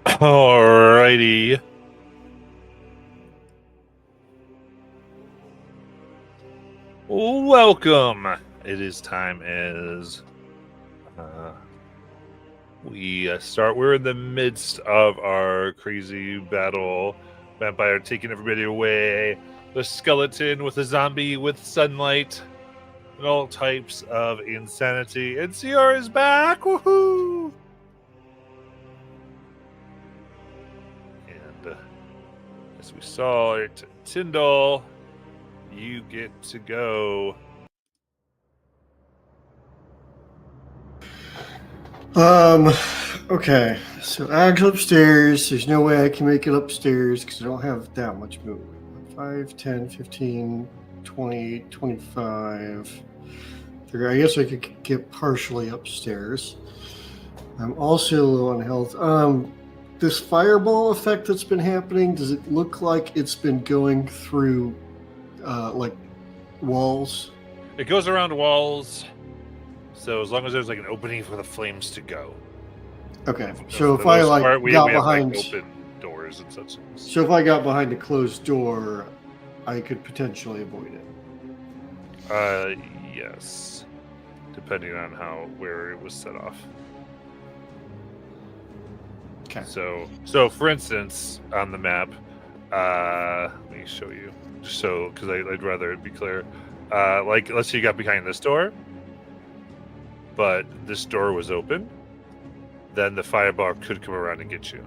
Alrighty. Welcome. It is time as we start. We're in the midst of our crazy battle. Vampire taking everybody away. The skeleton with a zombie with sunlight. And all types of insanity. And CR is back. Woohoo! And as we saw it, Tyndall, you get to go. Okay, so Ag's upstairs. There's no way I can make it upstairs because I don't have that much movement. 5, 10, 15, 20, 25. I guess I could get partially upstairs. I'm also low on health. This fireball effect that's been happening, does it look like it's been going through, like, walls? It goes around walls. So as long as there's like an opening for the flames to go. Okay, so if I like got behind open doors and such. So if I got behind a closed door, I could potentially avoid it. Yes, depending on where it was set off. Okay. So for instance, on the map, let me show you, just so because I'd rather it be clear. Like, let's say you got behind this door. But this door was open, then the fireball could come around and get you.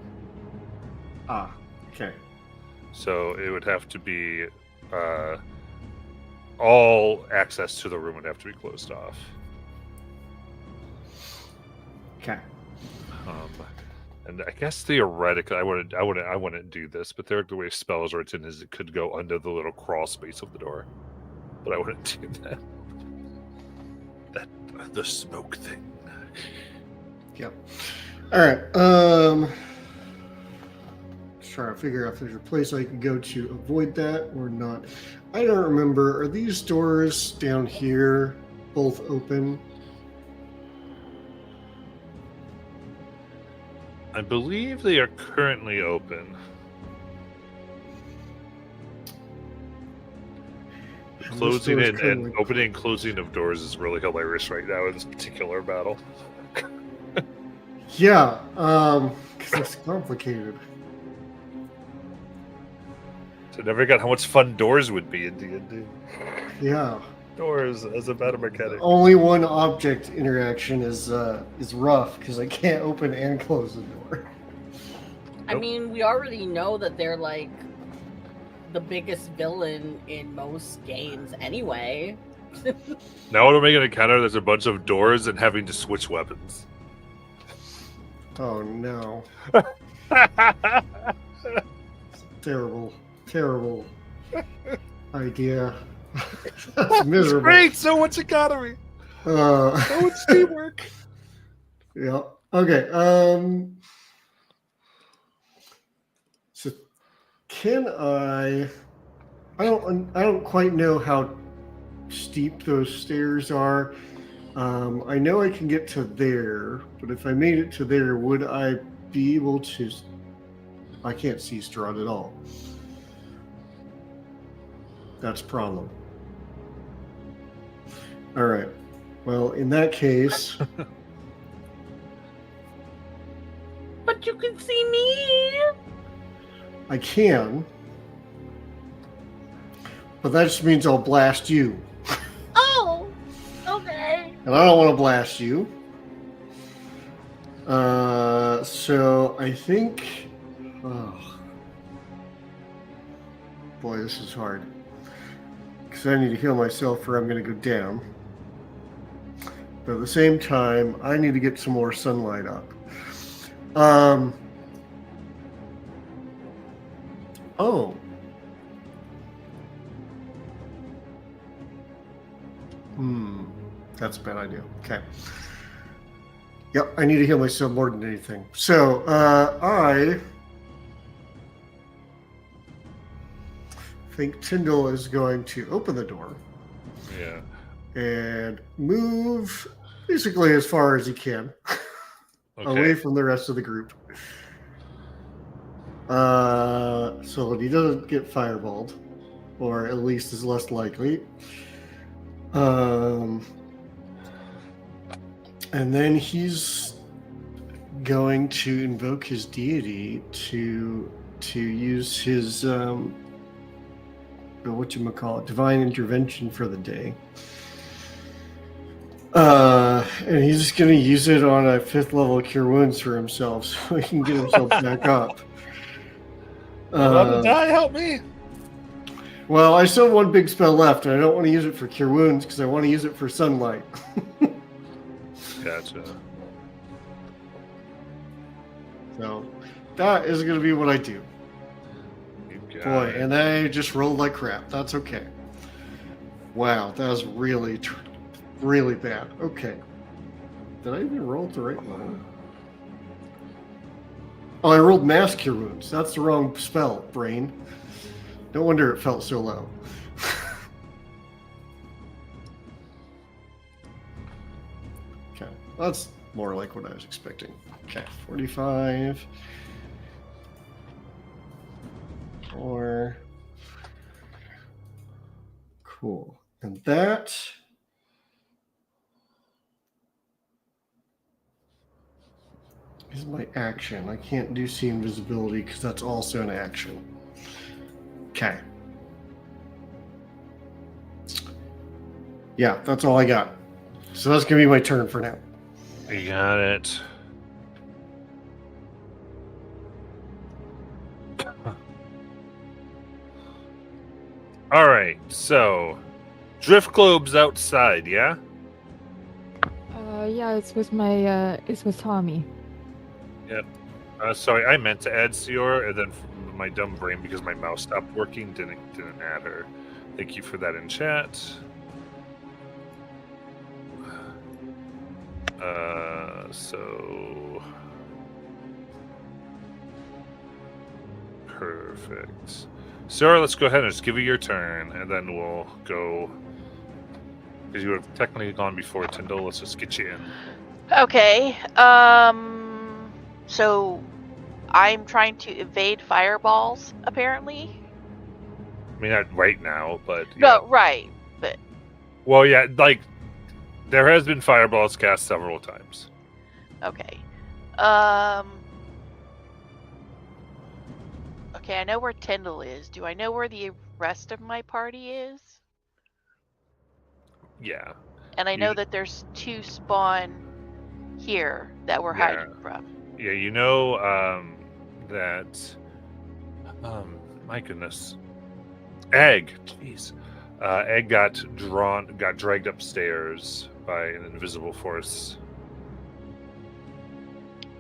Okay. So it would have to be all access to the room would have to be closed off. Okay. And I guess theoretically, I wouldn't do this, but the way spell is written is it could go under the little crawl space of the door, but I wouldn't do that. The smoke thing. Yep. All right. Trying to figure out if there's a place I can go to avoid that or not. I don't remember. Are these doors down here both open? I believe they are currently open. Closing and opening and closing of doors is really hilarious right now in this particular battle. Yeah, because it's complicated. So I never got how much fun doors would be in D&D. Yeah. Doors as a battle mechanic. Only one object interaction is rough because I can't open and close the door. I mean, we already know that they're like the biggest villain in most games anyway. Now when we make an encounter, there's a bunch of doors and having to switch weapons. Oh no. Terrible idea. That's miserable. It's great, so much economy. So much teamwork. Yeah. Okay. So can I don't quite know how steep those stairs are. I know I can get to there, but if I made it to there, would I be able to? I can't see Strahd at all. That's a problem. All right. Well, in that case... But you can see me! I can. But that just means I'll blast you. Oh! Okay. And I don't want to blast you. So I think... Oh. Boy, this is hard. Because I need to heal myself or I'm going to go down. But at the same time, I need to get some more sunlight up. Oh. That's a bad idea. Okay. Yep, I need to heal myself more than anything. So, I think Tyndall is going to open the door. Yeah. and move basically as far as he can away Okay. from the rest of the group. So that he doesn't get fireballed, or at least is less likely. And then he's going to invoke his deity to use his divine intervention for the day. And he's just going to use it on a 5th level cure wounds for himself, so he can get himself back up. I'm about to die. Help me! Well, I still have one big spell left, and I don't want to use it for cure wounds because I want to use it for sunlight. Gotcha. So that is going to be what I do. Boy, and I just rolled like crap. That's okay. Wow, that was really, really bad. Okay. Did I even roll the right one? Oh, I rolled mass cure wounds. That's the wrong spell, brain. No wonder it felt so low. Okay, that's more like what I was expecting. Okay, 45. 4. Cool. And that is my action. I can't do see invisibility because that's also an action. Okay. Yeah, that's all I got. So that's going to be my turn for now. You got it. All right, so drift globe's outside, yeah? Yeah, it's with my it's with Tommy. Yep. Sorry, I meant to add Sior, and then my dumb brain, because my mouse stopped working, didn't add her. Thank you for that in chat. So perfect. Sior, let's go ahead and just give you your turn, and then we'll go. Because you have technically gone before Tyndall. Let's just get you in. Okay. So I'm trying to evade fireballs, apparently. I mean, not right now, but yeah. No, right. But Well, yeah, like there has been fireballs cast several times. okay. Okay, I know where Tyndall is. Do I know where the rest of my party is? Yeah. And I know that there's 2 spawn here that we're hiding from. Yeah, you know that. My goodness. Egg, jeez. Egg got dragged upstairs by an invisible force.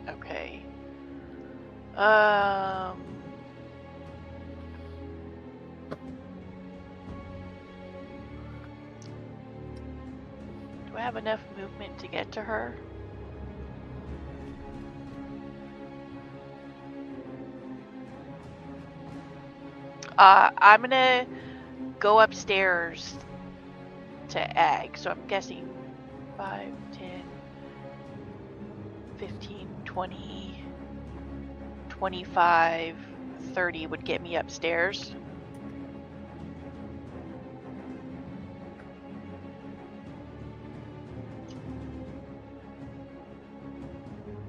Okay. Do I have enough movement to get to her? I'm gonna go upstairs to Egg, so I'm guessing 5, 10, 15, 20, 25, 30 would get me upstairs.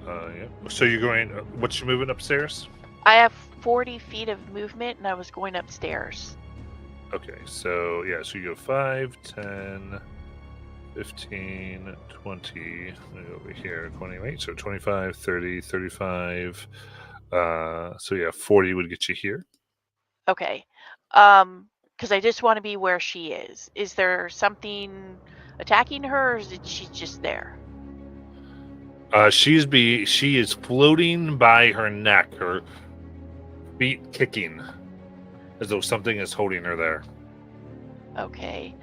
Yeah. So you're going. What's your movement upstairs? I have 40 feet of movement, and I was going upstairs. Okay, so yeah, so you go 5, 10, 15, 20, over here, 28, so 25, 30, 35. So yeah, 40 would get you here. Okay. Because I just want to be where she is. Is there something attacking her, or is she just there? She is floating by her neck, her feet kicking, as though something is holding her there. Okay.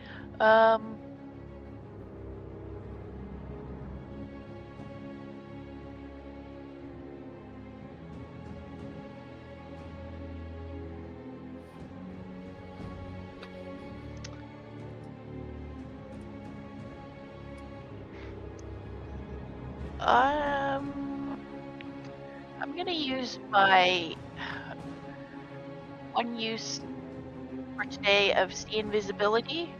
I'm gonna use my one use for today of see invisibility.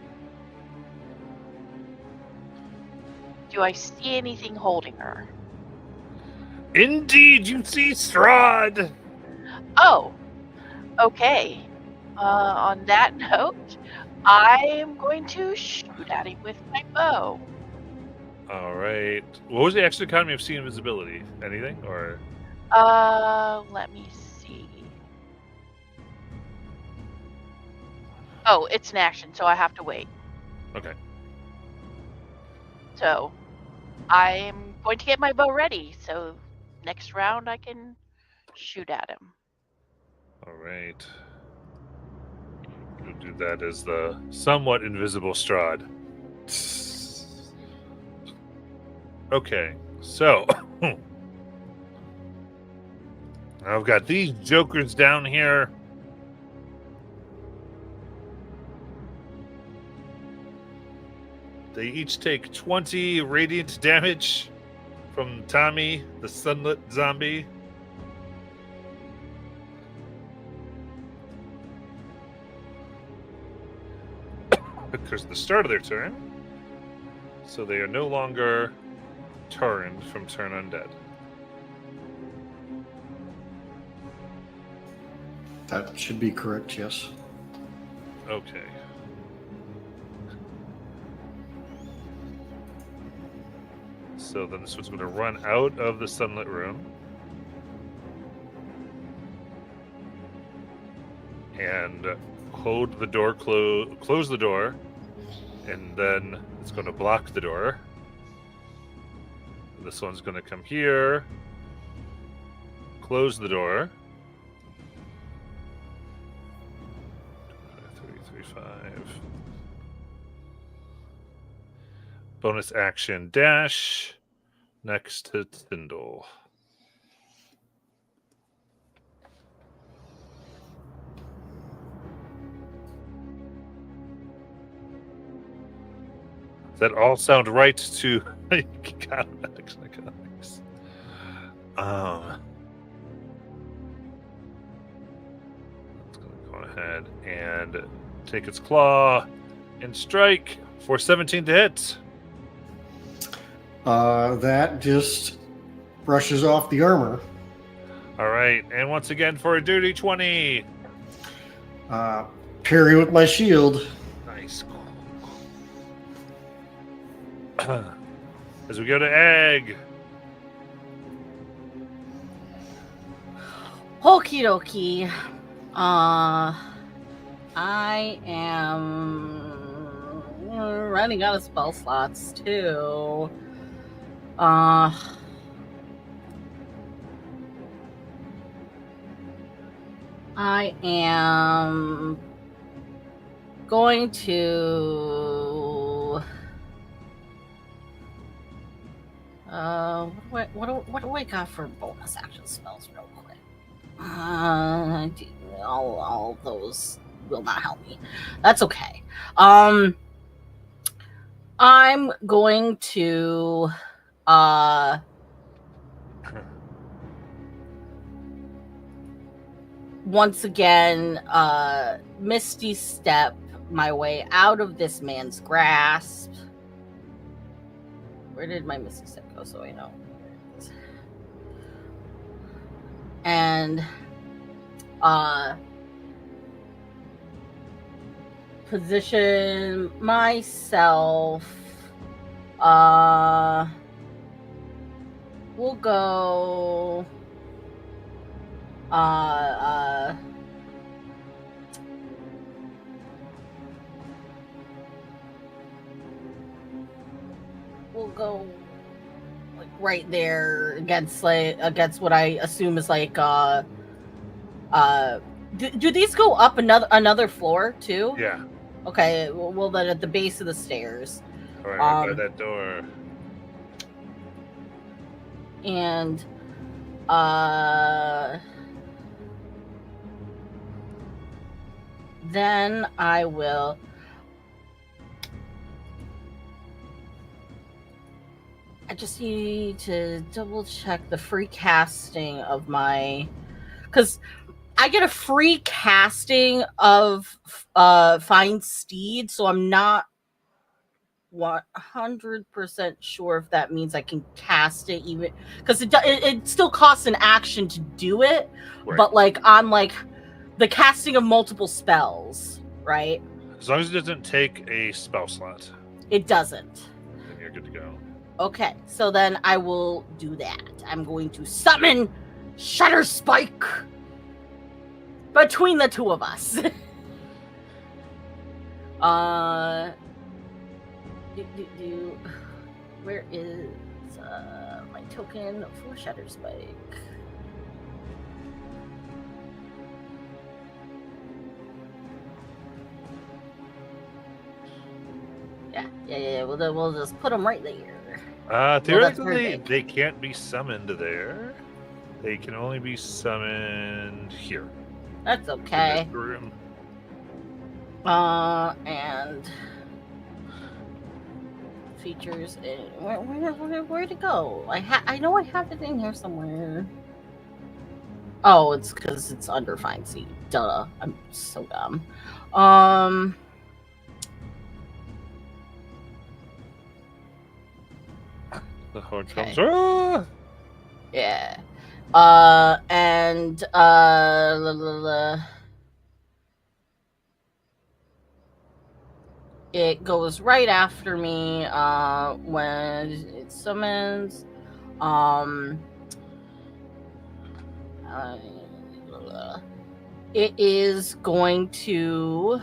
Do I see anything holding her? Indeed, you see Strahd. Oh, okay. On that note, I am going to shoot at him with my bow. All right. What was the extra economy of seeing invisibility? Anything or? Let me see. Oh, it's an action, so I have to wait. Okay. So, I'm going to get my bow ready, so next round I can shoot at him. All right. We'll do that as the somewhat invisible Strahd. Okay, so I've got these jokers down here. They each take 20 radiant damage from Tommy, the sunlit zombie. Because the start of their turn. So they are no longer turned from turn undead. That should be correct, yes. Okay. So then this one's going to run out of the sunlit room. And hold the door, close the door. And then it's going to block the door. This one's going to come here. Close the door. 3, 5. Bonus action dash next to Tyndall. Does that all sound right to economics? It's going to go ahead and take its claw and strike for 17 to hit. That just brushes off the armor. All right, and once again for a dirty 20. Parry with my shield. Nice. As we go to Egg. Okie dokie. I am running out of spell slots too. I am going to. What do I got for bonus action spells, real quick? All those will not help me. That's okay. I'm going to once again Misty Step my way out of this man's grasp. Where did my Misty Step go, so I know? And position myself. We'll go we'll go like right there against what I assume is like do these go up another floor too? Yeah. Okay, well then at the base of the stairs. All right, by that door. And then I will I just need to double check the free casting of my, because I get a free casting of Find Steed, so I'm not 100% sure if that means I can cast it, even because it still costs an action to do it, Right. but like on like the casting of multiple spells, right? As long as it doesn't take a spell slot, It doesn't. then you're good to go. Okay, so then I will do that. I'm going to summon Shatter Spike between the two of us. Where is my token for Shatter Spike? Yeah. We'll just put them right there. Theoretically, perfect. they can't be summoned there. They can only be summoned here. That's in okay. this room. And features. Where'd it go? I know I have it in here somewhere. Oh, it's because it's under Find Seed. Duh. I'm so dumb. The horde Okay. comes. Ah! Yeah. And it goes right after me when it summons. It is going to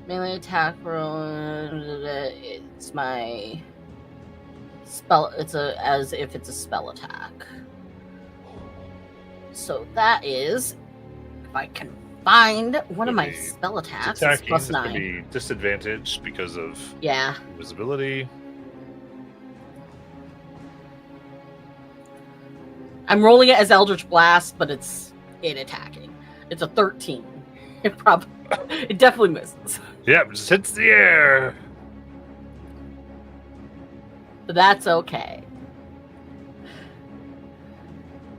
melee attack roll. It's my spell. It's as if it's a spell attack. So that is, if I can find one of my Okay. spell attacks, it's Attacking plus is going to 9. be disadvantaged because of Yeah. invisibility. I'm rolling it as Eldritch Blast, but it's attacking. It's a 13. It definitely misses. Yep, just hits the air. But that's okay.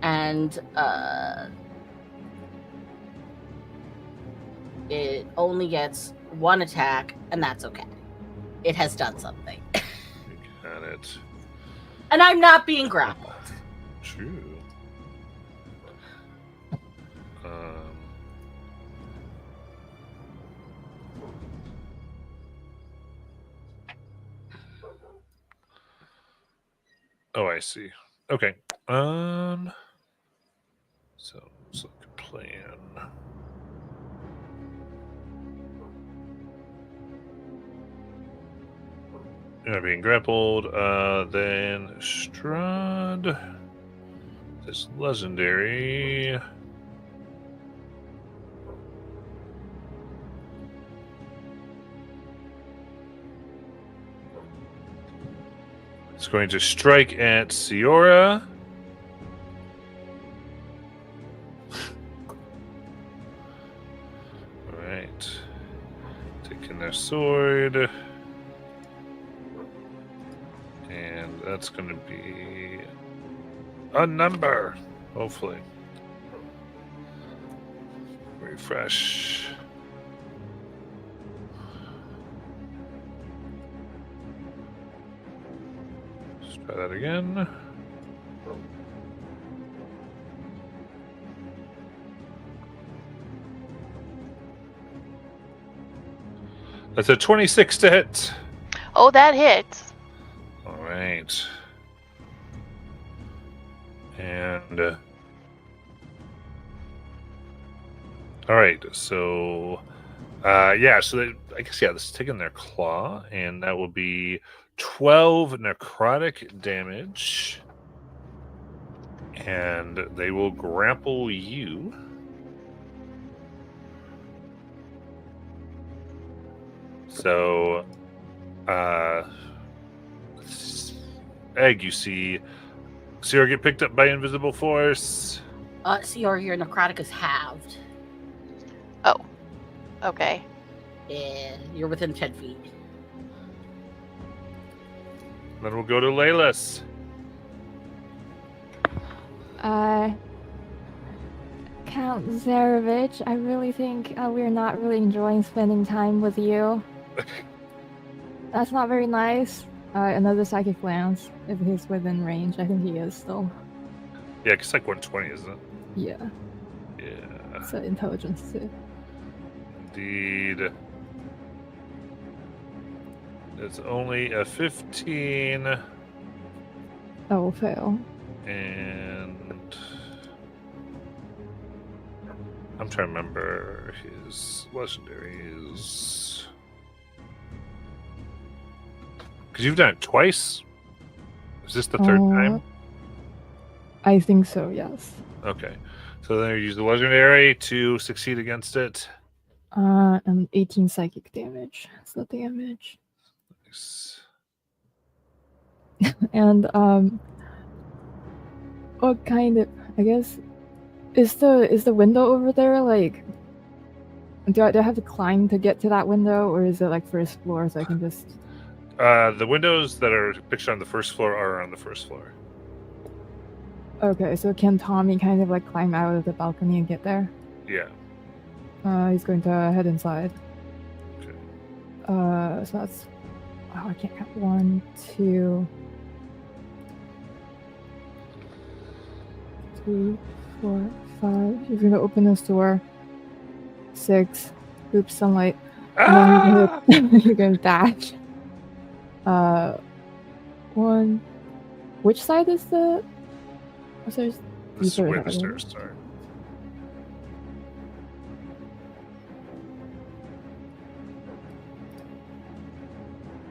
And it only gets one attack, and that's okay. It has done something. Got it. And I'm not being grappled. True. Oh, I see. Okay. So let's look at plan. You're not being grappled. Then Strahd. This legendary. It's going to strike at Siora. Alright. Taking their sword. And that's going to be a number, hopefully. Refresh. Let's try that again. That's a 26 to hit. Oh, that hits. All right. And all right, so so they, I guess this is taking their claw, and that will be 12 necrotic damage, and they will grapple you. So, Egg, you see Sierra get picked up by invisible force. Your necrotic is halved. Oh. Okay. Yeah, you're within 10 feet. Then we'll go to Laylas. Count Zarevich, I really think we're not really enjoying spending time with you. That's not very nice. Another psychic glance. If he's within range, I think he is still. Yeah, it's like 120, isn't it? Yeah. Yeah. It's intelligence too. Indeed. It's only a 15. Oh, fail. And I'm trying to remember his legendaries. Because you've done it twice? Is this the third time? I think so, yes. Okay. So then you use the legendary to succeed against it. And 18 psychic damage. That's the damage. Nice. And what kind of, I guess, is the window over there like, do I have to climb to get to that window, or is it like first floor so I can just... The windows that are pictured on the first floor are on the first floor. Okay, so can Tommy kind of like climb out of the balcony and get there? Yeah. He's going to head inside. Okay. So that's... Oh, I can't count. 1, 2... 3, 4, 5. He's going to open this door. 6. Oops, sunlight. Ah! And then you're going to dash. 1. Which side is the... Oh, so there's... The sort of switch have it. there, sorry.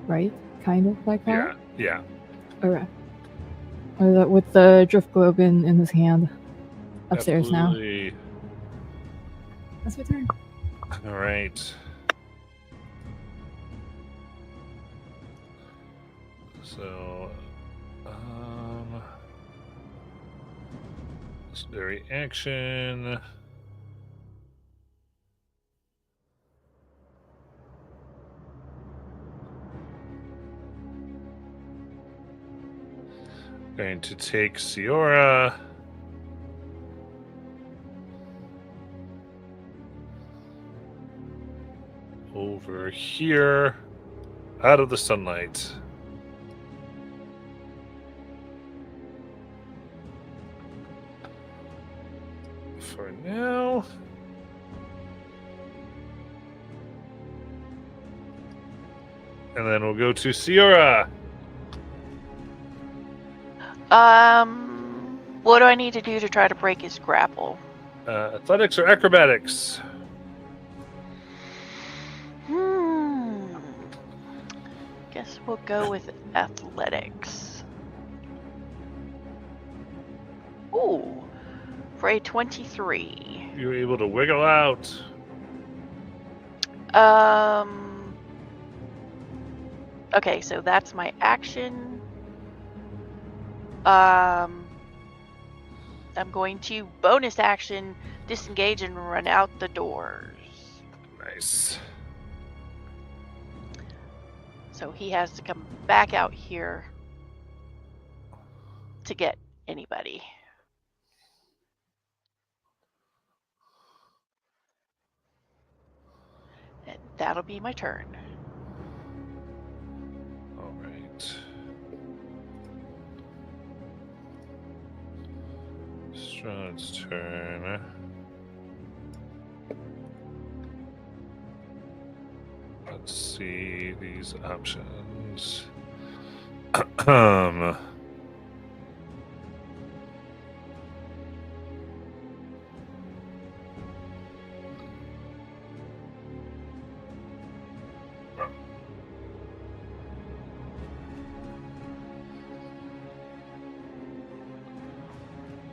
Right? Kind of like that? Yeah. Okay. With the drift globe in his hand. Upstairs Absolutely. now. That's my turn. All right. So, legendary action. Going to take Siora. Over here, out of the sunlight. For now. And then we'll go to Siora. What do I need to do to try to break his grapple? Athletics or acrobatics? Guess we'll go with athletics. Ooh, for a 23. You're able to wiggle out. Okay, so that's my action. I'm going to bonus action, disengage, and run out the doors. Nice. So he has to come back out here to get anybody. And that'll be my turn. All right. Strahd's turn. Let's see these options.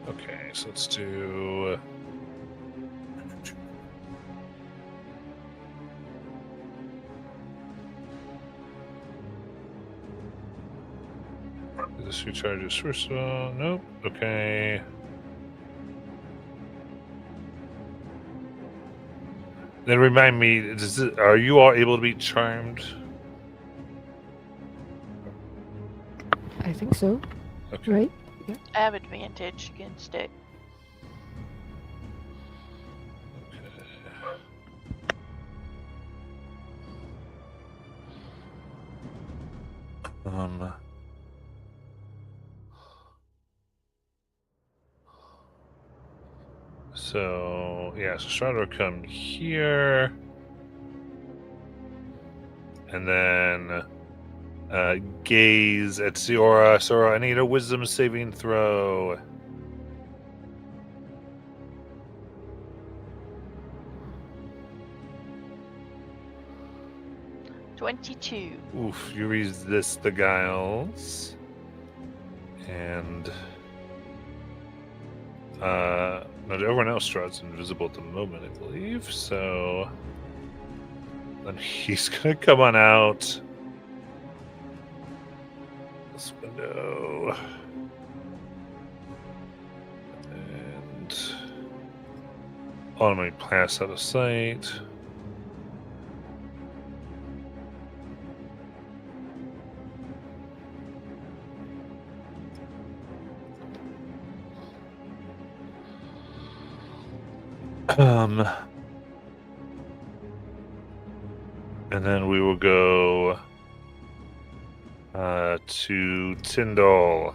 Okay, so let's do. This recharges first of all. Nope. Okay. Then remind me, are you all able to be charmed? I think so. Okay. Right? I have advantage against it. Um. So yeah, so Strahd will come here, and then gaze at Sora. Sora, I need a wisdom saving throw. $22. Oof, you resist the guiles. And now everyone else Strahd's invisible at the moment, I believe. So then he's gonna come on out this window. And automatically pass out of sight. And then we will go to Tyndall.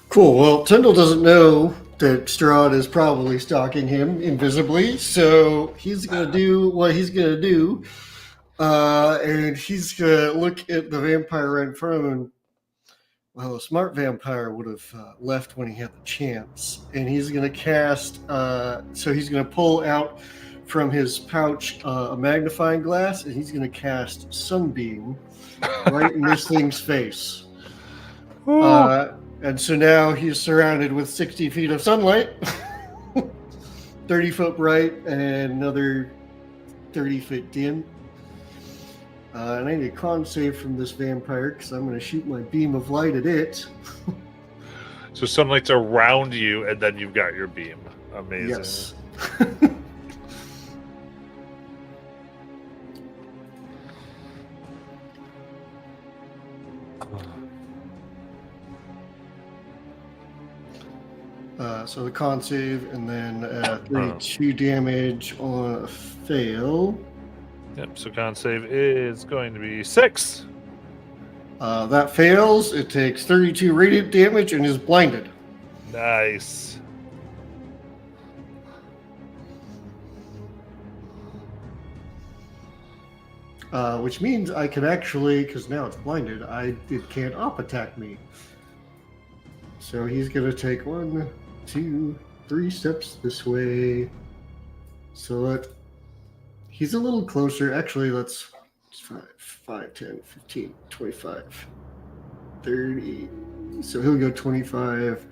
Cool. Well, Tyndall doesn't know that Strahd is probably stalking him invisibly, so he's going to do what he's going to do. And he's going to look at the vampire right in front of him. Well, a smart vampire would have left when he had the chance. And he's going to cast, so he's going to pull out from his pouch a magnifying glass, and he's going to cast Sunbeam right in this thing's face. And so now he's surrounded with 60 feet of sunlight, 30 foot bright, and another 30 foot dim. And I need a con save from this vampire because I'm going to shoot my beam of light at it. So sunlight's around you, and then you've got your beam. Amazing. Yes. So the con save, and then 32 damage on a fail. Yep, so con save is going to be 6. That fails. It takes 32 radiant damage and is blinded. Nice. Which means I can actually, because now it's blinded, it can't op attack me. So he's going to take 1, 2, 3 steps this way. So that he's a little closer. Actually, let's 5, 10, 15, 25, 30. So he'll go 25,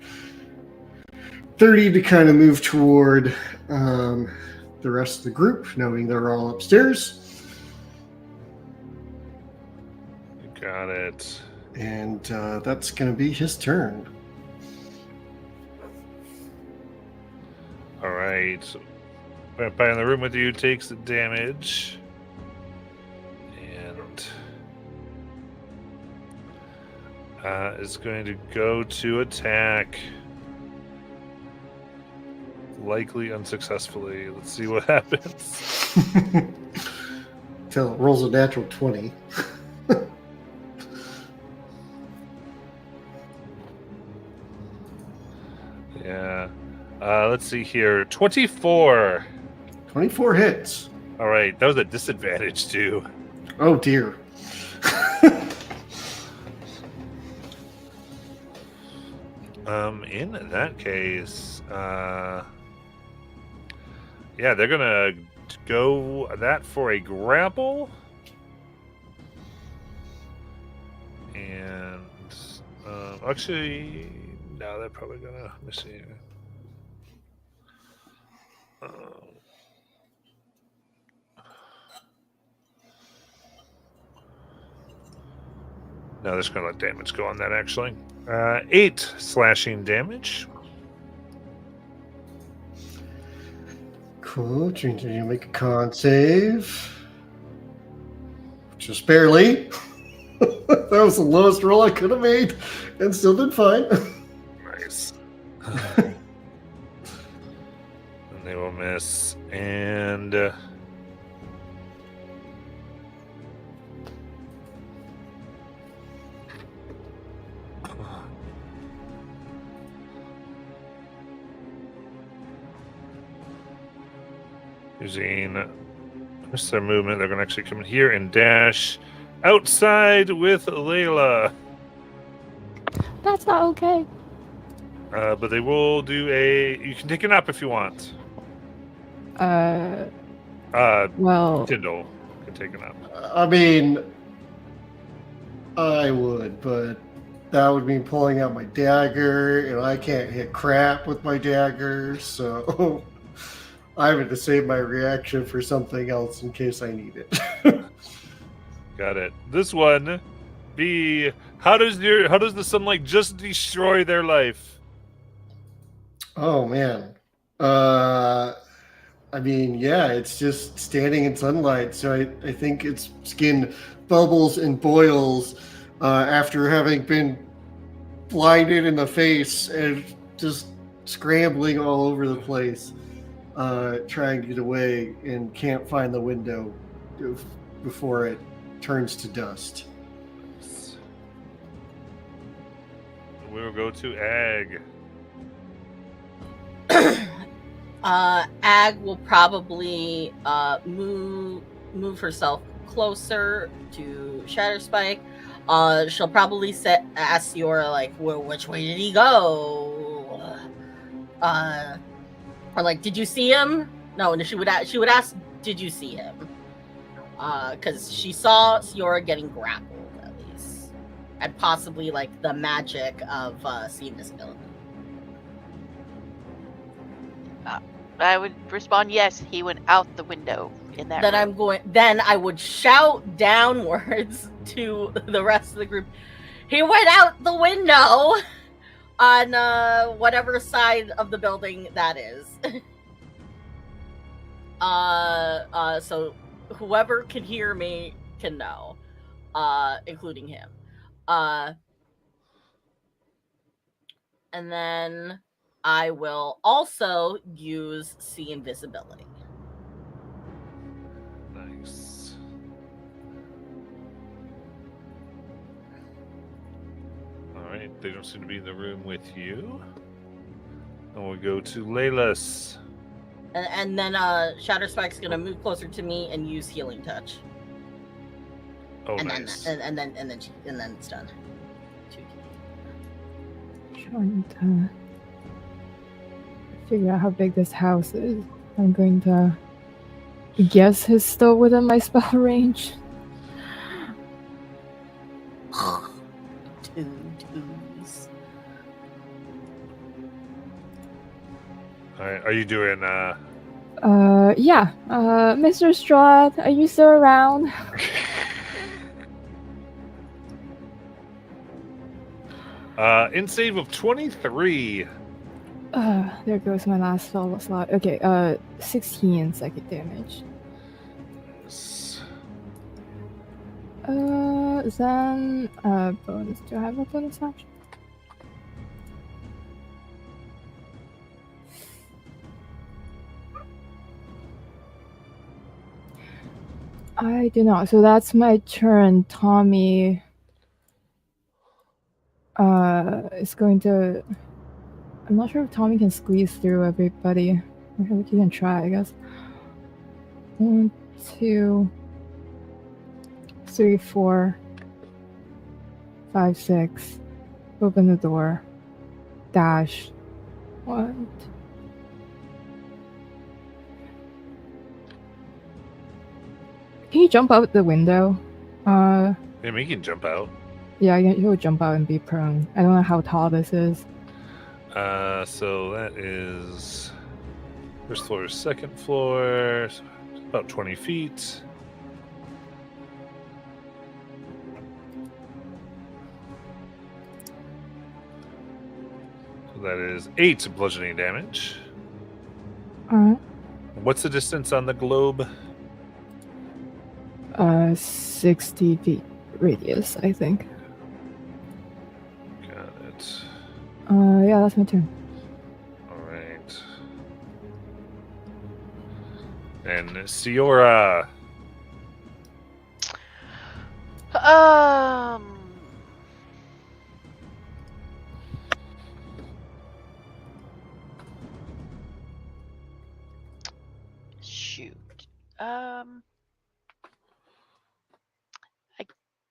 30 to kind of move toward the rest of the group, knowing they're all upstairs. Got it. And that's going to be his turn. All right. Vampire in the room with you takes the damage. And is going to go to attack. Likely unsuccessfully. Let's see what happens. Till it rolls a natural 20. Yeah. Let's see here. 24. 24 hits. All right. That was a disadvantage, too. Oh, dear. In that case, yeah, they're gonna go that for a grapple, and actually, no, they're probably gonna miss you. No, they're just gonna let damage go on that. Actually, 8 slashing damage. Cool. Change you make a con save. Just barely. That was the lowest roll I could have made, and still did fine. Nice. And they will miss. And using their movement, they're going to actually come in here and dash outside with Layla. That's not okay. But they will do you can take a nap if you want. Well, Tyndall can take a nap. I mean, I would, but that would mean pulling out my dagger, and I can't hit crap with my dagger, so I'm going to save my reaction for something else in case I need it. Got it. This one, how does the sunlight just destroy their life? Oh man. I mean, yeah, it's just standing in sunlight, so I think its skin bubbles and boils after having been blinded in the face and just scrambling all over the place, trying to get away and can't find the window before it turns to dust. We will go to Ag. Ag will probably move herself closer to Shatterspike. She'll probably ask Siora, like, well, which way did he go? Or like, did you see him? No, she would ask, did you see him? Because she saw Siora getting grappled, at least, and possibly like the magic of see invisibility. I would respond, yes, he went out the window in that room. Then I would shout downwards to the rest of the group. He went out the window on whatever side of the building that is. So whoever can hear me can know, including him. And then I will also use see invisibility. Nice. All right, they don't seem to be in the room with you. And we'll go to Laylas. And then Shatterspike's gonna move closer to me and use healing touch. Oh, and nice. Then it's done. Trying to figure out how big this house is. I'm going to guess he's still within my spell range. Twos. All right, are you doing? Yeah. Mr. Strahd, are you still around? In save of 23. There goes my last spell slot. Okay, 16 psychic damage. Then, bonus. Do I have a bonus action? I do not. So that's my turn. Tommy is going to... I'm not sure if Tommy can squeeze through everybody. He can try, I guess. 1, 2, 3, 4, 5, 6. Open the door. Dash. 1. Can you jump out the window? Yeah, he can jump out. Yeah, he'll jump out and be prone. I don't know how tall this is. So that is first floor, second floor, so about 20 feet. So that is 8 bludgeoning damage. Alright. What's the distance on the globe? 60 feet radius, I think. Yeah, that's my turn. All right. And Siora. Shoot. I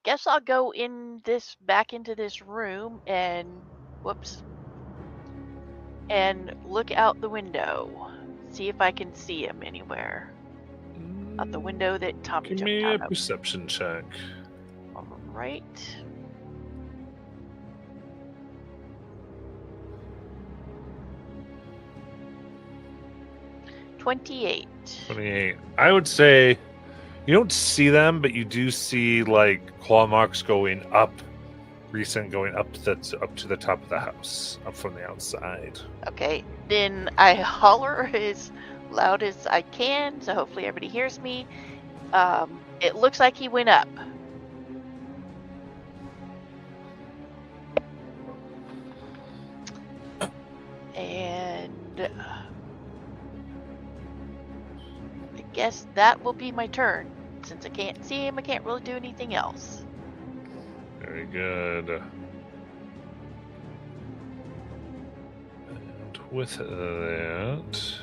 guess I'll go back into this room and and look out the window. See if I can see him anywhere. Out the window that Tommy Give jumped me a out of. perception check. All right. $28. 28. I would say you don't see them, but you do see like claw marks going up, recent going up to the top of the house, up from the outside. Okay, then I holler as loud as I can, so hopefully everybody hears me. It looks like he went up. And I guess that will be my turn. Since I can't see him, I can't really do anything else. Very good. And with that,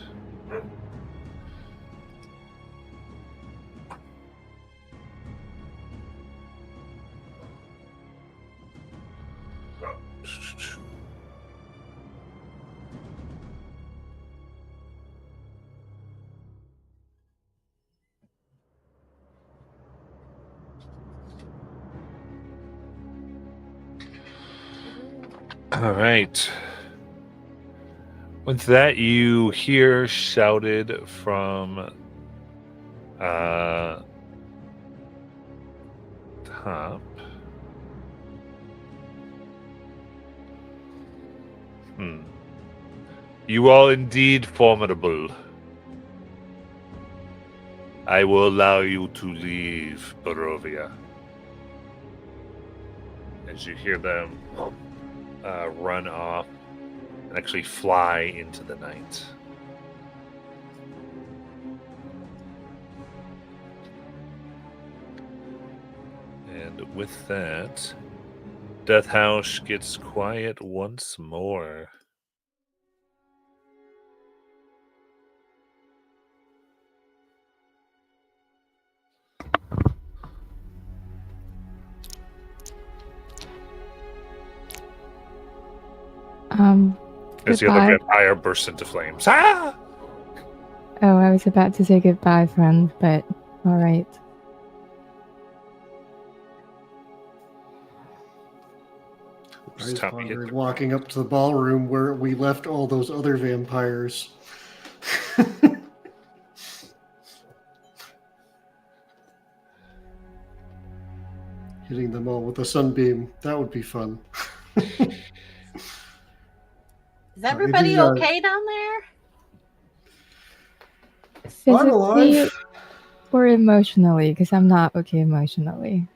all right. With that, you hear shouted from top. You are indeed formidable. I will allow you to leave Barovia. As you hear them run off and actually fly into the night. And with that, Death House gets quiet once more. As the other Goodbye. vampire bursts into flames. Ah! Oh, I was about to say goodbye, friend, but alright. Just Tommy hit We're walking up to the ballroom where we left all those other vampires. Hitting them all with a sunbeam. That would be fun. Is everybody okay down there? I'm Physically alive. or emotionally? Because I'm not okay emotionally.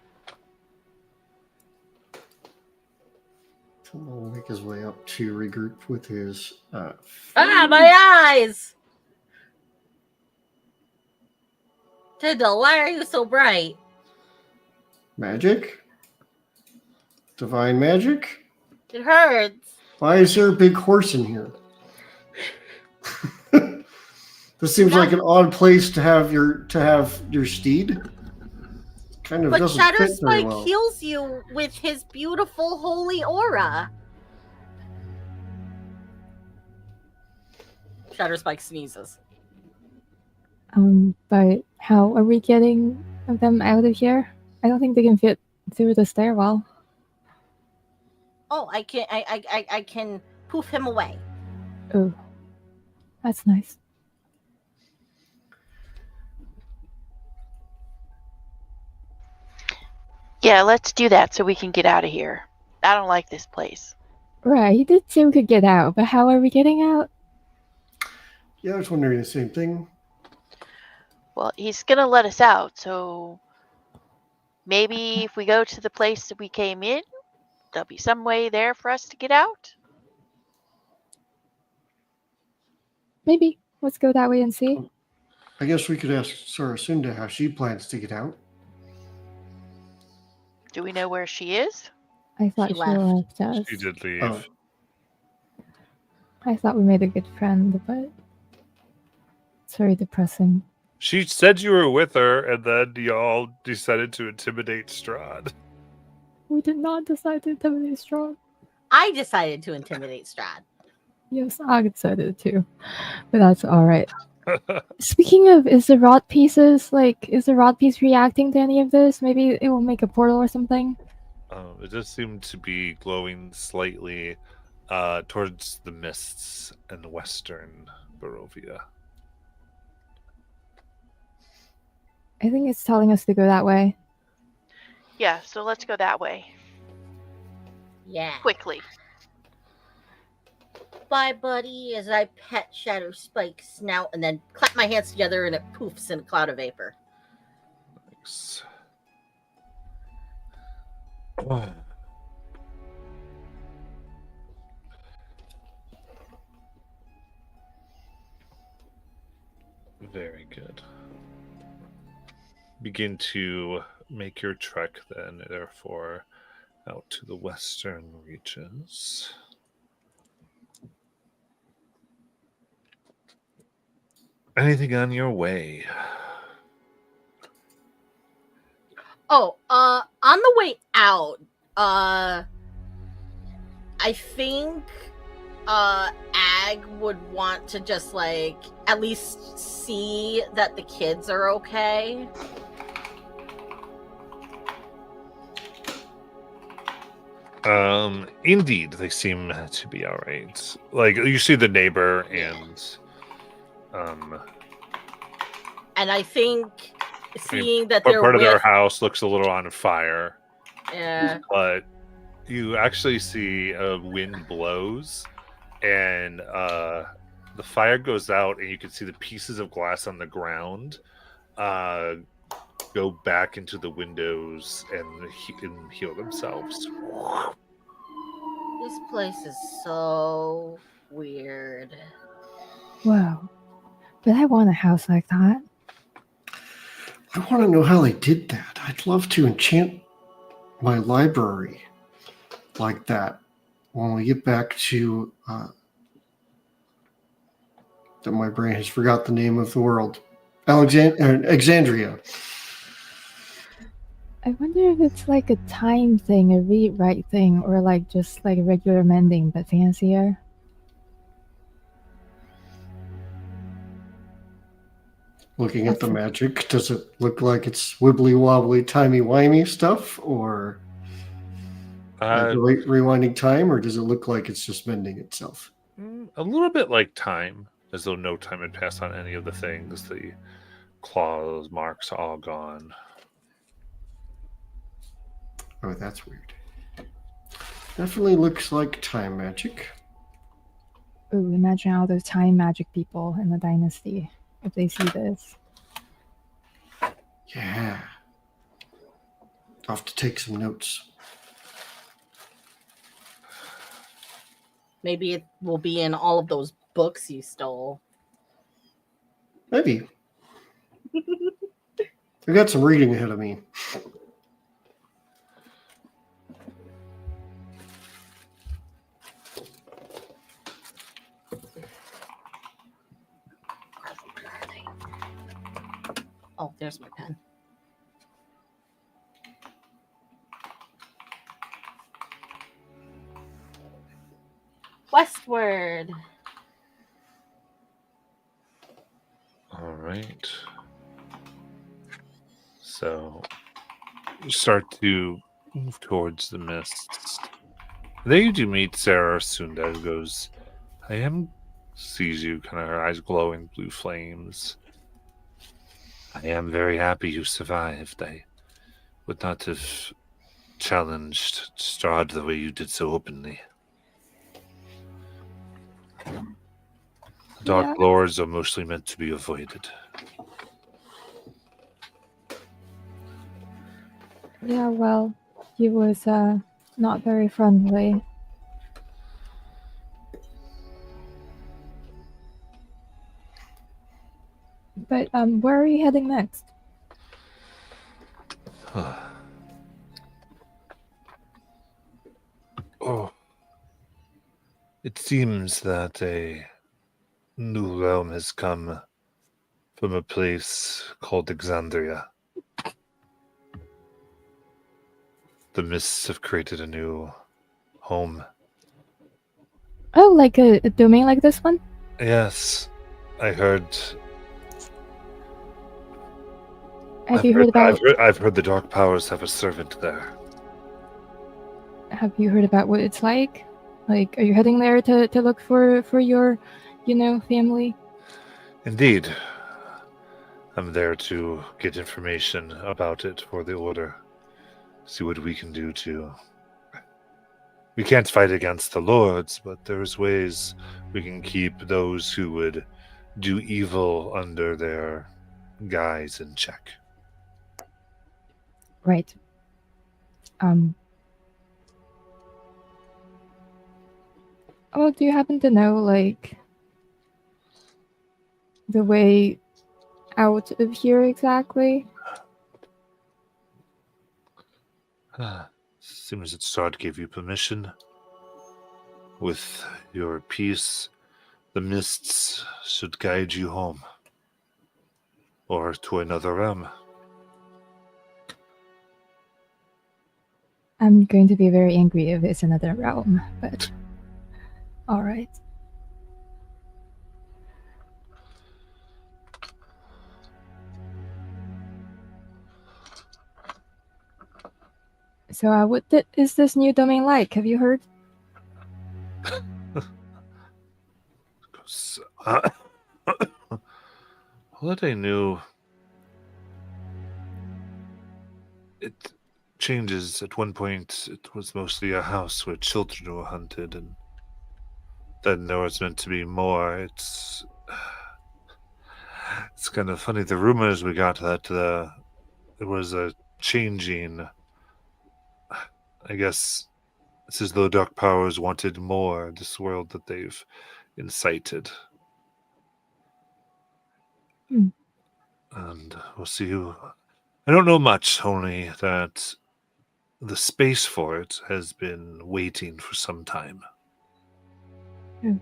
Tom will make his way up to regroup with his. My eyes! Tyndall, why are you so bright? Magic? Divine magic? It hurts. Why is there a big horse in here? This seems like an odd place to have your steed. Kind of But doesn't fit very Shadowspike well. heals you with his beautiful holy aura. Shadowspike sneezes. But how are we getting them out of here? I don't think they can fit through the stairwell. Oh, I can poof him away. Oh, that's nice. Yeah, let's do that so we can get out of here. I don't like this place. Right, he did say we could get out, but how are we getting out? Yeah, I was wondering the same thing. Well, he's gonna let us out, so maybe if we go to the place that we came in, there'll be some way there for us to get out. Maybe. Let's go that way and see. I guess we could ask Sarasunda how she plans to get out. Do we know where she is? I thought She she left. left us. She did leave. Oh, I thought we made a good friend, but it's very depressing. She said you were with her, and then y'all decided to intimidate Strahd. We did not decide to intimidate Strahd. I decided to intimidate Strahd. Yes, I decided to, but that's all right. Speaking of, is the rod piece reacting to any of this? Maybe it will make a portal or something. It does seem to be glowing slightly towards the mists and western Barovia. I think it's telling us to go that way. Yeah, so let's go that way. Yeah. Quickly. Bye, buddy, as I pet Shadow Spike's snout and then clap my hands together and it poofs in a cloud of vapor. Thanks. Very good. Begin to make your trek then, therefore, out to the western reaches. Anything on your way? Oh, on the way out, I think Ag would want to just like at least see that the kids are okay. Indeed, they seem to be all right. Like, you see the neighbor and And I think seeing that but they're part of their with, house looks a little on fire. yeah, But you actually see a wind blows and the fire goes out, and you can see the pieces of glass on the ground go back into the windows and heal themselves. this place is so weird. Wow. But I want a house like that. I want to know how they did that. I'd love to enchant my library like that when we get back to that my brain has forgot the name of the world. Alexandria. I wonder if it's like a time thing, a read-write thing, or like just like regular mending but fancier. Looking at the magic, does it look like it's wibbly wobbly, timey wimey stuff, or rewinding time, or does it look like it's just mending itself? A little bit like time, as though no time had passed on any of the things. The claws marks all gone. Oh, that's weird. Definitely looks like time magic. Ooh, imagine all those time magic people in the dynasty if they see this. Yeah. I'll have to take some notes. Maybe it will be in all of those books you stole. Maybe. I got some reading ahead of me. Oh, there's my pen. Westward. All right. So you start to move towards the mists. There you do meet Sarah Sunda, who goes, sees you, kind of her eyes glowing blue flames. I am very happy you survived. I would not have challenged Strahd the way you did so openly. Dark lords are mostly meant to be avoided. Yeah, well, he was not very friendly. But where are you heading next? Oh, it seems that a new realm has come from a place called Exandria. The mists have created a new home. Oh, like a domain like this one? Yes, I heard. Have you heard about? I've heard the dark powers have a servant there. Have you heard about what it's like? Like, are you heading there to look for your, family? Indeed, I'm there to get information about it for the Order. See what we can do to. We can't fight against the lords, but there's ways we can keep those who would do evil under their guise in check. Right. Oh, do you happen to know, like, the way out of here exactly? Seems that Strahd gave you permission. With your peace, the mists should guide you home. Or to another realm. I'm going to be very angry if it's another realm, but alright. So, what is this new domain like? Have you heard? Holiday knew it changes. At one point, it was mostly a house where children were hunted, and then there was meant to be more. It's kind of funny. The rumors we got that it was a changing. I guess it's as though dark powers wanted more. This world that they've incited. And we'll see who. I don't know much, only that the space for it has been waiting for some time. It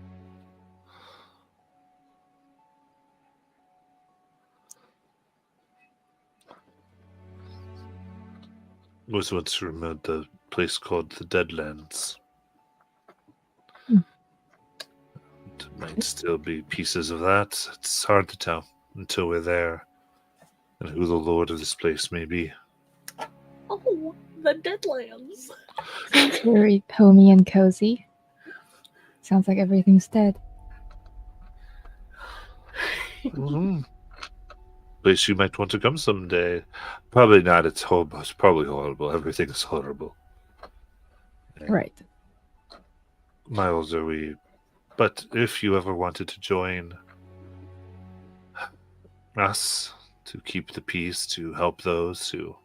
was once rumored the place called the Deadlands. It might still be pieces of that. It's hard to tell until we're there and who the lord of this place may be. Oh, the Deadlands. Sounds very homey and cozy. Sounds like everything's dead. Place you might want to come someday. Probably not. It's horrible. It's probably horrible. Everything is horrible. Right. Miles are we. But if you ever wanted to join us to keep the peace, to help those who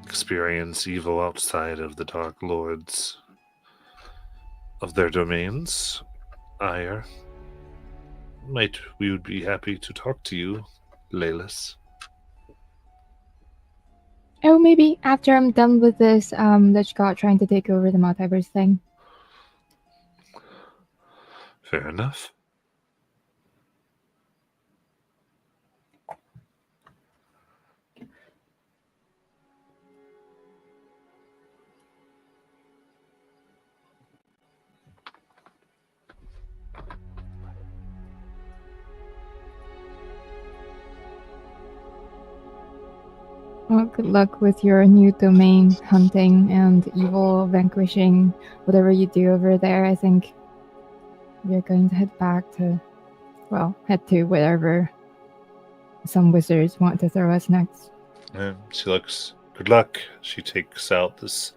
experience evil outside of the Dark Lords of their domains, we would be happy to talk to you, Leylas. Oh, maybe after I'm done with this, Lich God trying to take over the multiverse thing. Fair enough. Well, good luck with your new domain hunting and evil vanquishing, whatever you do over there. I think we're going to head to wherever some wizards want to throw us next. She looks, good luck. She takes out this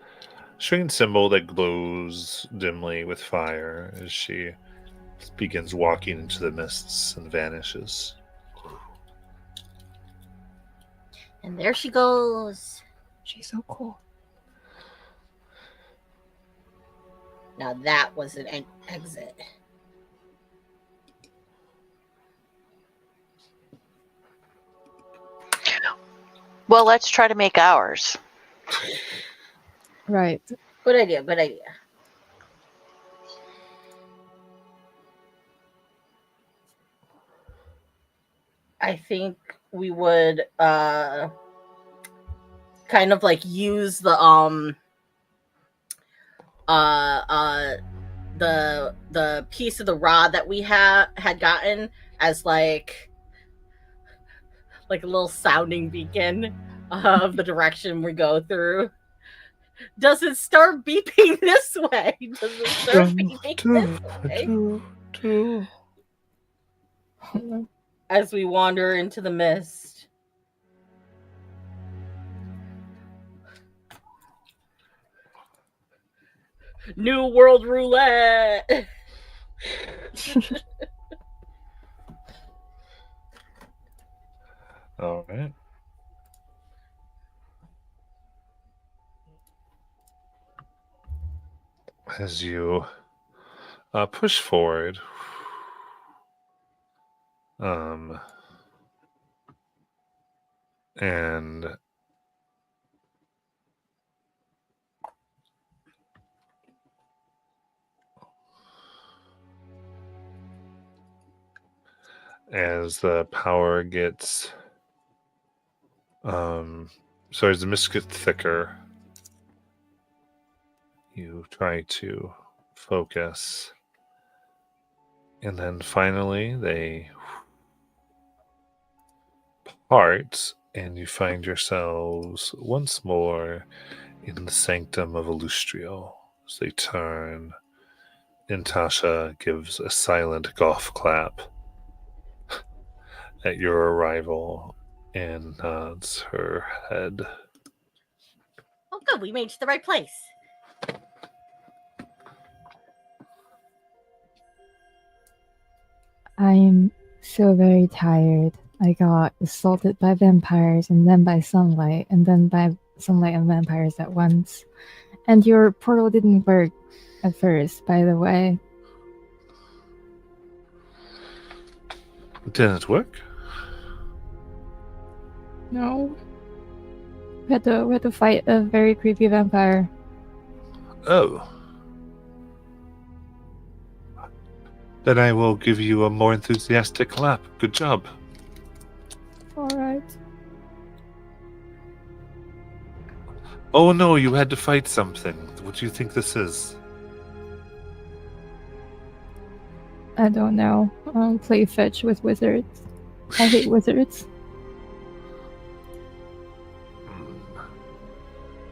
strange symbol that glows dimly with fire as she begins walking into the mists and vanishes. And there she goes. She's so cool. Now that was an exit. Well, let's try to make ours. Right. Good idea. Good idea. I think we would kind of like use the the piece of the rod that we had gotten as like a little sounding beacon of the direction we go through. Does it start beeping this way? Does it start beeping this way? As we wander into the mist. New World Roulette. All right. As you push forward, and as the power gets, as the mist gets thicker, you try to focus, and then finally they part, and you find yourselves once more in the sanctum of Illustrio. As they turn, and Tasha gives a silent golf clap at your arrival and nods her head. Oh, good. We made it to the right place. I'm so very tired. I got assaulted by vampires and then by sunlight and then by sunlight and vampires at once. And your portal didn't work at first, by the way. Didn't it work? No. We had to fight a very creepy vampire. Oh. Then I will give you a more enthusiastic clap. Good job. Alright. Oh no, you had to fight something. What do you think this is? I don't know. Play fetch with wizards. I hate wizards.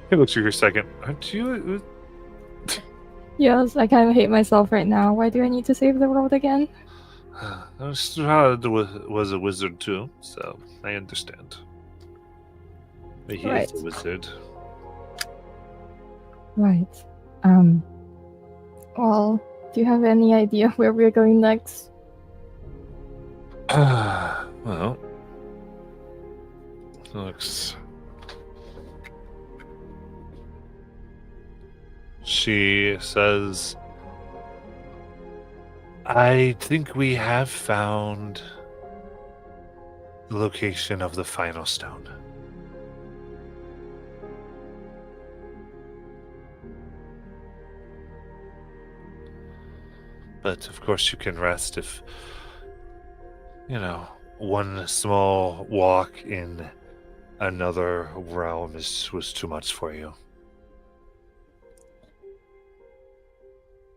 He looks at you for a second. Aren't you? Yes, I kind of hate myself right now. Why do I need to save the world again? Strahd was a wizard too, so I understand. But he Right. is a wizard. Right. Well, do you have any idea where we're going next? Well, looks. She says, I think we have found the location of the final stone. But of course you can rest if, one small walk in another realm was too much for you.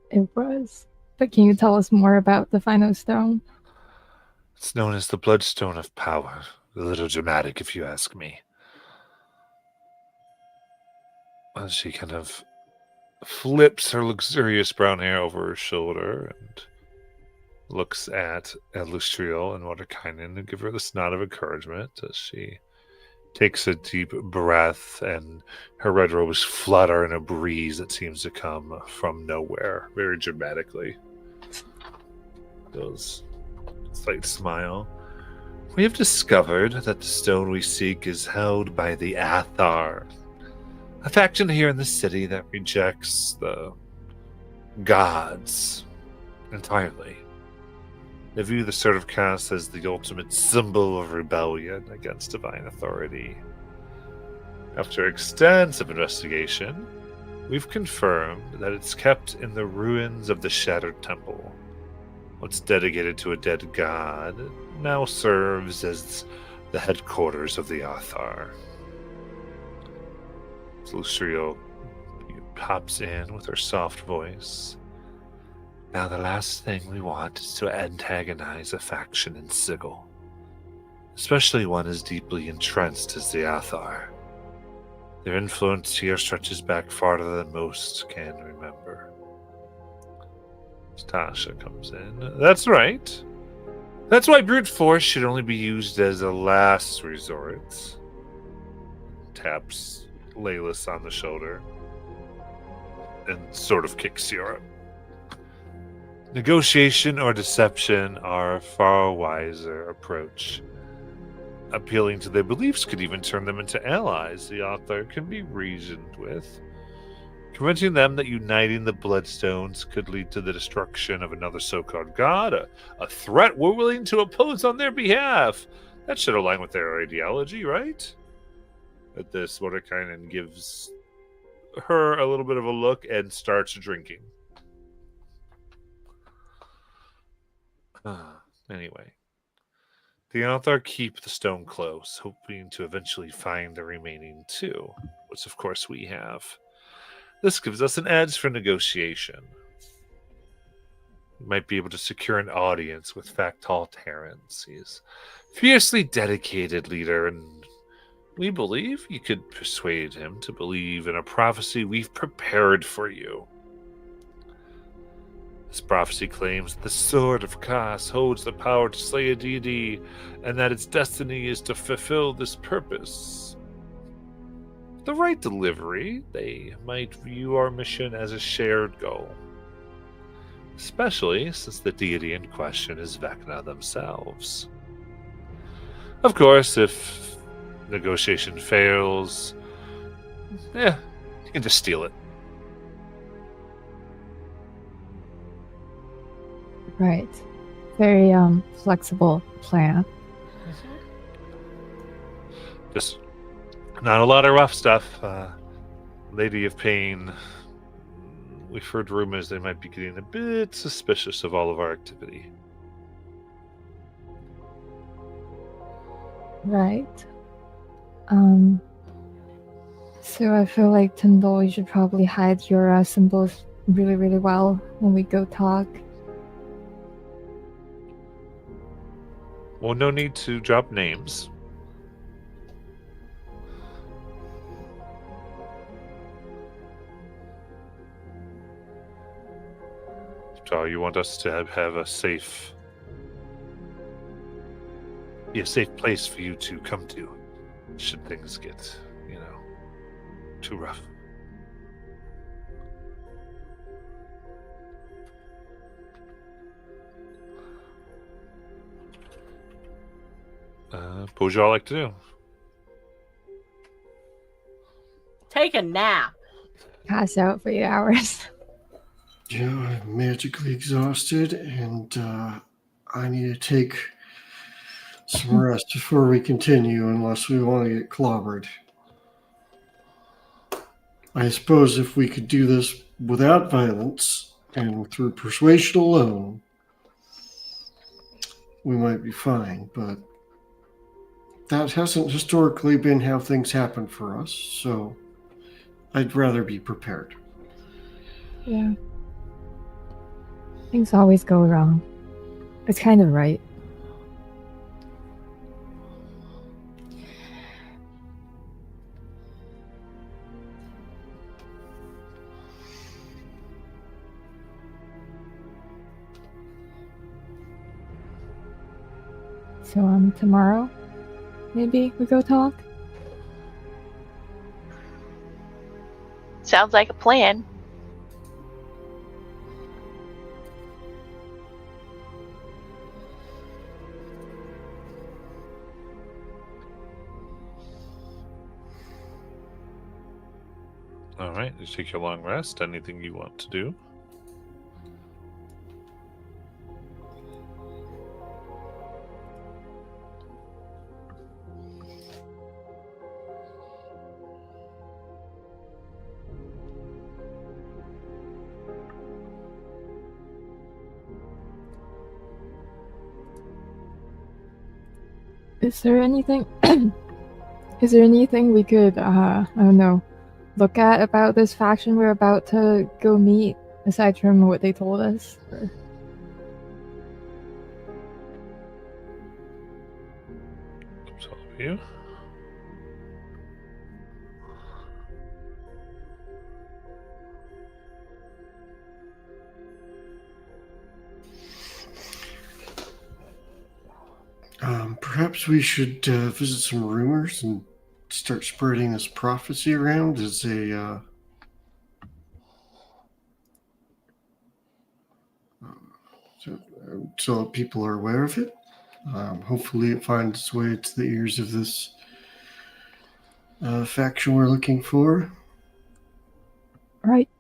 It was. But can you tell us more about the final stone? It's known as the Bloodstone of Power. A little dramatic, if you ask me. And she kind of flips her luxurious brown hair over her shoulder and looks at Illustrio and Waterkinen and give her this nod of encouragement as she takes a deep breath and her red robes flutter in a breeze that seems to come from nowhere, very dramatically. Goes slight smile. We have discovered that the stone we seek is held by the Athar, a faction here in the city that rejects the gods entirely. They view the Sword of Caste as the ultimate symbol of rebellion against divine authority. After extensive investigation, we've confirmed that it's kept in the ruins of the Shattered Temple. Once dedicated to a dead god, it now serves as the headquarters of the Athar. Lucrio pops in with her soft voice. Now the last thing we want is to antagonize a faction in Sigil, especially one as deeply entrenched as the Athar. Their influence here stretches back farther than most can remember. Tasha comes in. That's right. That's why brute force should only be used as a last resort. Taps Laylis on the shoulder and sort of kicks Ciara. Negotiation or deception are a far wiser approach. Appealing to their beliefs could even turn them into allies the author can be reasoned with. Convincing them that uniting the Bloodstones could lead to the destruction of another so-called god, a threat we're willing to oppose on their behalf. That should align with their ideology, right? At this, Mordekainen gives her a little bit of a look and starts drinking. Anyway. The author keep the stone close, hoping to eventually find the remaining two, which of course we have. This gives us an edge for negotiation. We might be able to secure an audience with Factal Terrence. He's a fiercely dedicated leader, and we believe you could persuade him to believe in a prophecy we've prepared for you. This prophecy claims that the Sword of Kas holds the power to slay a deity, and that its destiny is to fulfill this purpose. With the right delivery, they might view our mission as a shared goal. Especially since the deity in question is Vecna themselves. Of course, if negotiation fails, you can just steal it. Right. Very flexible plan. Just not a lot of rough stuff. Lady of Pain, we've heard rumors they might be getting a bit suspicious of all of our activity. Right. So I feel like Tyndall, you should probably hide your symbols really, really well when we go talk. Well, no need to drop names. So you want us to have a safe place for you to come to should things get, too rough. What would y'all like to do? Take a nap. Pass out for 8 hours. Yeah, I'm magically exhausted, and I need to take some rest before we continue, unless we want to get clobbered. I suppose if we could do this without violence and through persuasion alone, we might be fine, but that hasn't historically been how things happen for us, so I'd rather be prepared. Yeah. Things always go wrong. It's kind of right. So tomorrow, maybe we go talk? Sounds like a plan. All right, you take your long rest. Anything you want to do? Is there anything? Is there anything we could, I don't know, look at about this faction we're about to go meet, aside from what they told us? Or... It's all of you. Perhaps we should visit some rumors and start spreading this prophecy around as a so people are aware of it. Hopefully, it finds its way to the ears of this faction we're looking for. Right.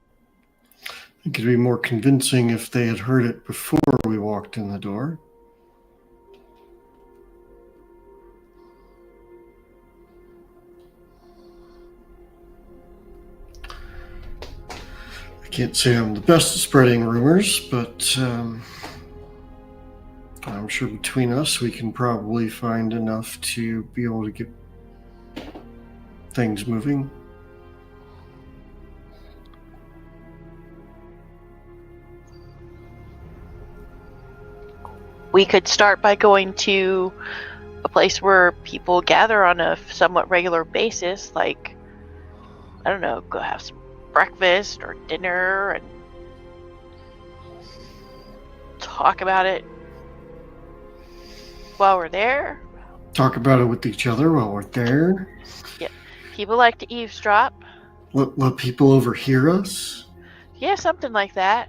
I think it'd be more convincing if they had heard it before we walked in the door. I can't say I'm the best at spreading rumors, but I'm sure between us we can probably find enough to be able to get things moving. We could start by going to a place where people gather on a somewhat regular basis, like, I don't know, go have some breakfast or dinner and talk about it while we're there. Talk about it with each other while we're there. Yeah, people like to eavesdrop. Let people overhear us. Yeah, something like that.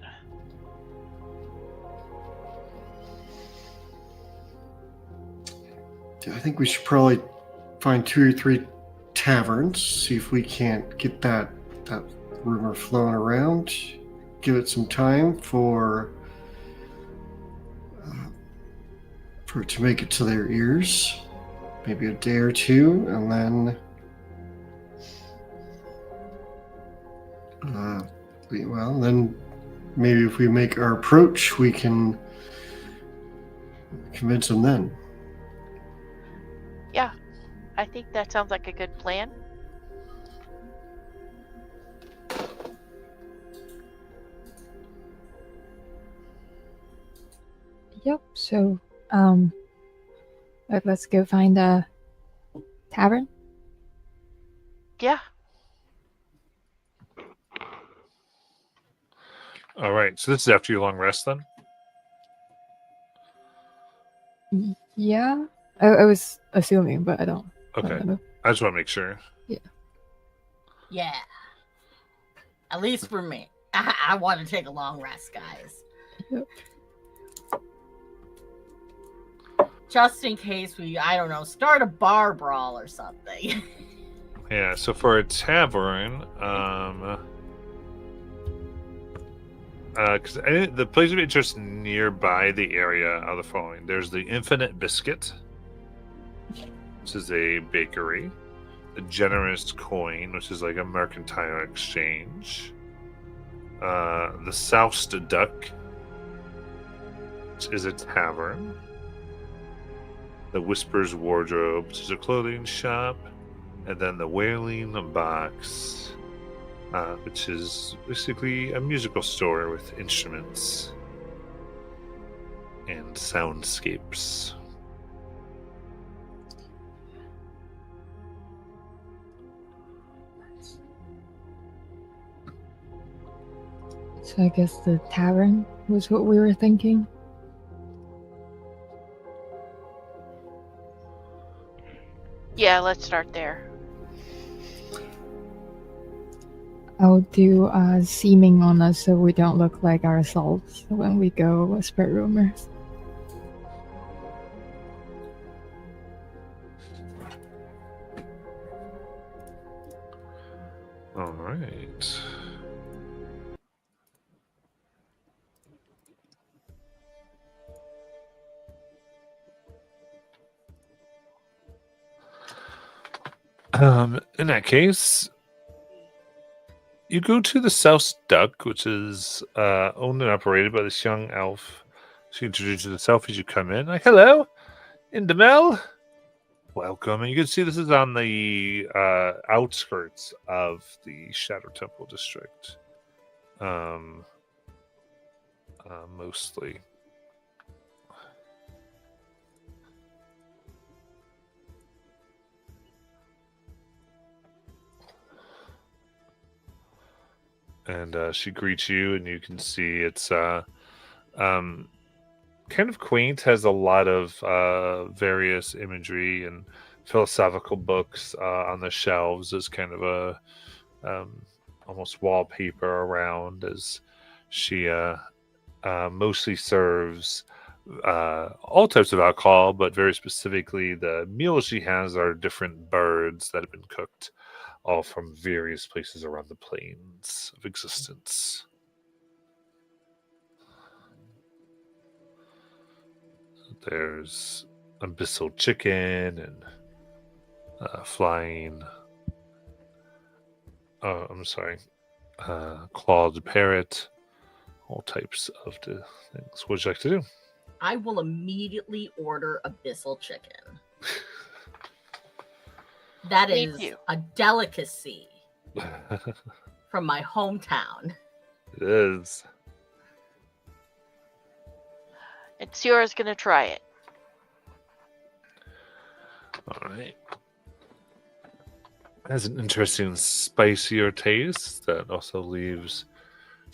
I think we should probably find 2 or 3 taverns, see if we can't get that rumor flowing around. Give it some time for it to make it to their ears. Maybe a day or 2, and then then maybe if we make our approach, we can convince them then. Yeah, I think that sounds like a good plan. Yep. So, let's go find a tavern. Yeah. All right. So this is after your long rest, then. Yeah. I was assuming, but I don't. Okay. I don't know. I just want to make sure. Yeah. At least for me. I want to take a long rest, guys. Yep. Just in case we, I don't know, start a bar brawl or something. Yeah. So for a tavern, because the places of interest nearby the area are the following: there's the Infinite Biscuit. This is a bakery. The Generous Coin, which is like a mercantile exchange. The Soused Duck, which is a tavern. The Whispers Wardrobe, which is a clothing shop. And then the Wailing Box, which is basically a musical store with instruments and soundscapes. So I guess the tavern was what we were thinking. Yeah, let's start there. I'll do seeming on us so we don't look like ourselves when we go spread rumors. All right. In that case, you go to the South Duck, which is owned and operated by this young elf. She introduces herself as you come in. Like, hello, Indamel. welcome. And you can see this is on the outskirts of the Shadow Temple district. Mostly. And she greets you, and you can see it's kind of quaint, has a lot of various imagery and philosophical books on the shelves as kind of a almost wallpaper around, as she mostly serves all types of alcohol, but very specifically the meals she has are different birds that have been cooked all from various places around the planes of existence. There's abyssal chicken and flying. Oh, I'm sorry. Clawed parrot. All types of things. What would you like to do? I will immediately order abyssal chicken. That Me is too. a delicacy from my hometown. It is. And Sierra's gonna try it. All right. It has an interesting spicier taste that also leaves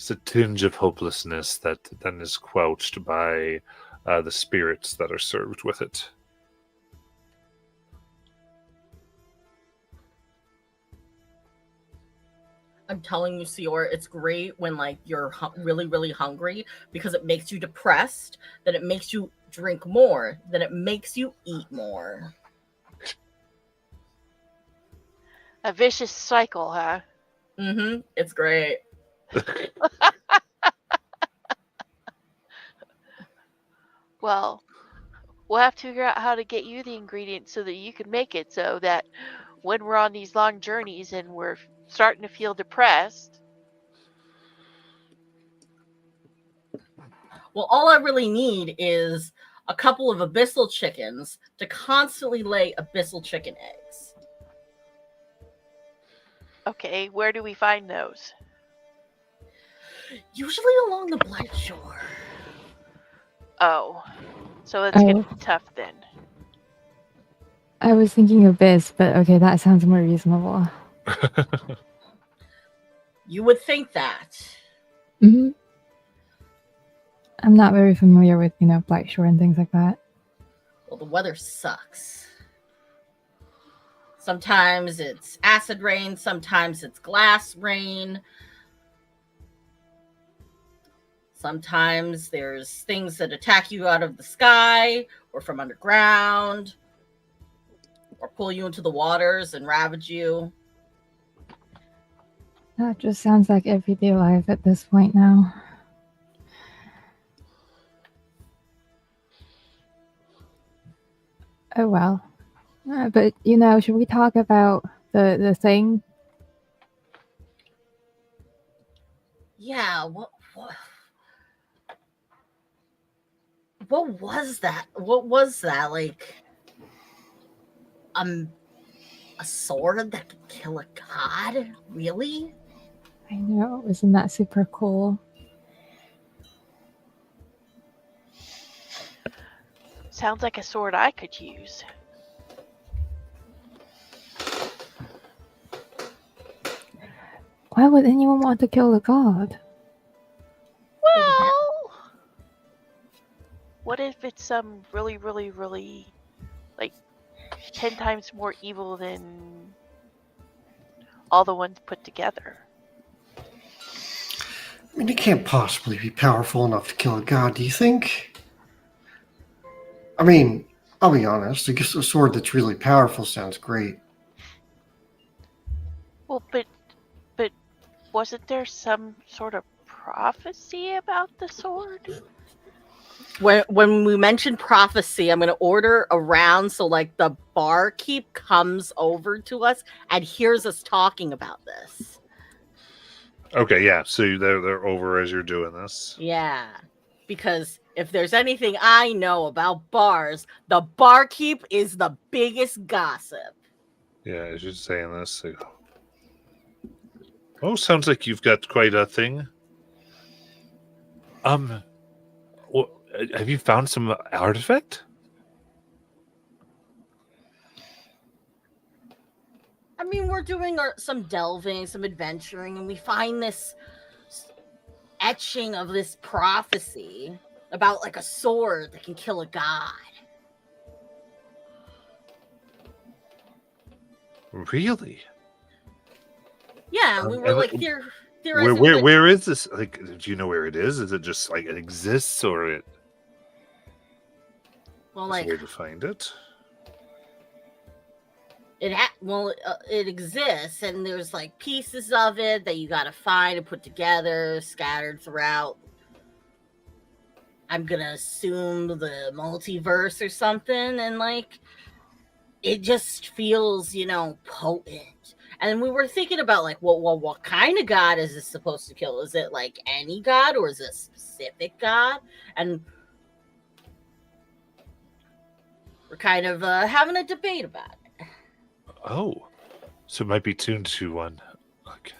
a tinge of hopelessness that then is quelched by the spirits that are served with it. I'm telling you, Sior, it's great when like you're really, really hungry because it makes you depressed, then it makes you drink more, then it makes you eat more. A vicious cycle, huh? Mm-hmm. It's great. Well, we'll have to figure out how to get you the ingredients so that you can make it, so that when we're on these long journeys and we're starting to feel depressed. Well, all I really need is a couple of abyssal chickens to constantly lay abyssal chicken eggs. Okay, where do we find those? Usually along the Blight Shore. Oh, so that's gonna be tough then. I was thinking Abyss, but okay, that sounds more reasonable. You would think that. Mm-hmm. I'm not very familiar with, Blight Shore and things like that. Well, the weather sucks. Sometimes it's acid rain, sometimes it's glass rain. Sometimes there's things that attack you out of the sky or from underground or pull you into the waters and ravage you. That just sounds like everyday life at this point now. Oh well. But, should we talk about the thing? Yeah, what was that? What was that? Like a sword that could kill a god? Really? I know, isn't that super cool? Sounds like a sword I could use. Why would anyone want to kill a god? Well, what if it's some really, really, really, like, 10 times more evil than all the ones put together? I mean, it can't possibly be powerful enough to kill a god, do you think? I mean, I'll be honest, I guess a sword that's really powerful sounds great. Well, but wasn't there some sort of prophecy about the sword? When we mention prophecy, I'm going to order around so like the barkeep comes over to us and hears us talking about this. Okay, yeah. So they're over as you're doing this. Yeah, because if there's anything I know about bars, the barkeep is the biggest gossip. Yeah, as you're saying this, like, oh, sounds like you've got quite a thing. Well, have you found some artifact? I mean, we're doing some delving, some adventuring, and we find this etching of this prophecy about like a sword that can kill a god. Really? Yeah, we were and like theorizing. where is this? Like, do you know where it is? Is it just like it exists, or it? Well, Is like there a way to find it? it exists, and there's like pieces of it that you gotta find and put together, scattered throughout. I'm gonna assume the multiverse or something, and like it just feels, potent. And we were thinking about like, what kind of god is this supposed to kill? Is it like any god, or is it a specific god? And we're kind of having a debate about it. Oh, so it might be tuned to one. Okay.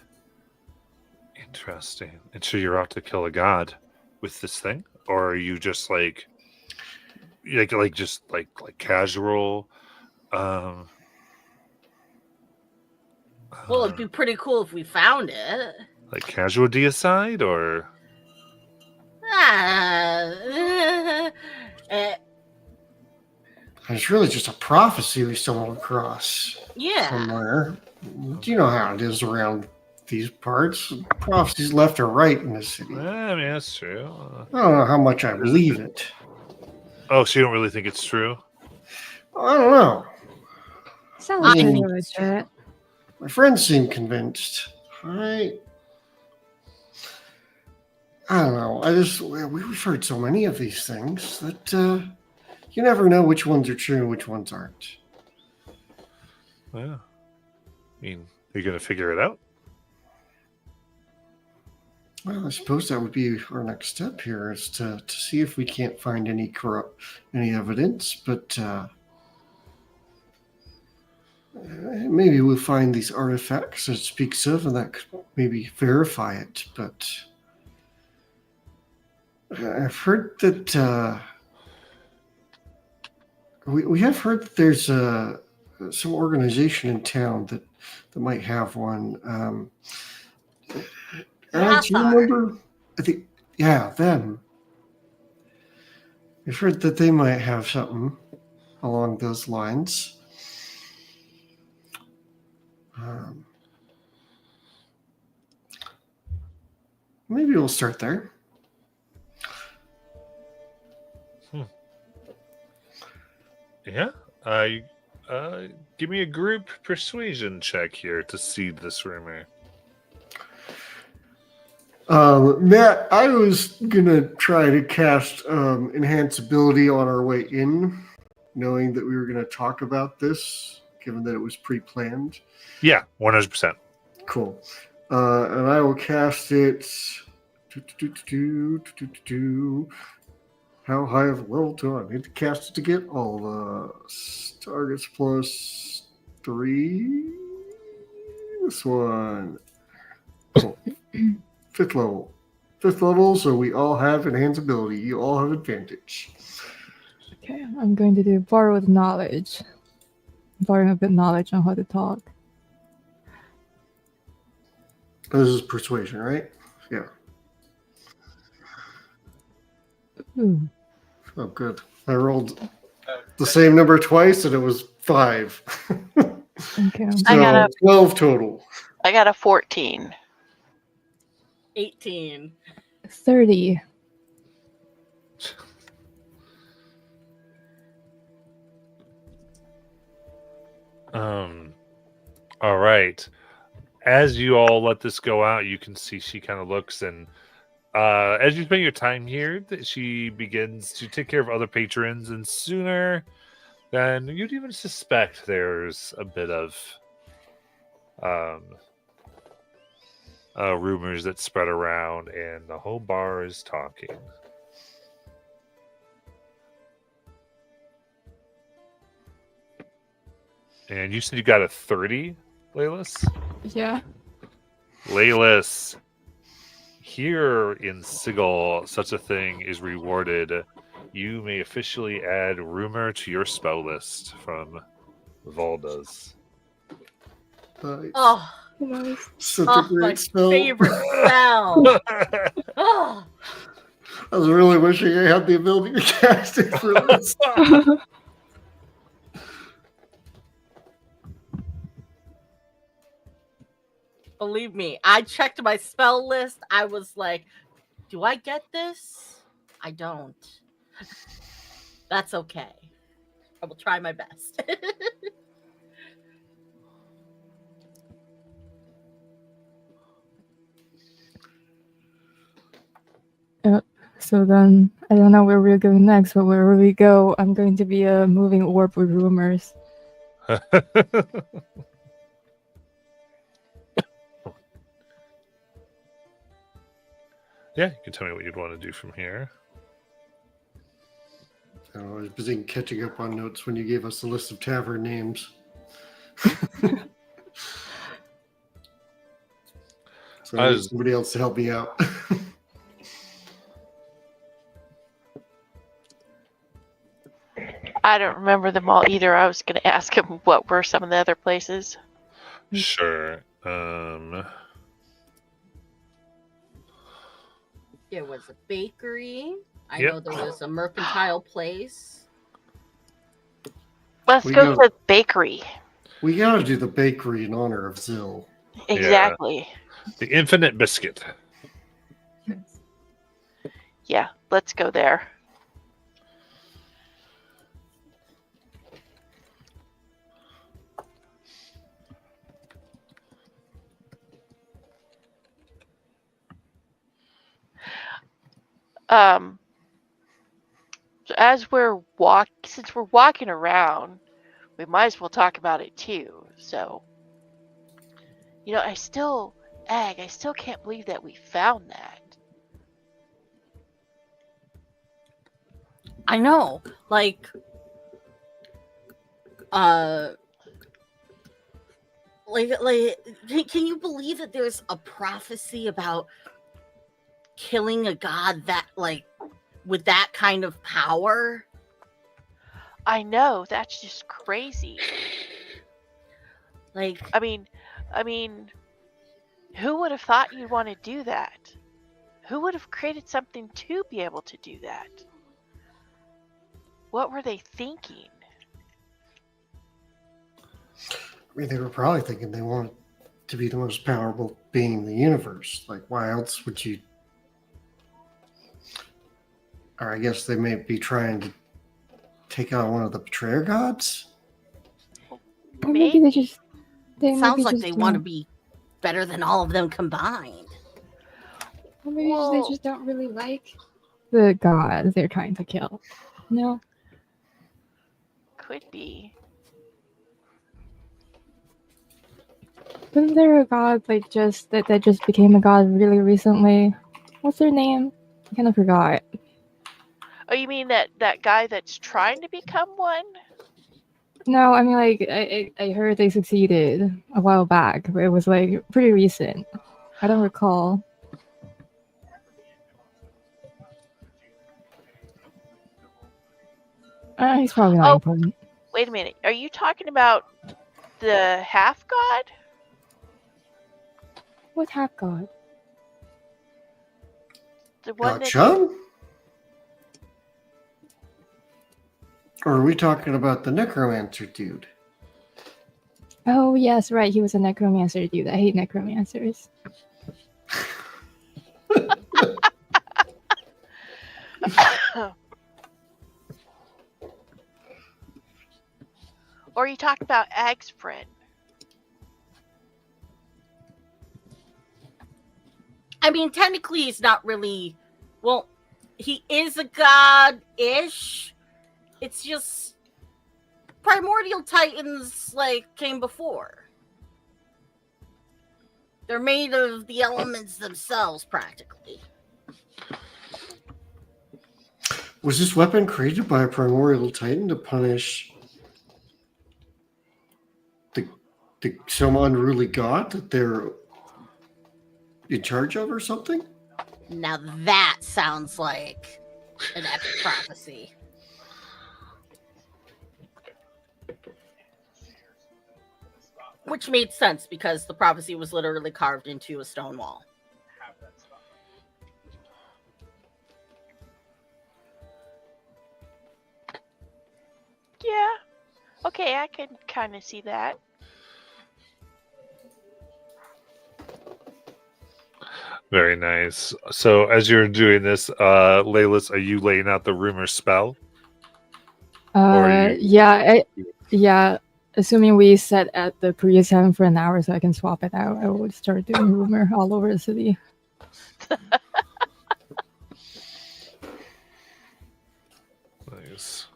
Interesting. And so you're out to kill a god with this thing, or are you just like casual? Well, it'd be pretty cool if we found it. Like casual deicide, or It's really just a prophecy we stumbled across yeah. somewhere. Do you know how it is around these parts? Prophecies left or right in the city. I mean, that's true. I don't know how much I believe it. Oh, so you don't really think it's true? I don't know. Sounds I pretty mean- legit. My friends seem convinced. I don't know. We've heard so many of these things that you never know which ones are true and which ones aren't. Yeah. I mean, are you going to figure it out? Well, I suppose that would be our next step here, is to see if we can't find any evidence, but maybe we'll find these artifacts that it speaks of, and that could maybe verify it. But I've heard that we have heard that there's some organization in town that might have one. Do you remember? I think, yeah, them. I've heard that they might have something along those lines. Maybe we'll start there. Yeah. Give me a group persuasion check here to seed this rumor. Matt, I was gonna try to cast enhance ability on our way in, knowing that we were gonna talk about this, given that it was pre-planned. Yeah, 100%. Cool. And I will cast it. How high of a level do I need to cast it to get all the targets plus 3? This one. Cool. Fifth level, so we all have enhanced ability. You all have advantage. Okay, I'm going to do borrowed knowledge. Borrowing a bit knowledge on how to talk. This is persuasion, right? Yeah. Ooh. Oh, good. I rolled the same number twice, and it was 5. Okay. So I got 12 total. I got a 14. 18. 30. All right. As you all let this go out, you can see she kind of looks, and as you spend your time here, she begins to take care of other patrons, and sooner than you'd even suspect, there's a bit of rumors that spread around, and the whole bar is talking. And you said you got a 30, Laylis? Yeah. Laylis, here in Sigil, such a thing is rewarded. You may officially add rumor to your spell list from Valda's. Nice. Oh, Nice. Such a my great spell. favorite spell. Oh, I was really wishing I had the ability to cast it for this. believe me, I checked my spell list. I was like, do I get this? I don't. That's okay. I will try my best. So then, I don't know where we're going next, but wherever we go, I'm going to be a moving orb with rumors. Yeah, you can tell me what you'd want to do from here. I was busy catching up on notes when you gave us the list of tavern names. So I need somebody else to help me out. I don't remember them all either. I was going to ask him what were some of the other places. Sure. There was a bakery. I Yep. know there was a mercantile place. Let's We go go- to the bakery. We gotta do the bakery in honor of Zill. Exactly. The Infinite Biscuit. Yeah, let's go there. So as since we're walking around, we might as well talk about it too. So, I still can't believe that we found that. I know. Like can you believe that there's a prophecy about killing a god that with that kind of power? I know, that's just crazy. Like, I mean, who would have thought you'd want to do that? Who would have created something to be able to do that? What were they thinking? I mean, they were probably thinking they wanted to be the most powerful being in the universe. Like, why else would you? Or I guess they may be trying to take on one of the betrayer gods. Or maybe they just. sounds like they want to be better than all of them combined. Or maybe they just don't really like the god they're trying to kill. No. Could be. Wasn't there a god that just became a god really recently? What's their name? I kind of forgot. Oh, you mean that guy that's trying to become one? No, I mean I heard they succeeded a while back, but it was pretty recent. I don't recall. He's probably not important. Wait a minute. Are you talking about the half god? What half god? The one that Chum? Or are we talking about the necromancer dude? Oh yes, right. He was a necromancer dude. I hate necromancers. Or you talk about Ag's friend? I mean, technically, he's not really. Well, he is a god-ish. It's just primordial titans came before. They're made of the elements themselves, practically. Was this weapon created by a primordial titan to punish some unruly god that they're in charge of or something? Now that sounds like an epic prophecy. Which made sense because the prophecy was literally carved into a stone wall. Yeah. Okay, I can kind of see that. Very nice. So as you're doing this, Laylis, are you laying out the rumor spell? Or are you- Yeah. Assuming we set at the previous time for an hour, so I can swap it out, I would start doing rumor all over the city. Nice.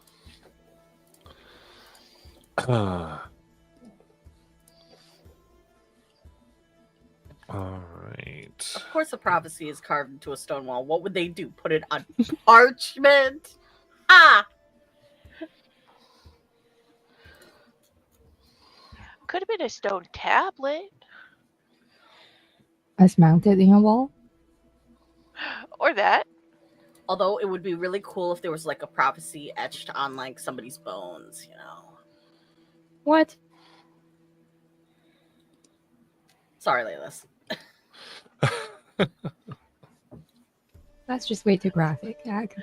All right. Of course, a prophecy is carved into a stone wall. What would they do? Put it on parchment? Ah! Could have been a stone tablet. As mounted in a wall? Or that. Although it would be really cool if there was like a prophecy etched on like somebody's bones, you know. What? Sorry, Laylis. That's just way too graphic. Ag.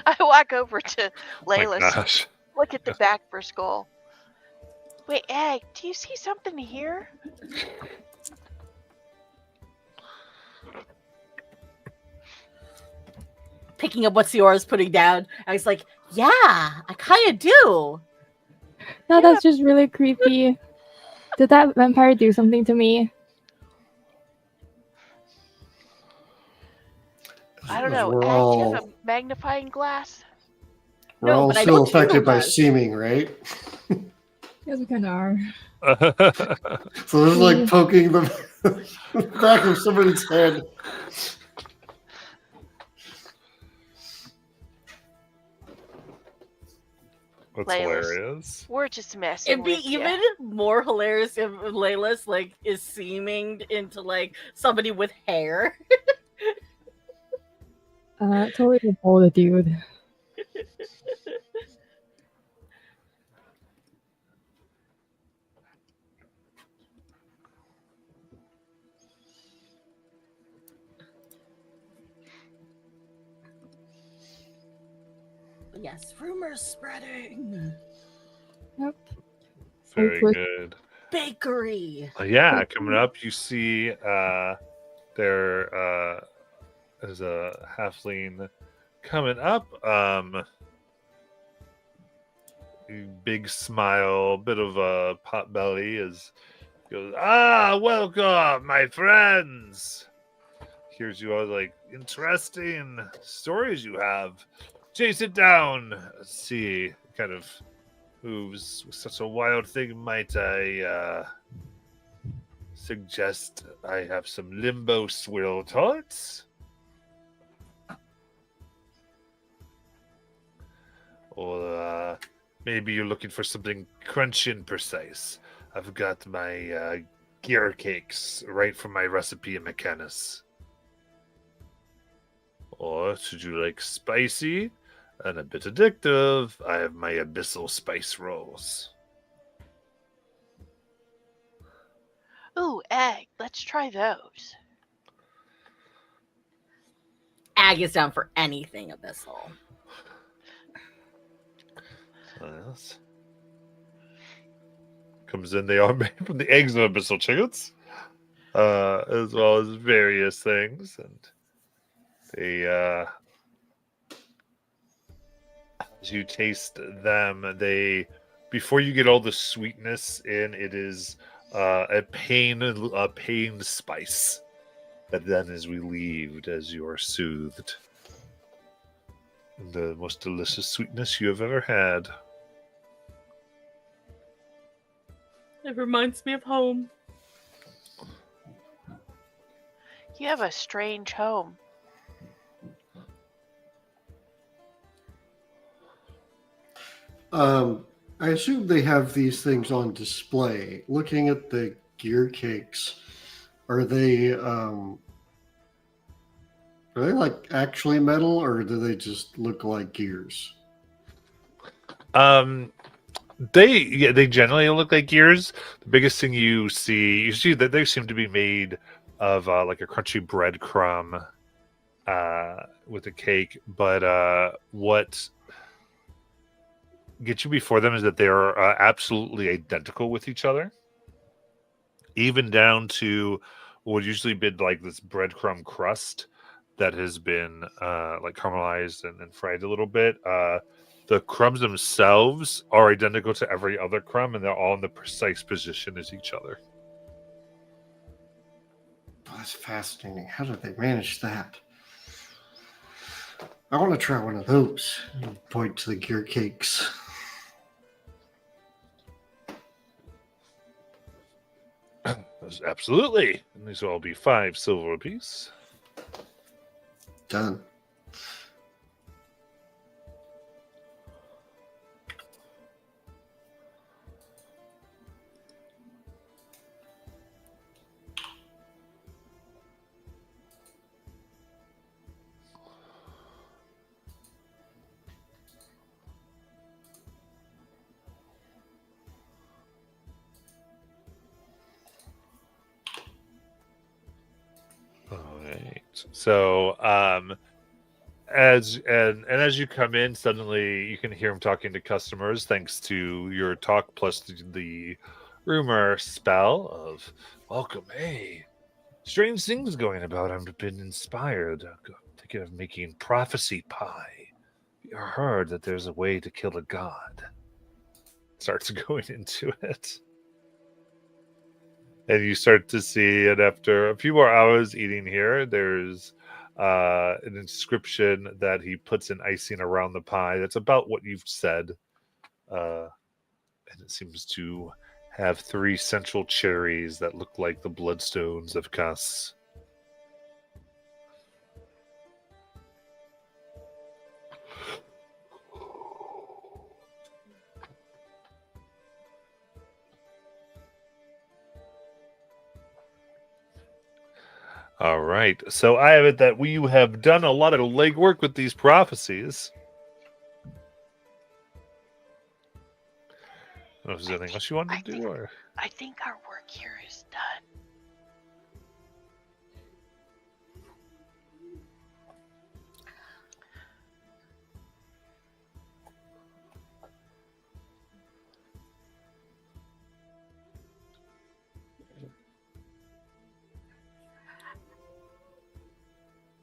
I walk over to My Laylis. gosh. Look at the back of her skull. Wait, Egg, do you see something here? Picking up what Siora's putting down, I was like, yeah, I kind of do. No, that's just really creepy. Did that vampire do something to me? I don't know. We're Egg, do you have all, a magnifying glass? we're No, all but I still know Tino affected by does. seeming, right? Yes, we kind of are. So this is like poking the back of somebody's head. That's Laylis. hilarious. We're just messing It'd be with ya. even more hilarious if Laylis like is seeming into like somebody with hair. Totally a bold dude. Yes, rumors spreading. Yep. Very Hopefully. good. Bakery. Yeah, coming up, you see there is a halfling coming up. Big smile, bit of a pot belly as goes, welcome, my friends. Here's you all like interesting stories you have. Chase it down. Let's see, kind of moves with such a wild thing. Might I suggest I have some limbo swirl tarts? Or maybe you're looking for something crunchy and precise. I've got my gear cakes right from my recipe in Mechanus. Or should you like spicy and a bit addictive? I have my abyssal spice rolls. Ooh, Egg, let's try those. Ag is down for anything abyssal. Yes. Comes in, they are made from the eggs of abyssal chickens, as well as various things, and they, as you taste them, they, before you get all the sweetness in, it is a pain spice that then is relieved as you are soothed. The most delicious sweetness you have ever had. It reminds me of home. You have a strange home. I assume they have these things on display. Looking at the gear cakes, are they like actually metal, or do they just look like gears? They generally look like gears. The biggest thing you see that they seem to be made of like a crunchy breadcrumb with a cake. But what gets you before them is that they are absolutely identical with each other, even down to what usually been like this breadcrumb crust that has been like caramelized and fried a little bit. The crumbs themselves are identical to every other crumb, and they're all in the precise position as each other. Oh, that's fascinating. How did they manage that? I want to try one of those. Point to the gear cakes. Absolutely. And these will all be 5 silver apiece. Done. All right. So, as you come in, suddenly you can hear him talking to customers, thanks to your talk plus the rumor spell of welcome. Hey, strange things going about. I've been inspired. Thinking of making prophecy pie. You heard that there's a way to kill a god. Starts going into it. And you start to see it after a few more hours eating here. There's an inscription that he puts in icing around the pie. That's about what you've said. And it seems to have 3 central cherries that look like the bloodstones of Cass. All right. So I have it that we have done a lot of legwork with these prophecies. I don't know if there's anything else you wanted to do, or I think our work here is done.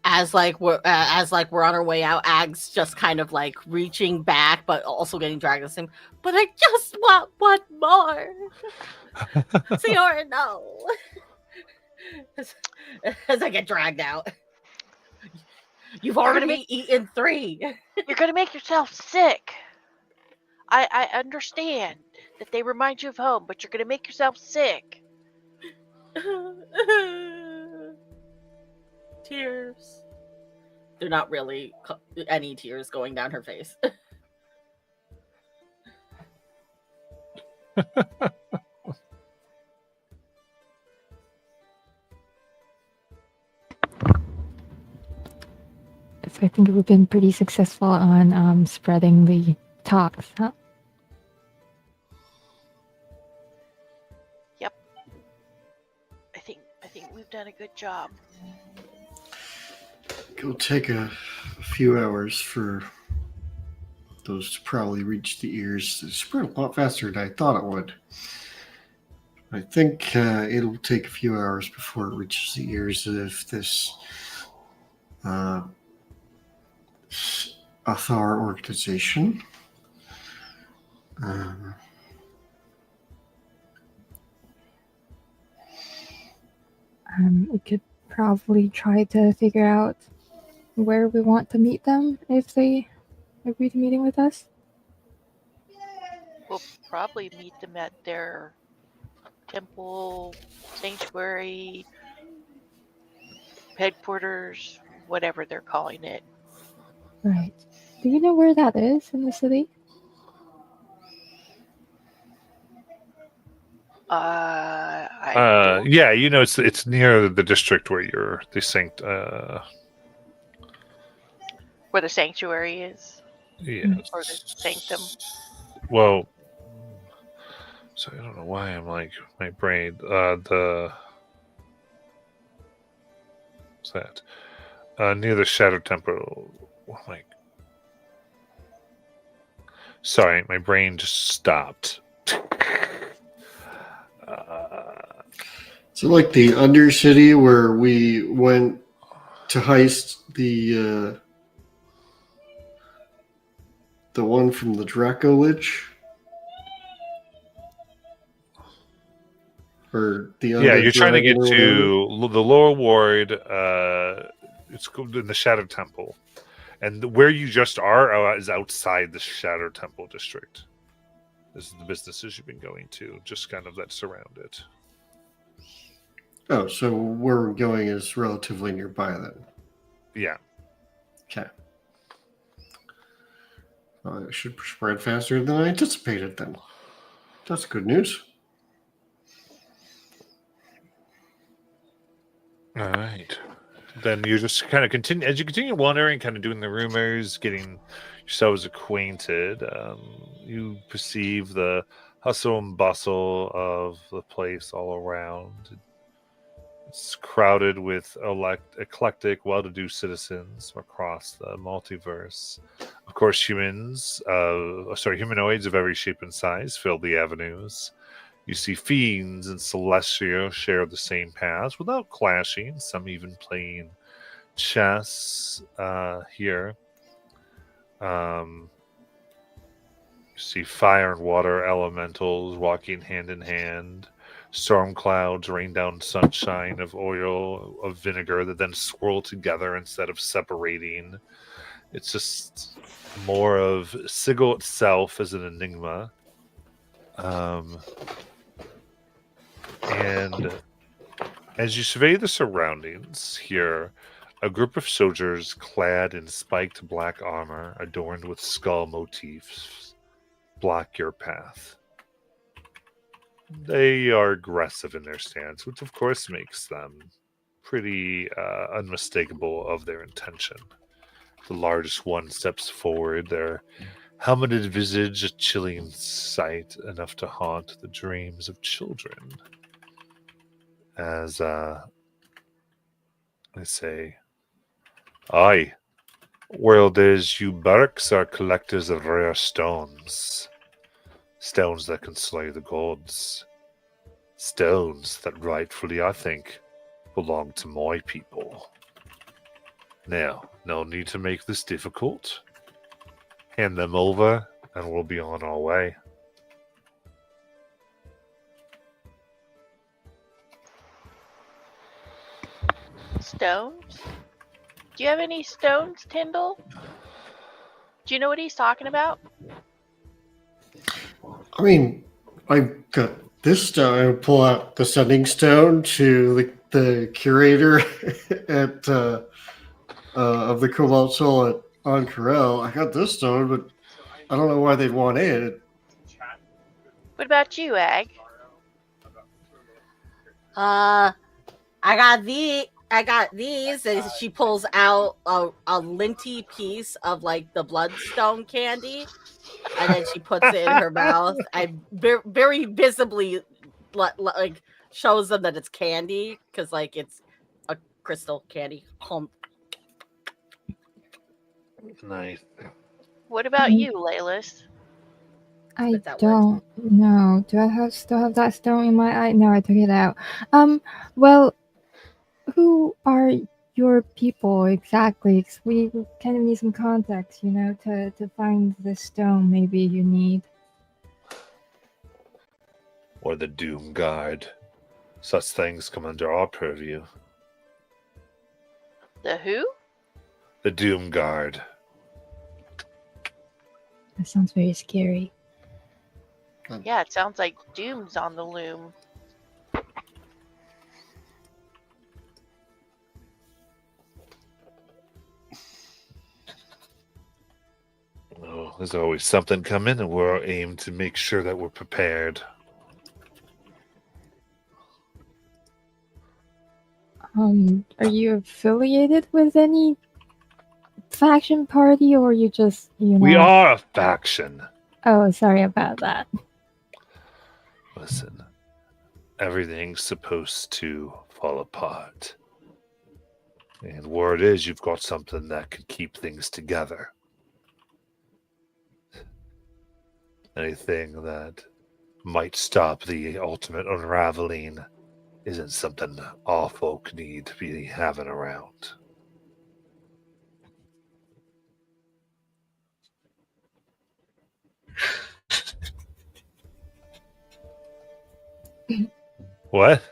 As we're on our way out, Ag's just kind of like reaching back, but also getting dragged. The same. But I just want one more. Siora, no. As I get dragged out, you've already eaten 3. You're gonna make yourself sick. I understand that they remind you of home, but you're gonna make yourself sick. Tears. They're not really any tears going down her face. So I think we've been pretty successful on spreading the talks, huh? Yep. I think we've done a good job. It'll take a few hours for those to probably reach the ears. It spread a lot faster than I thought it would. I think it'll take a few hours before it reaches the ears of this Athar organization. We could probably try to figure out where we want to meet them if they agree to meeting with us. We'll probably meet them at their temple, sanctuary, headquarters, whatever they're calling it. Right. Do you know where that is in the city? Yeah, you know, it's near the district where the sanct. Where the sanctuary is, Yes. or the sanctum. Well, so I don't know why I'm like my brain. What's that? Near the Shadow Temple. Oh my. Sorry, my brain just stopped. So like the Undercity where we went to heist the one from the Draco Lich? Or the Yeah, Undead you're trying to Dragon get or whatever? to the Lower Ward. It's in the Shadow Temple, and where you just are is outside the Shadow Temple district. This is the businesses you've been going to, just kind of that surround it. Oh, so where we're going is relatively nearby then. Yeah. Okay. Well, it should spread faster than I anticipated then. That's good news. All right. Then you just kind of continue as you continue wandering, kind of doing the rumors, getting yourselves acquainted. You perceive the hustle and bustle of the place all around. It's crowded with eclectic, well-to-do citizens from across the multiverse. Of course, humanoids of every shape and size fill the avenues. You see fiends and celestials share the same paths without clashing, some even playing chess here. You see fire and water elementals walking hand in hand. Storm clouds rain down sunshine of oil, of vinegar that then swirl together instead of separating. It's just more of Sigil itself as an enigma. And as you survey the surroundings here, a group of soldiers clad in spiked black armor adorned with skull motifs block your path. They are aggressive in their stance, which of course makes them pretty unmistakable of their intention. The largest one steps forward, their helmeted visage a chilling sight enough to haunt the dreams of children. As they say, "Aye, worlders, you barks are collectors of rare stones. Stones that can slay the gods. Stones that rightfully, I think, belong to my people. Now, no need to make this difficult. Hand them over, and we'll be on our way." Stones? Do you have any stones, Tyndall? Do you know what he's talking about? I mean, I got this stone. I pull out the sending stone to the curator at of the Cobalt Soul at Ankarel. I got this stone, but I don't know why they'd want it. What about you, Ag? I got these. And she pulls out a linty piece of like the bloodstone candy, and then she puts it in her mouth and very visibly like shows them that it's candy because like it's a crystal candy. Nice. What about you, Laylis? I that don't know. Do I still have that stone in my eye? No, I took it out. Well, who are your people exactly? 'Cause we kind of need some context, to find the stone maybe you need. Or the Doom Guard. Such things come under our purview. The who? The Doom Guard. That sounds very scary. Yeah, it sounds like Doom's on the loom. Oh, there's always something coming, and we're aimed to make sure that we're prepared. Are you affiliated with any faction party, or you just, We are a faction. Oh, sorry about that. Listen, everything's supposed to fall apart. And word is you've got something that could keep things together. Anything that might stop the ultimate unraveling isn't something all folk need to be having around. What?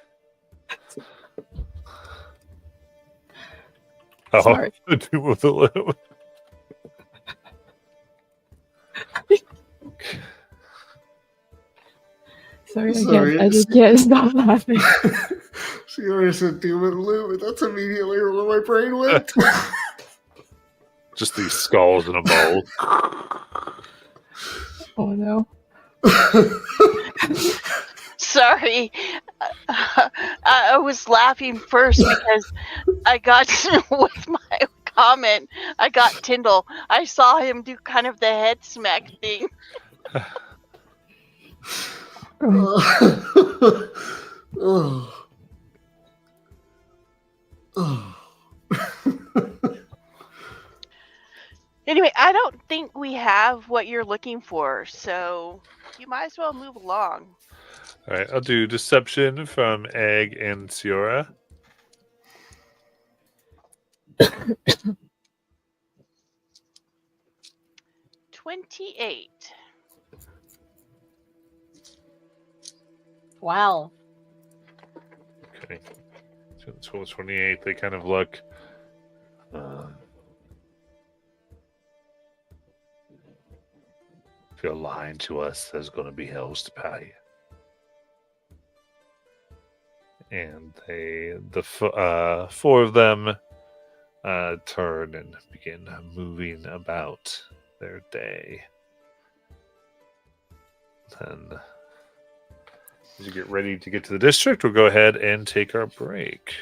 Sorry. Oh, do with the loop. Sorry Sorry, again. I just can't stop laughing. See, I said doom and gloom, and that's immediately where my brain went. Just these skulls in a bowl. Oh no. Sorry. I was laughing first because I got with my comment. I got Tyndall. I saw him do kind of the head smack thing. Oh. Oh. Anyway, I don't think we have what you're looking for, so you might as well move along. All right, I'll do deception from Egg and Ciora. 28. Wow. Okay. So 28, they kind of look. If you're lying to us, there's going to be hells to pay. And the four of them turn and begin moving about their day. Then, as you get ready to get to the district, we'll go ahead and take our break.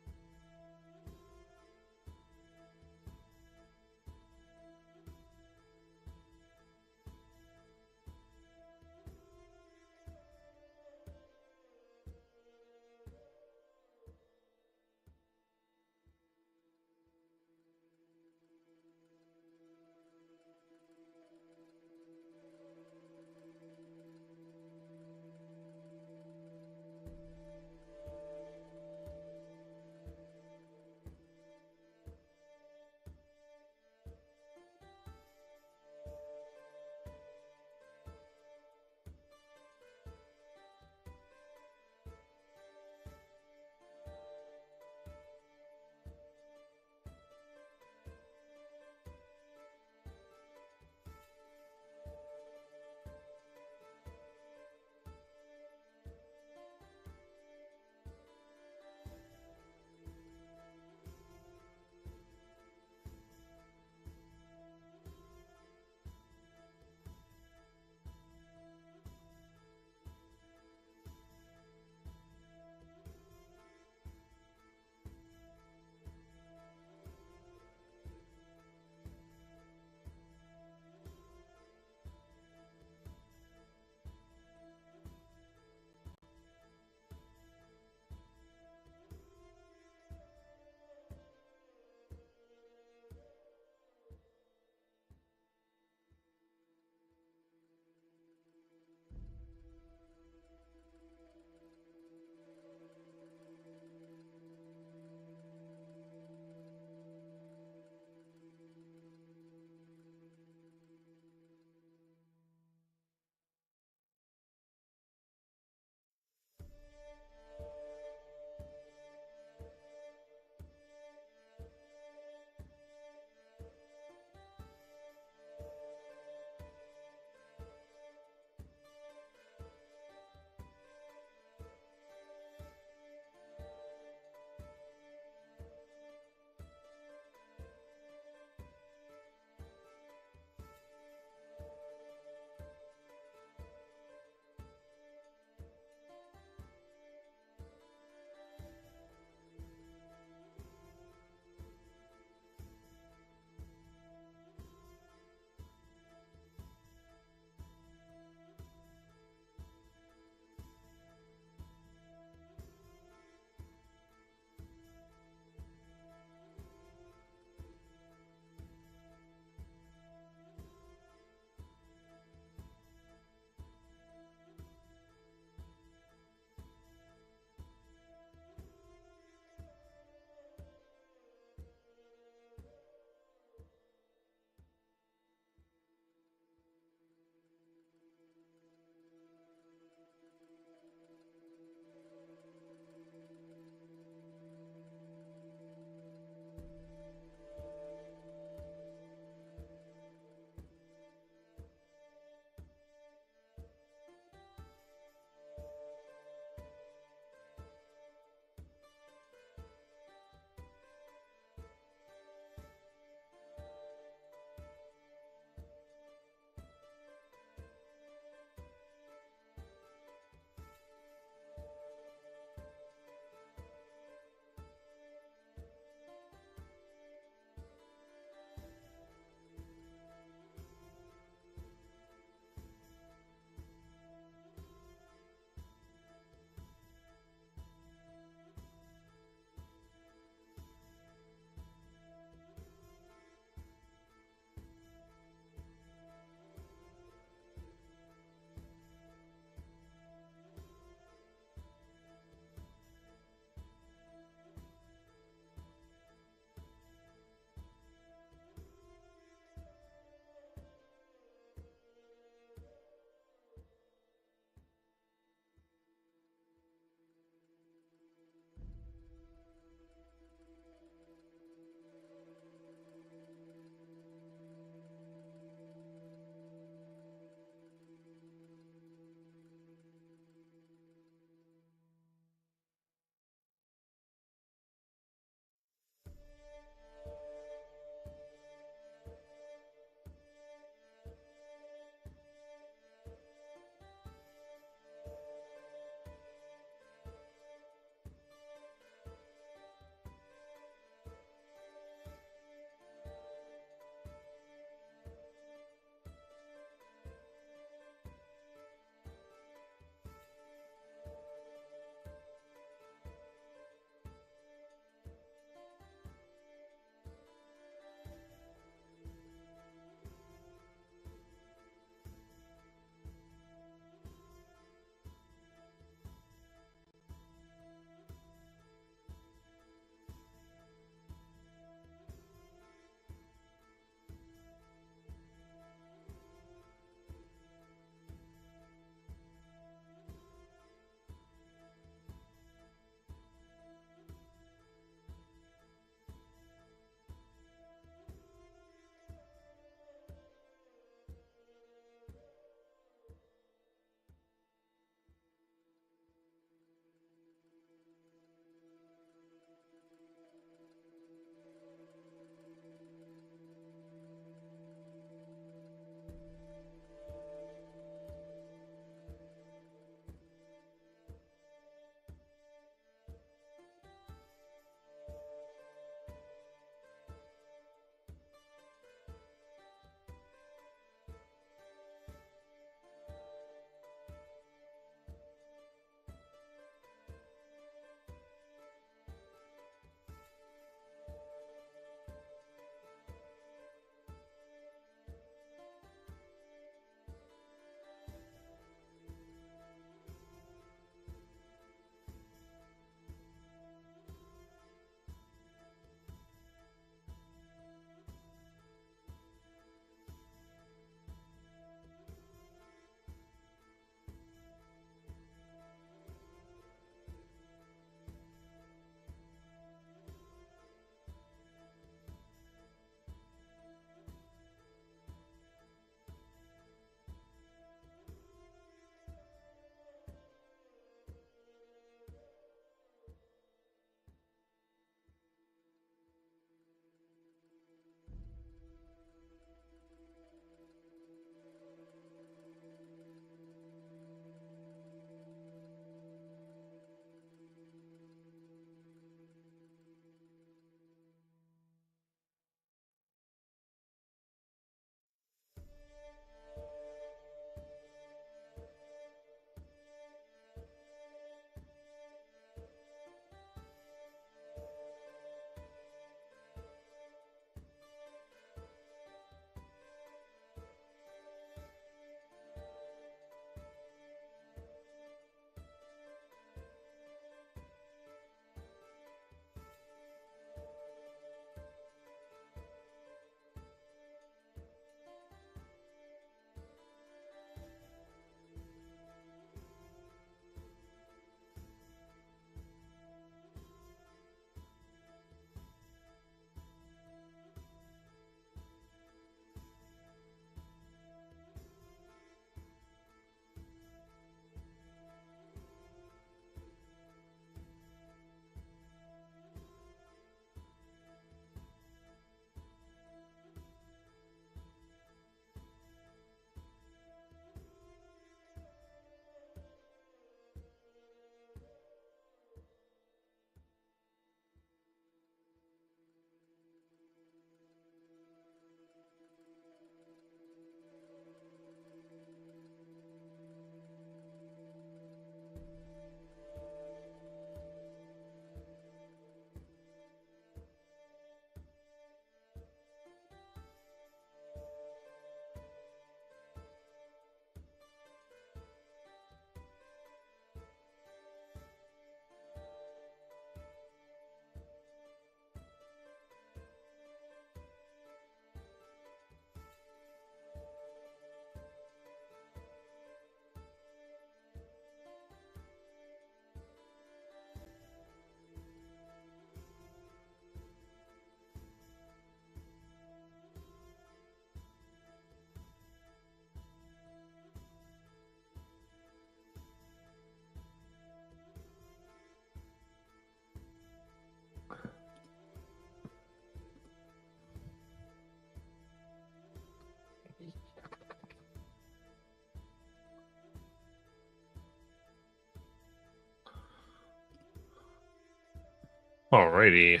Alrighty.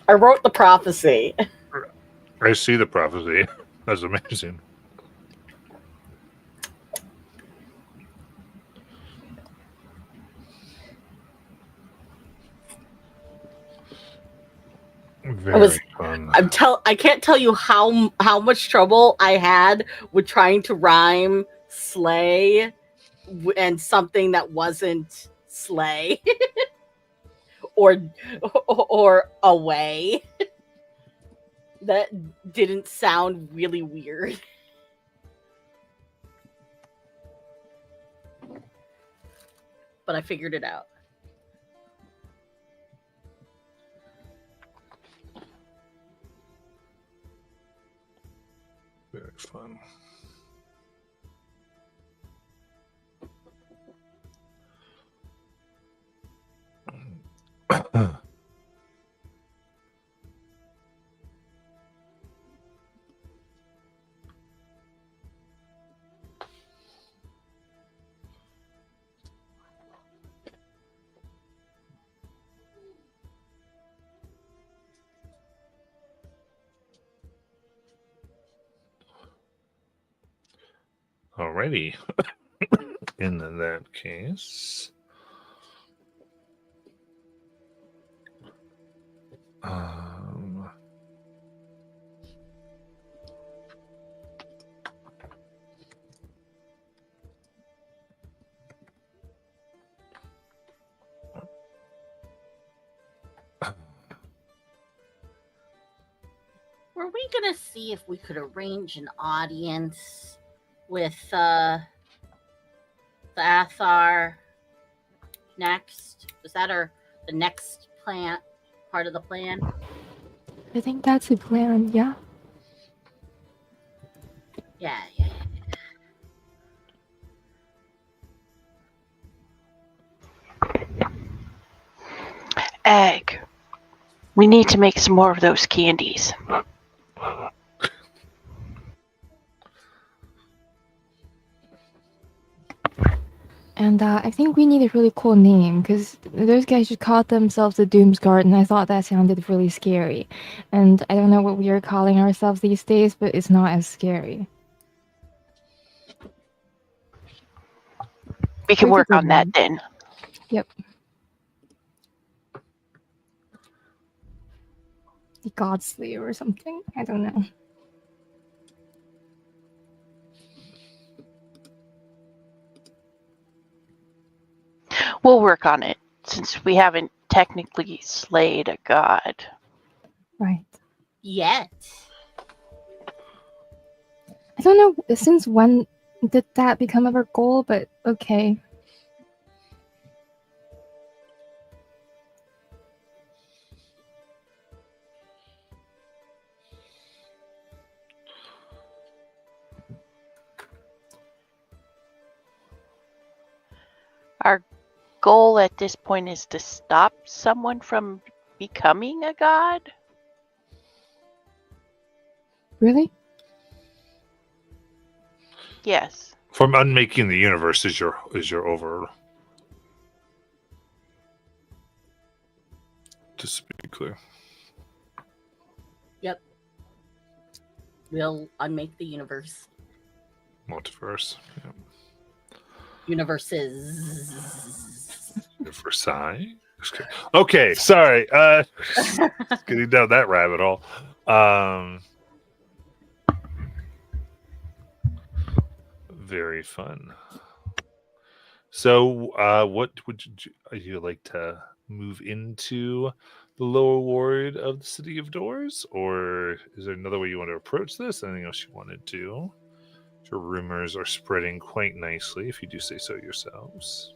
I wrote the prophecy. I see the prophecy. That's amazing. Very fun. I can't tell you how much trouble I had with trying to rhyme slay and something that wasn't slay or away. That didn't sound really weird. But I figured it out. Very fun. Alrighty. In that case, Were we gonna see if we could arrange an audience with the Athar next? Was that the next part of the plan? I think that's the plan, yeah. Yeah. Egg. We need to make some more of those candies. And I think we need a really cool name, because those guys just called themselves the Doomsguard, and I thought that sounded really scary. And I don't know what we are calling ourselves these days, but it's not as scary. We can Where's work the on that one? then. Yep. The Godslayer or something? I don't know. We'll work on it, since we haven't technically slayed a god. Right. Yet. I don't know since when did that become our goal, but okay. Our goal at this point is to stop someone from becoming a god? Really? Yes. from unmaking the universe is your over. Just to be clear. Yep. We'll unmake the universe. Multiverse. Yeah. Universes. Versailles. Okay, sorry. Getting down that rabbit hole. Very fun. So, what would you like to move into the lower ward of the City of Doors, or is there another way you want to approach this? Anything else you want to do? Your rumors are spreading quite nicely, if you do say so yourselves.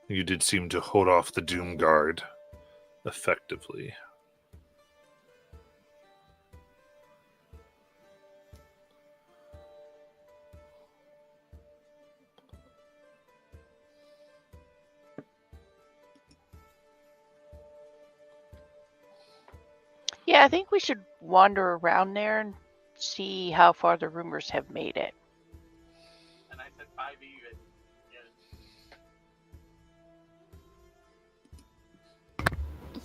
You did seem to hold off the Doom Guard effectively. Yeah, I think we should wander around there and see how far the rumors have made it. And I said 5 even.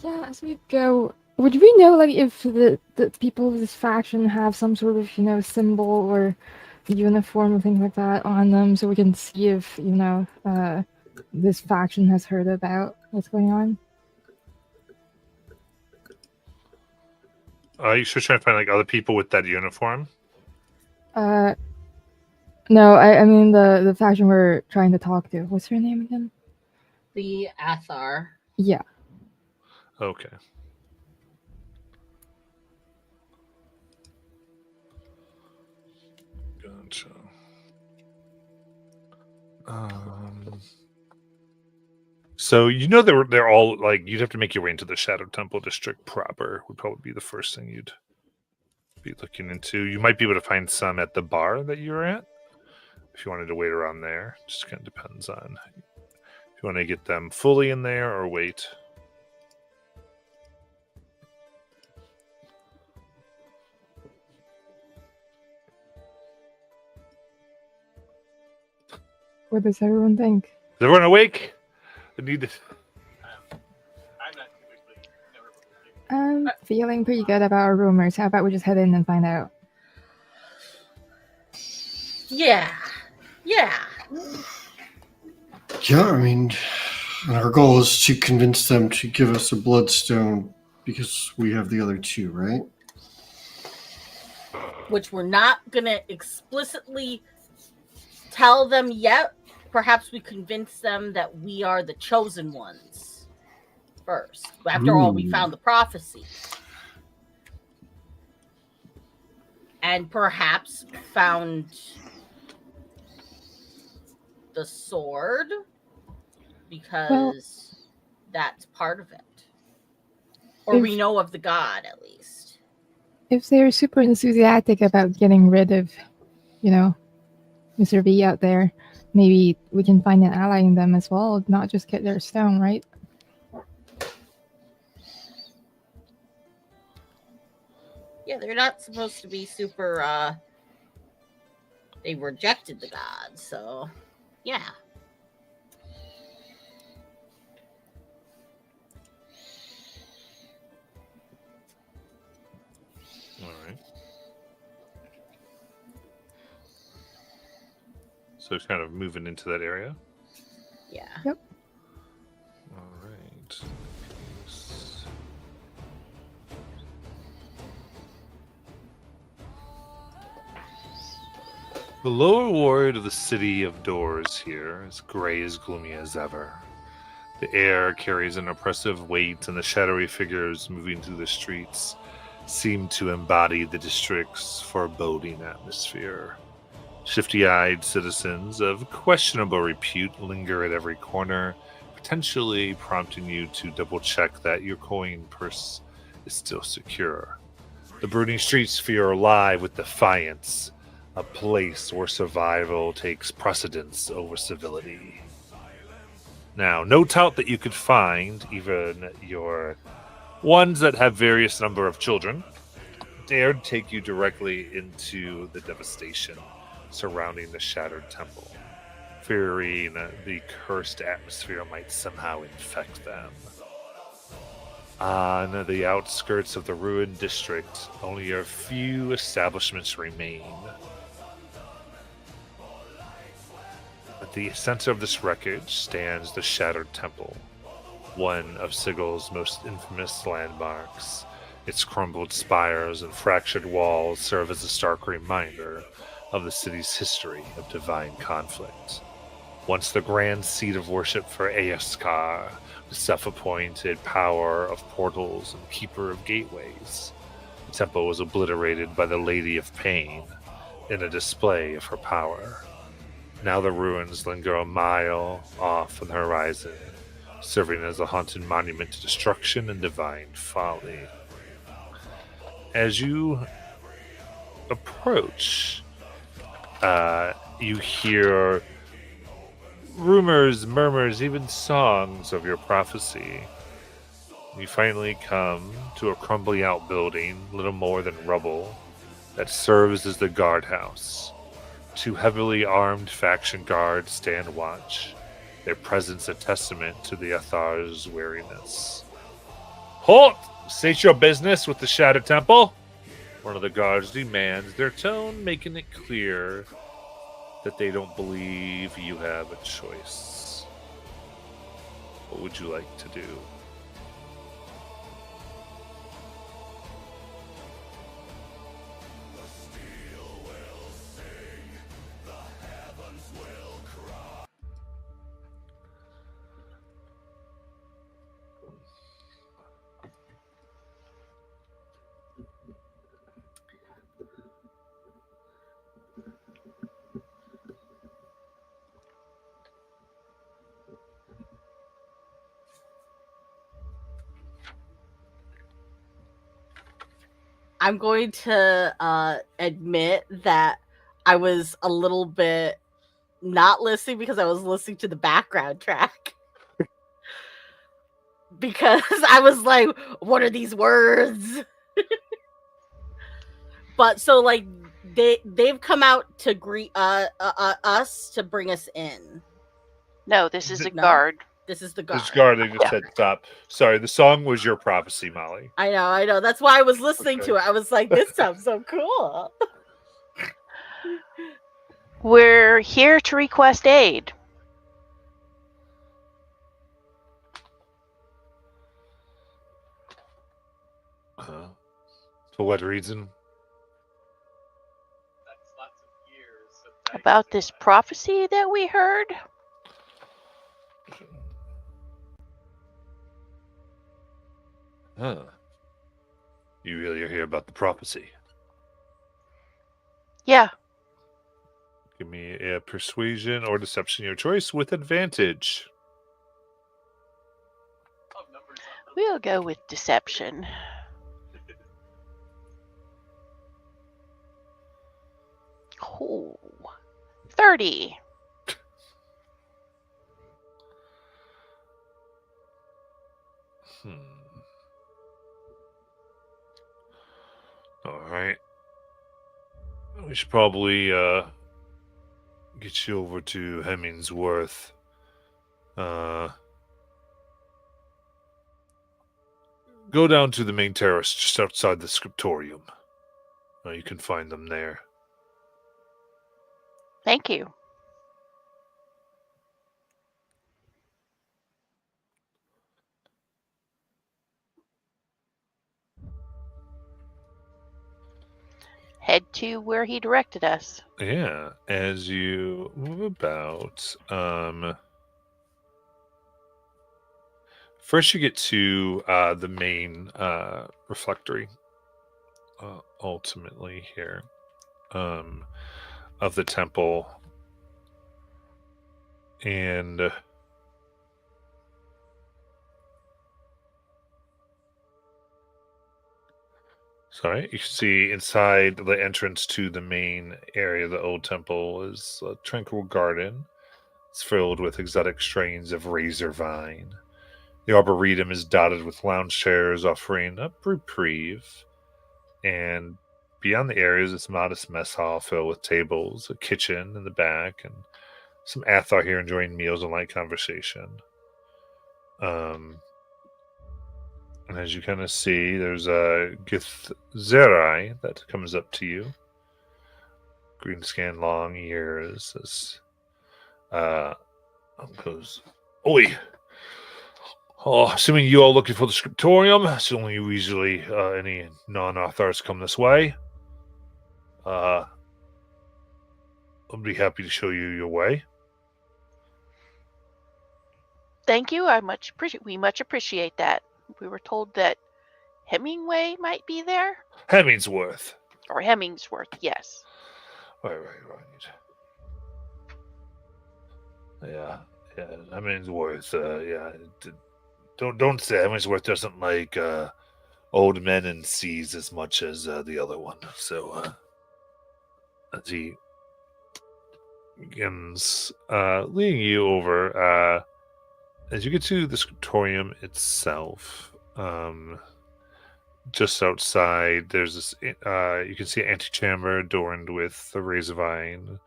Yeah, as we go, would we know like if the people of this faction have some sort of symbol or uniform or things like that on them, so we can see if this faction has heard about what's going on? Are you sure trying to find like other people with that uniform? No, I mean the faction we're trying to talk to. What's her name again? The Athar. Yeah. Okay. Gotcha. So they're all like, you'd have to make your way into the Shadow Temple district proper. Would probably be the first thing you'd be looking into. You might be able to find some at the bar that you're at if you wanted to wait around there. Just kind of depends on if you want to get them fully in there or wait. What does everyone think? Is everyone awake? I need to. I'm not typically never believe. I'm feeling pretty good about our rumors. How about we just head in and find out? Yeah. Yeah, I mean, our goal is to convince them to give us a bloodstone because we have the other two, right? Which we're not gonna explicitly tell them yet. Perhaps we convince them that we are the chosen ones first. After all, we found the prophecy. And perhaps found the sword, because that's part of it. Or we know of the god, at least. If they're super enthusiastic about getting rid of, Mr. V out there, maybe we can find an ally in them as well, not just get their stone, right? Yeah, they're not supposed to be super, they rejected the gods, so yeah. All right. So it's kind of moving into that area. Yeah. Yep. All right. The lower ward of the city of Doors here is gray as gloomy as ever. The air carries an oppressive weight, and the shadowy figures moving through the streets seem to embody the district's foreboding atmosphere. Shifty-eyed citizens of questionable repute linger at every corner, potentially prompting you to double-check that your coin purse is still secure. The brooding streets feel alive with defiance, a place where survival takes precedence over civility. Now, no doubt that you could find even your ones that have various number of children dared take you directly into the devastation surrounding the shattered temple, fearing the cursed atmosphere might somehow infect them. On the outskirts of the ruined district, only a few establishments remain. At the center of this wreckage stands the Shattered Temple, one of Sigel's most infamous landmarks. Its crumbled spires and fractured walls serve as a stark reminder of the city's history of divine conflict. Once the grand seat of worship for Eoskar, the self-appointed power of portals and keeper of gateways, the temple was obliterated by the Lady of Pain in a display of her power. Now the ruins linger a mile off on the horizon, serving as a haunted monument to destruction and divine folly. As you approach, you hear rumors, murmurs, even songs of your prophecy. You finally come to a crumbling outbuilding, little more than rubble, that serves as the guardhouse. 2 heavily armed faction guards stand watch, their presence a testament to the Athar's wariness. Halt! State your business with the Shadow Temple! One of the guards demands, their tone making it clear that they don't believe you have a choice. What would you like to do? I'm going to admit that I was a little bit not listening because I was listening to the background track. Because I was like, what are these words? But so like they've come out to greet us to bring us in. No, this is a No? guard. This is the guard. This guard, they just Yeah. said stop. Sorry, the song was your prophecy, Molly. I know. That's why I was listening Okay. to it. I was like, this sounds so cool. We're here to request aid. For what reason? That's lots of years of About this prophecy that we heard? Huh. You really are here about the prophecy. Yeah. Give me a persuasion or deception, your choice, with advantage. numbers on We'll go with deception. Oh, 30. All right. We should probably get you over to Hemmingsworth. Go down to the main terrace just outside the scriptorium. You can find them there. Thank you. Head to where he directed us. Yeah, as you move about, first you get to the main reflectory, ultimately here, of the temple, and sorry, you can see inside the entrance to the main area of the old temple is a tranquil garden. It's filled with exotic strains of razor vine. The arboretum is dotted with lounge chairs offering a reprieve. And beyond the area is this modest mess hall filled with tables, a kitchen in the back, and some Athar here enjoying meals and light conversation. And as you kind of see, there's a Githzerai that comes up to you. Green skin, long ears. This goes, Oi! Oh, assuming you all looking for the scriptorium, assuming you usually any non-Athars come this way. I'll be happy to show you your way. Thank you. We much appreciate that. We were told that Hemingway might be there. Hemmingsworth. Or Hemmingsworth, yes. Right. Yeah, Hemmingsworth. Don't say Hemmingsworth doesn't like old men and seas as much as the other one. So as he begins leading you over, as you get to the scriptorium itself, Just outside, there's this. You can see an antechamber adorned with the rays of vine,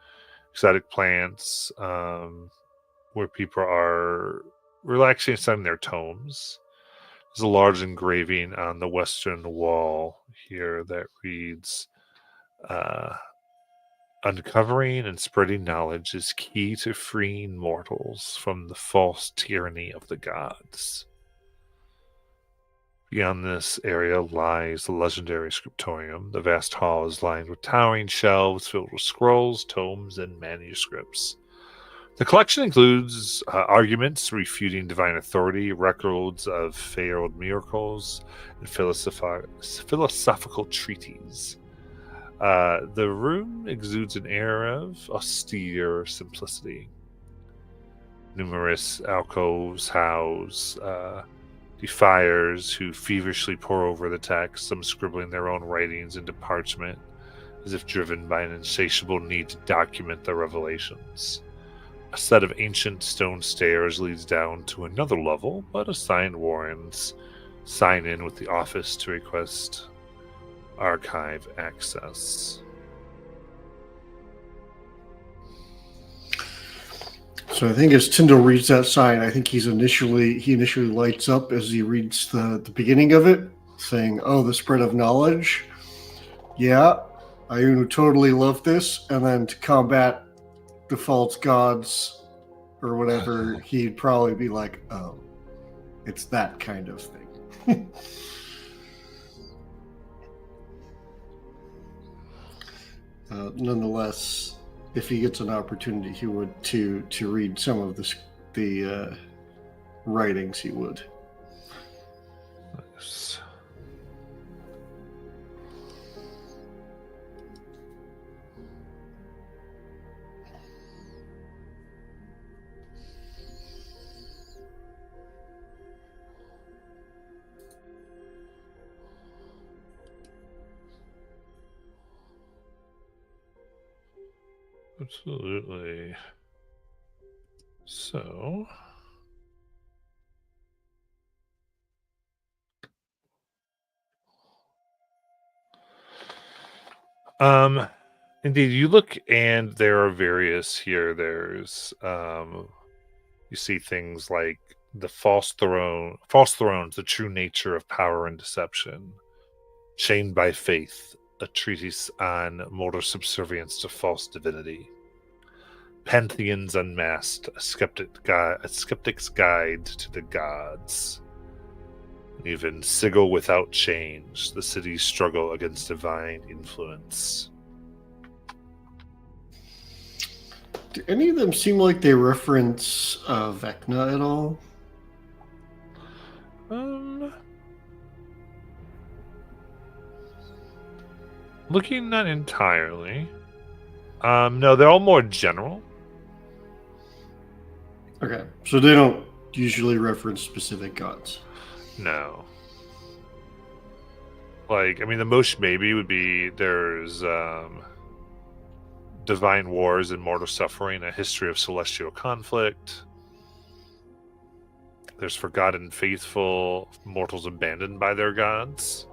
exotic plants, where people are relaxing inside their tomes. There's a large engraving on the western wall here that reads, "Uncovering and spreading knowledge is key to freeing mortals from the false tyranny of the gods." Beyond this area lies the legendary scriptorium. The vast hall is lined with towering shelves filled with scrolls, tomes, and manuscripts. The collection includes arguments refuting divine authority, records of failed miracles, and philosophical treatises. The room exudes an air of austere simplicity. Numerous alcoves house defiers who feverishly pore over the text, some scribbling their own writings into parchment, as if driven by an insatiable need to document the revelations. A set of ancient stone stairs leads down to another level, but assigned warrants sign in with the office to request archive access. So I think as Tyndall reads that sign, I think he initially lights up as he reads the beginning of it, saying, "Oh, the spread of knowledge. Yeah, I would totally love this." And then to combat the false gods or whatever, he'd probably be like, "Oh, it's that kind of thing." Nonetheless, if he gets an opportunity, he would to read some of the writings. He would. Nice. Absolutely. So, indeed, you look and there are various here. There's, you see things like the false thrones, the true nature of power and deception, chained by faith, a treatise on mortal subservience to false divinity. Pantheons Unmasked, a skeptic's guide to the gods. Even Sigil Without Change, the city's struggle against divine influence. Do any of them seem like they reference Vecna at all? Looking not entirely. No, they're all more general. Okay, so they don't usually reference specific gods. No. Like, I mean, the most maybe would be there's divine wars and mortal suffering, a history of celestial conflict. There's forgotten faithful, mortals abandoned by their gods,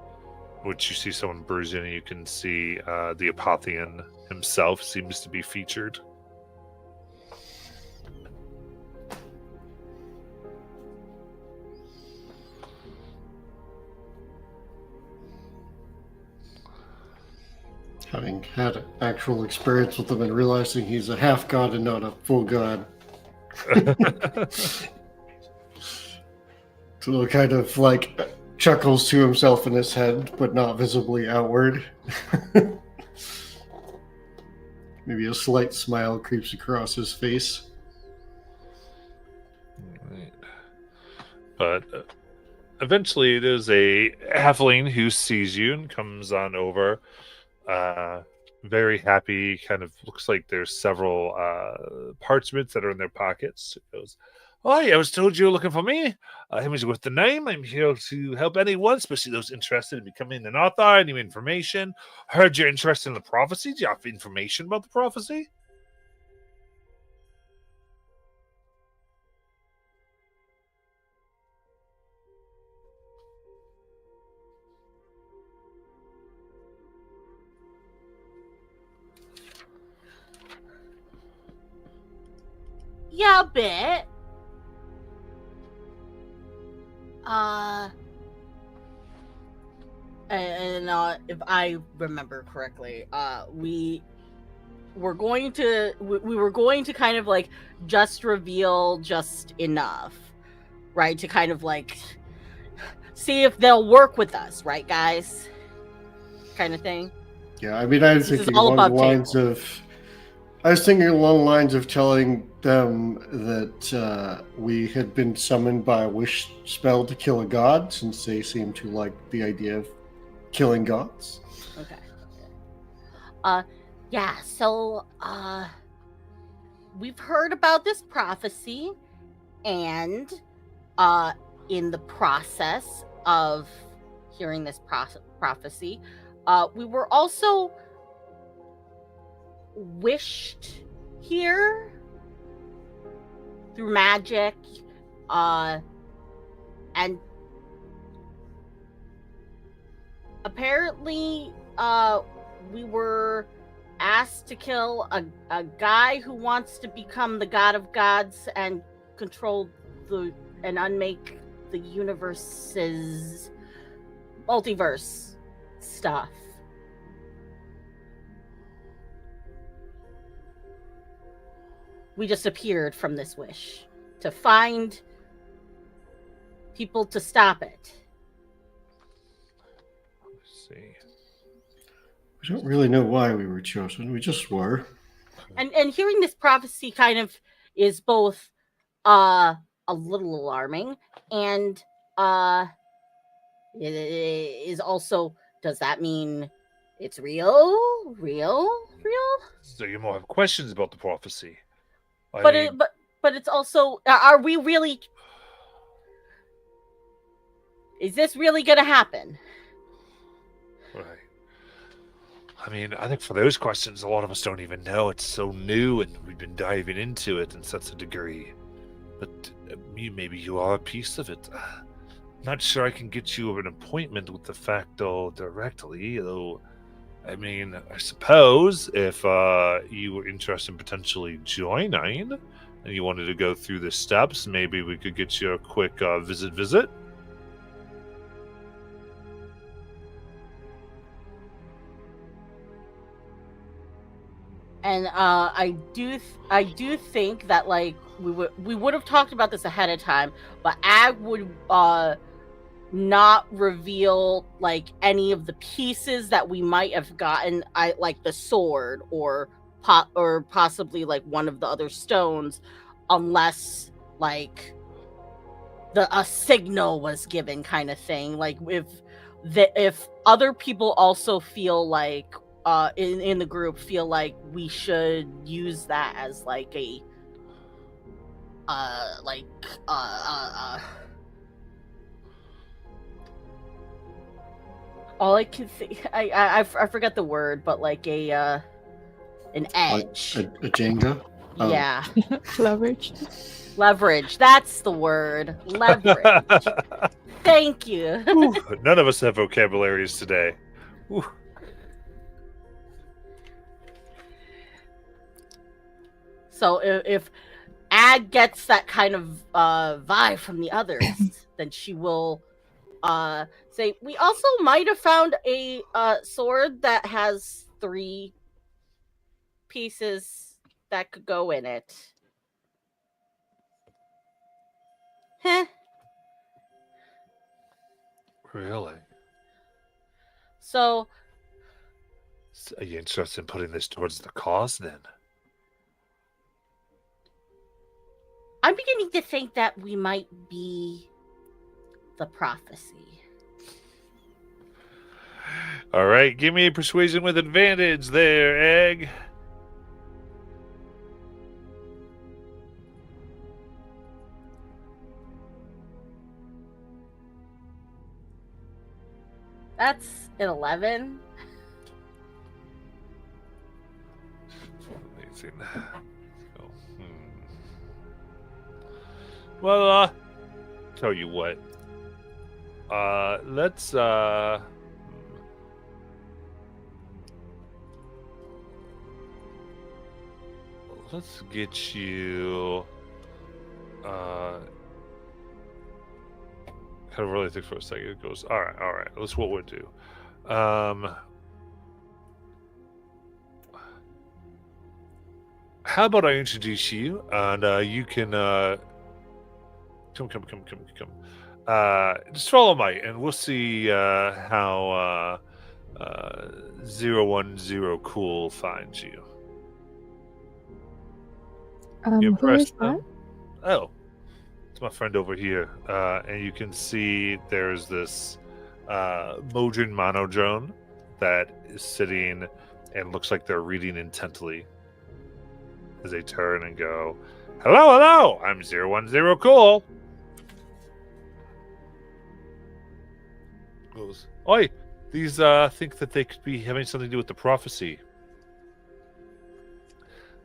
which you see someone bruising, and you can see the Apotheon himself seems to be featured. Having had actual experience with him and realizing he's a half god and not a full god. So kind of like chuckles to himself in his head, but not visibly outward. Maybe a slight smile creeps across his face. Right. But eventually there's a halfling who sees you and comes on over. Very happy, kind of looks like there's several parchments that are in their pockets. It goes, "Hi, I was told you were looking for me. Him is with the name. I'm here to help anyone, especially those interested in becoming an author. Any information? Heard you're interested in the prophecy. Do you have information about the prophecy?" Yeah, a bit. And if I remember correctly, we were going to we were going to kind of like just reveal just enough, right? To kind of like see if they'll work with us, right, guys? Kind of thing. Yeah, I mean, I was This is thinking all along the above lines table. of. I was thinking along the lines of telling them that we had been summoned by a wish spell to kill a god, since they seem to like the idea of killing gods. Okay. Yeah, so we've heard about this prophecy, and in the process of hearing this prophecy, we were also wished here through magic, and apparently we were asked to kill a guy who wants to become the god of gods and control and unmake the universe's multiverse stuff. We just appeared from this wish to find people to stop it. Let's see. We don't really know why we were chosen. We just were. And hearing this prophecy kind of is both a little alarming, and it is also, does that mean it's real? So you more have questions about the prophecy. But it's also, are we really, is this really gonna happen? Right. I mean, I think for those questions, a lot of us don't even know. It's so new, and we've been diving into it in such a degree. But maybe you are a piece of it. Not sure I can get you an appointment with the Facto directly, though. I mean, I suppose if you were interested in potentially joining, and you wanted to go through the steps, maybe we could get you a quick visit. And I do think that like we would have talked about this ahead of time, but Ag would not reveal like any of the pieces that we might have gotten, like the sword or possibly like one of the other stones, unless like a signal was given, kind of thing. Like if other people also feel like in the group feel like we should use that as like a all I can think, I forgot the word, but like an edge. A Jenga? Oh. Yeah. Leverage. That's the word. Leverage. Thank you. None of us have vocabularies today. Ooh. So if Ag gets that kind of vibe from the others, then she will say, we also might have found a sword that has 3 pieces that could go in it. Heh. Really? So Are you interested in putting this towards the cause then? I'm beginning to think that we might be the prophecy. All right, give me a persuasion with advantage there, Egg. That's an 11. Amazing. So, Well, tell you what. Let's get you kind of really think for a second. It goes, all right. That's what we'll do. How about I introduce you, and you can come. Just follow me, and we'll see how 010 Cool finds you. You Who is impressed that? them? Oh, it's my friend over here. And you can see there's this Modron monodrone that is sitting and looks like they're reading intently as they turn and go, hello, I'm 010 Cool. Goes, oi, these think that they could be having something to do with the prophecy.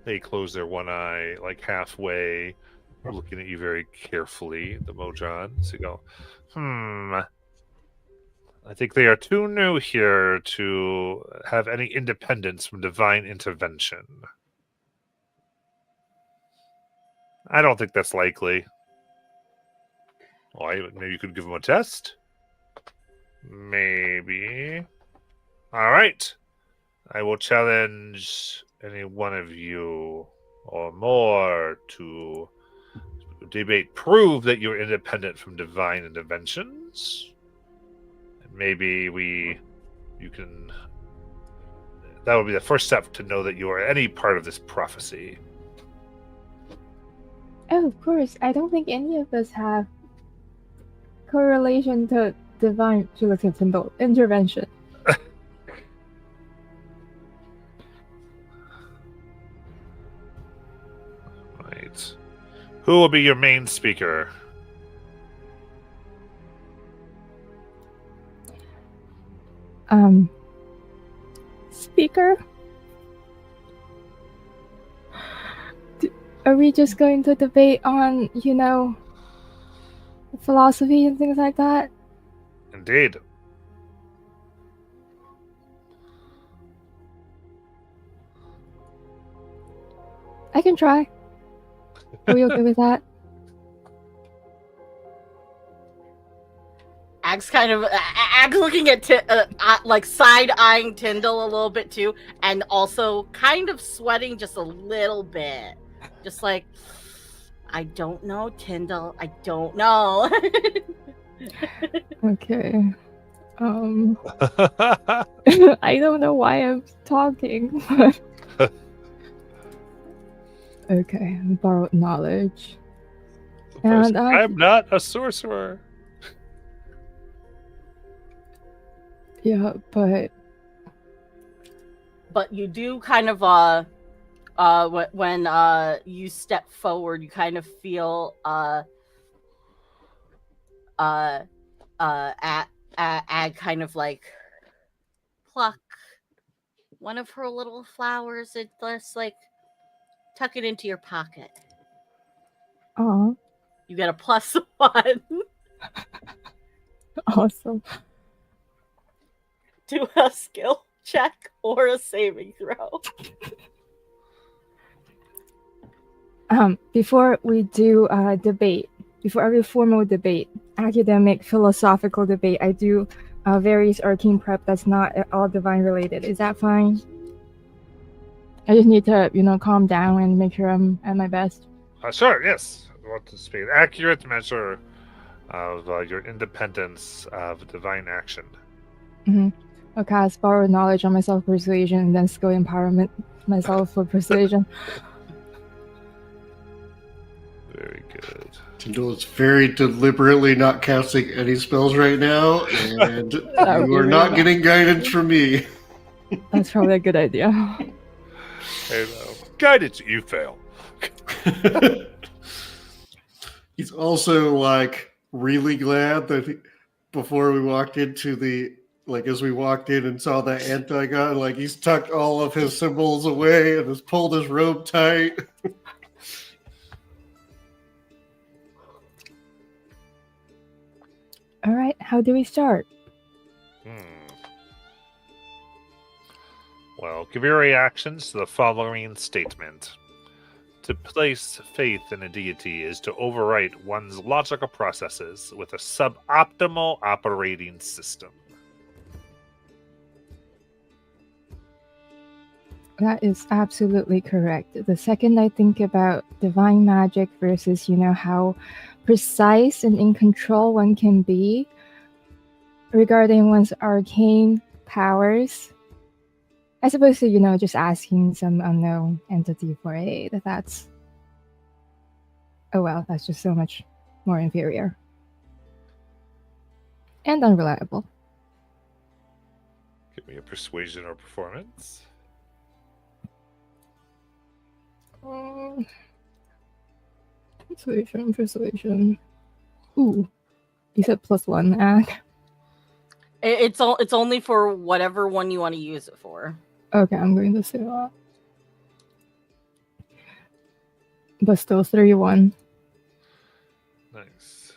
They close their one eye like halfway, looking at you very carefully, the Modron. So you go, I think they are too new here to have any independence from divine intervention. I don't think that's likely. Why? Maybe you could give them a test? Maybe. All right. I will challenge any one of you or more to debate, prove that you're independent from divine interventions. And maybe you can. That would be the first step to know that you are any part of this prophecy. Oh, of course. I don't think any of us have correlation to divine intervention. Right. Who will be your main speaker? Speaker? Are we just going to debate on, philosophy and things like that? Indeed. I can try. Are we okay with that? Ag's looking at like side-eyeing Tyndall a little bit too, and also kind of sweating just a little bit. Just like, I don't know, Tyndall. I don't know. Okay. I don't know why I'm talking, but okay, borrowed knowledge. And I'm not a sorcerer. Yeah, but you do kind of when you step forward, you kind of feel Ag kind of like pluck one of her little flowers and just like tuck it into your pocket. oh, You get a +1 awesome. to a skill check or a saving throw. Before we do debate, before every formal debate, academic, philosophical debate, I do various arcane prep that's not at all divine related. Is that fine? I just need to, calm down and make sure I'm at my best. Sure, yes. I want to speak an accurate measure of your independence of divine action. Mm-hmm. I'll cast borrowed knowledge on myself persuasion and then skill empowerment myself for persuasion. Very good. Tyndall is very deliberately not casting any spells right now, and you are not getting guidance from me. That's probably a good idea. Hey, guidance, you fail. He's also like really glad that before we walked into as we walked in and saw that anti-god, like he's tucked all of his symbols away and has pulled his robe tight. All right, how do we start? Well, give your reactions to the following statement. To place faith in a deity is to overwrite one's logical processes with a suboptimal operating system. That is absolutely correct. The second I think about divine magic versus, how precise and in control one can be regarding one's arcane powers, as opposed to, just asking some unknown entity for aid, that's just so much more inferior. And unreliable. Give me a persuasion or performance. Persuasion. Ooh. You said +1, Ak. It's only for whatever one you want to use it for. Okay, I'm going to say that. But still 31. Nice.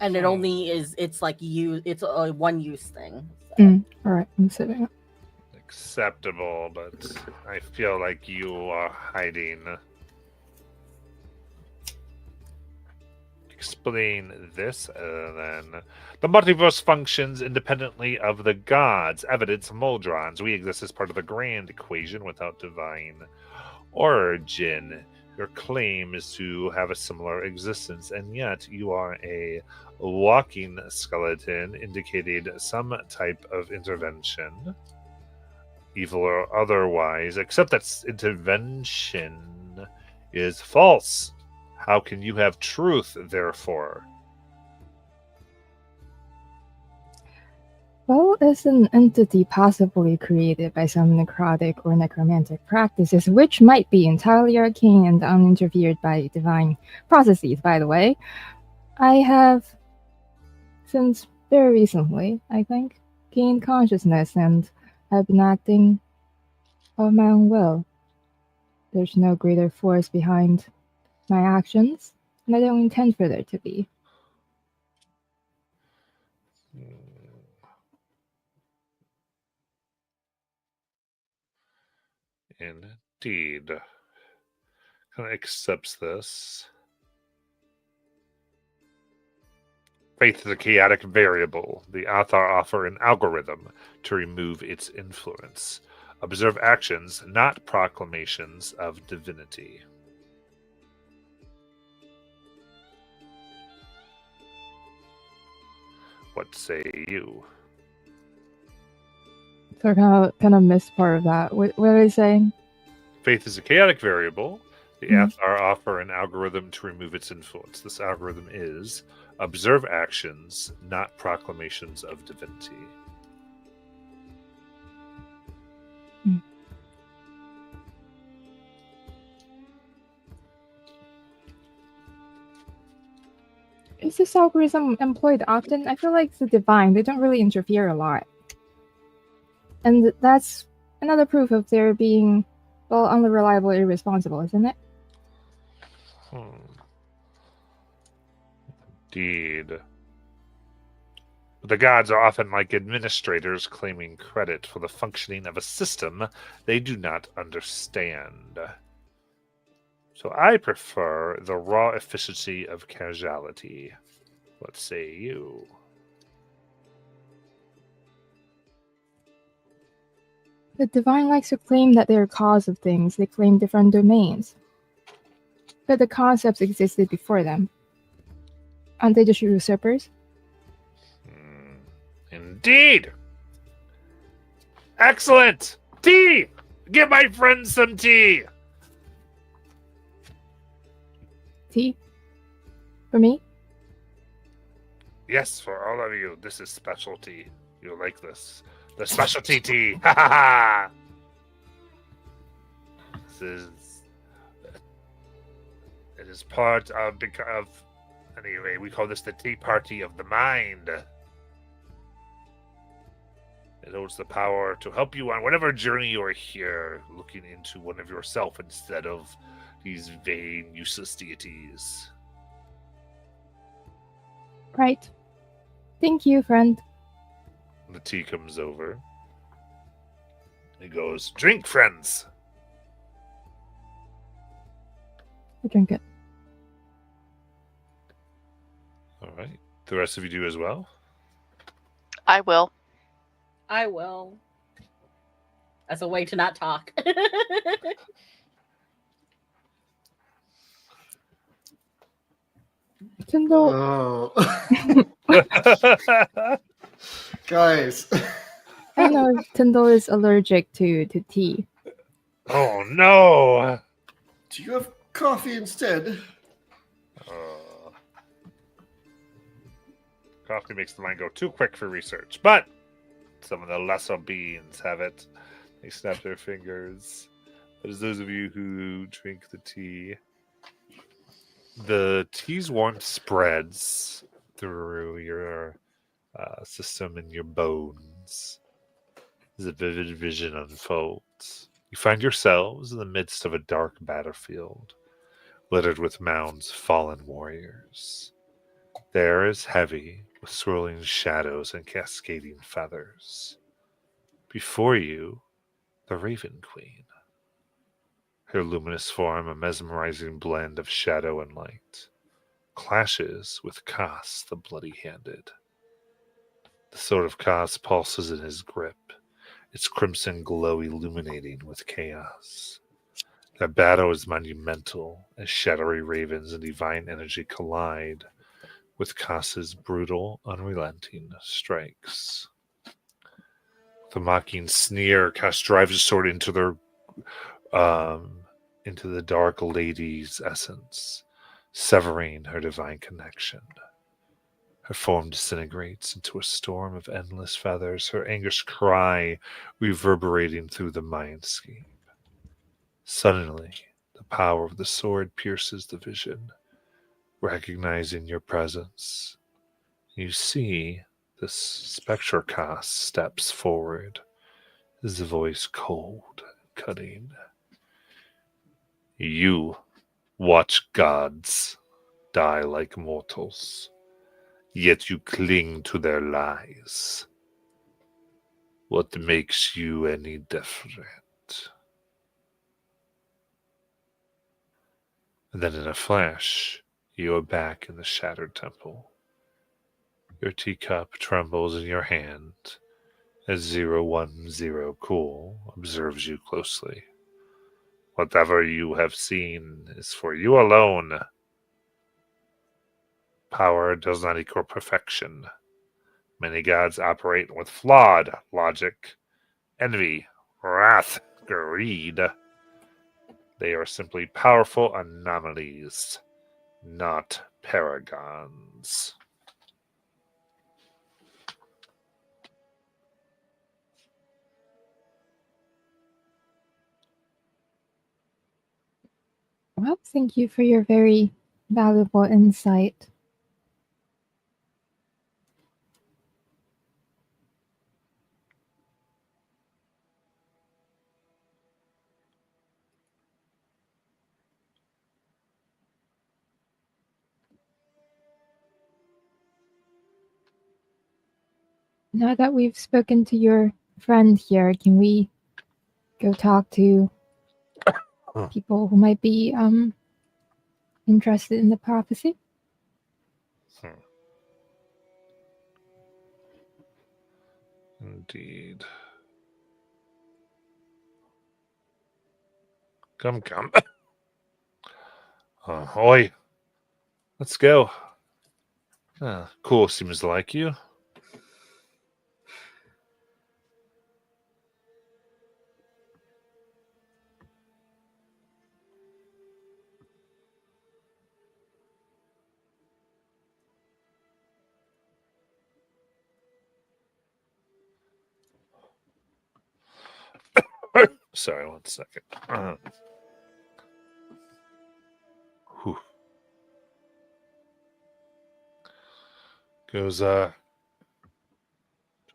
And it only is, it's a one use thing. So. Alright, I'm saving it. Acceptable, but I feel like you are hiding. Explain this, then. The multiverse functions independently of the gods. Evidence Muldrons. We exist as part of the grand equation without divine origin. Your claim is to have a similar existence, and yet you are a walking skeleton, indicating some type of intervention, evil or otherwise, except that intervention is false. How can you have truth, therefore? Well, as an entity possibly created by some necrotic or necromantic practices, which might be entirely arcane and uninterfered by divine processes, by the way, I have, since very recently, I think, gained consciousness and have been acting of my own will. There's no greater force behind my actions, and I don't intend for there to be. Indeed. Kind of accepts this. Faith is a chaotic variable. The Athar offer an algorithm to remove its influence. Observe actions, not proclamations of divinity. What say you? So I kind of missed part of that. What are they saying? Faith is a chaotic variable. The Athar offer an algorithm to remove its influence. This algorithm is observe actions, not proclamations of divinity. Is this algorithm employed often? I feel like the divine, they don't really interfere a lot. And that's another proof of their being, well, unreliable, irresponsible, isn't it? Indeed. The gods are often like administrators claiming credit for the functioning of a system they do not understand. So I prefer the raw efficiency of causality. What say you? The divine likes to claim that they're cause of things. They claim different domains. But the concepts existed before them. Aren't they just usurpers? Indeed! Excellent! Tea! Give my friends some tea! Tea? For me? Yes, for all of you. This is specialty. You'll like this. The specialty tea! Ha ha ha! It is part of, anyway, we call this the tea party of the mind. It holds the power to help you on whatever journey you are here, looking into one of yourself instead of these vain, useless deities. Right. Thank you, friend. The tea comes over. He goes, "Drink, friends." I drink it. All right. The rest of you do as well. I will. I will. As a way to not talk. Tyndall, Oh, guys. I don't know if Tyndall is allergic to tea. Oh no! Do you have coffee instead? Coffee makes the mind go too quick for research, but some of the lesser beans have it. They snap their fingers. But as those of you who drink the tea's warmth spreads through your system and your bones. As a vivid vision unfolds, you find yourselves in the midst of a dark battlefield, littered with mounds of fallen warriors. The air is heavy, with swirling shadows and cascading feathers. Before you, the Raven Queen. Her luminous form, a mesmerizing blend of shadow and light, clashes with Kas the Bloody-Handed. The sword of Kas pulses in his grip, its crimson glow illuminating with chaos. Their battle is monumental as shadowy ravens and divine energy collide with Kas's brutal, unrelenting strikes. The mocking sneer, Kas drives his sword into the dark lady's essence, severing her divine connection. Her form disintegrates into a storm of endless feathers, her anguish cry reverberating through the mindscape. Suddenly, the power of the sword pierces the vision, recognizing your presence. You see this spectral Kas steps forward, his voice cold and cutting. You watch gods die like mortals, yet you cling to their lies. What makes you any different? And then in a flash, you are back in the shattered temple. Your teacup trembles in your hand as 010 Cool observes you closely. Whatever you have seen is for you alone. Power does not equal perfection. Many gods operate with flawed logic, envy, wrath, greed. They are simply powerful anomalies, not paragons. Well, thank you for your very valuable insight. Now that we've spoken to your friend here, can we go talk to people who might be interested in the prophecy? Indeed. Come. Oi. Let's go. Cool seems to like you. Sorry, 1 second. Whew. Goes, trying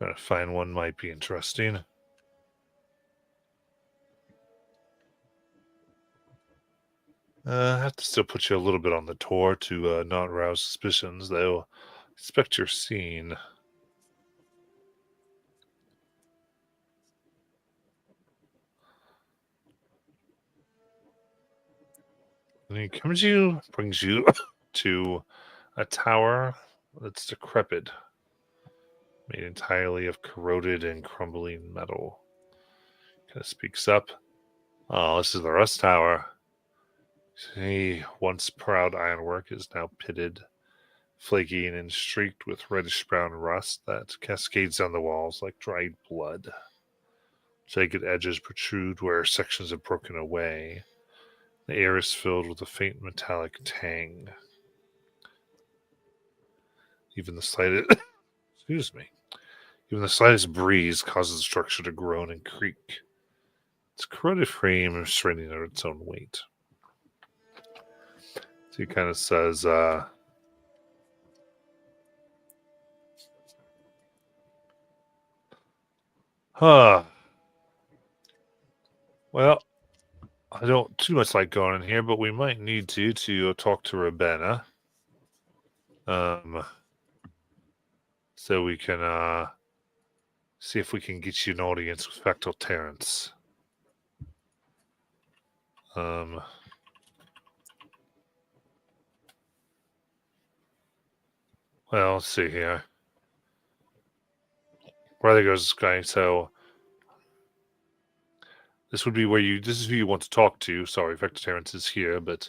to find one might be interesting. I have to still put you a little bit on the tour to not arouse suspicions, though. Expect you're seen. And he brings you to a tower that's decrepit, made entirely of corroded and crumbling metal. Kind of speaks up. Oh, this is the Rust Tower. See, once proud ironwork is now pitted, flaky and streaked with reddish-brown rust that cascades down the walls like dried blood. Jagged edges protrude where sections have broken away. The air is filled with a faint metallic tang. Even the slightest excuse me. Even the slightest breeze causes the structure to groan and creak. Its corroded frame is straining under its own weight. So he kind of says, well, I don't too much like going in here, but we might need to talk to Ravenna. So we can see if we can get you an audience with Factal Terrence. Well, let's see here. Where there goes this guy. So this would be this is who you want to talk to. Sorry, Factal Terrence is here, but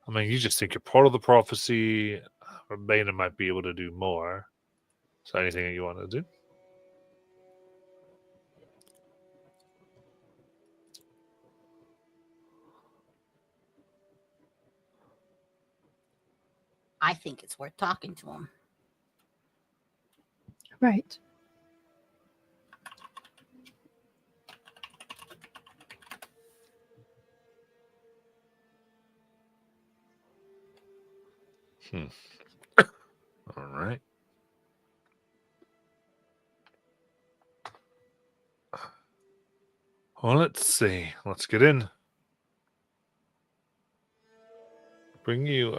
I mean, you just think you're part of the prophecy. Ravenna might be able to do more. Is there anything that you want to do? I think it's worth talking to him. Right. All right. Well, let's see. Let's get in. Bring you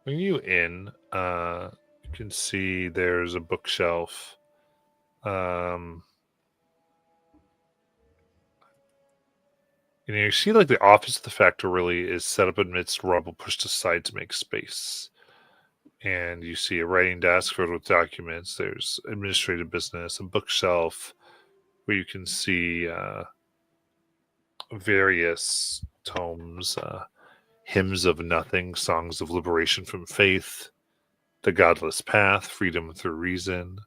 in. You can see there's a bookshelf. You see like the office of the factor really is set up amidst rubble pushed aside to make space. And you see a writing desk filled with documents. There's administrative business, a bookshelf where you can see various tomes, hymns of nothing, songs of liberation from faith, the godless path, freedom through reason,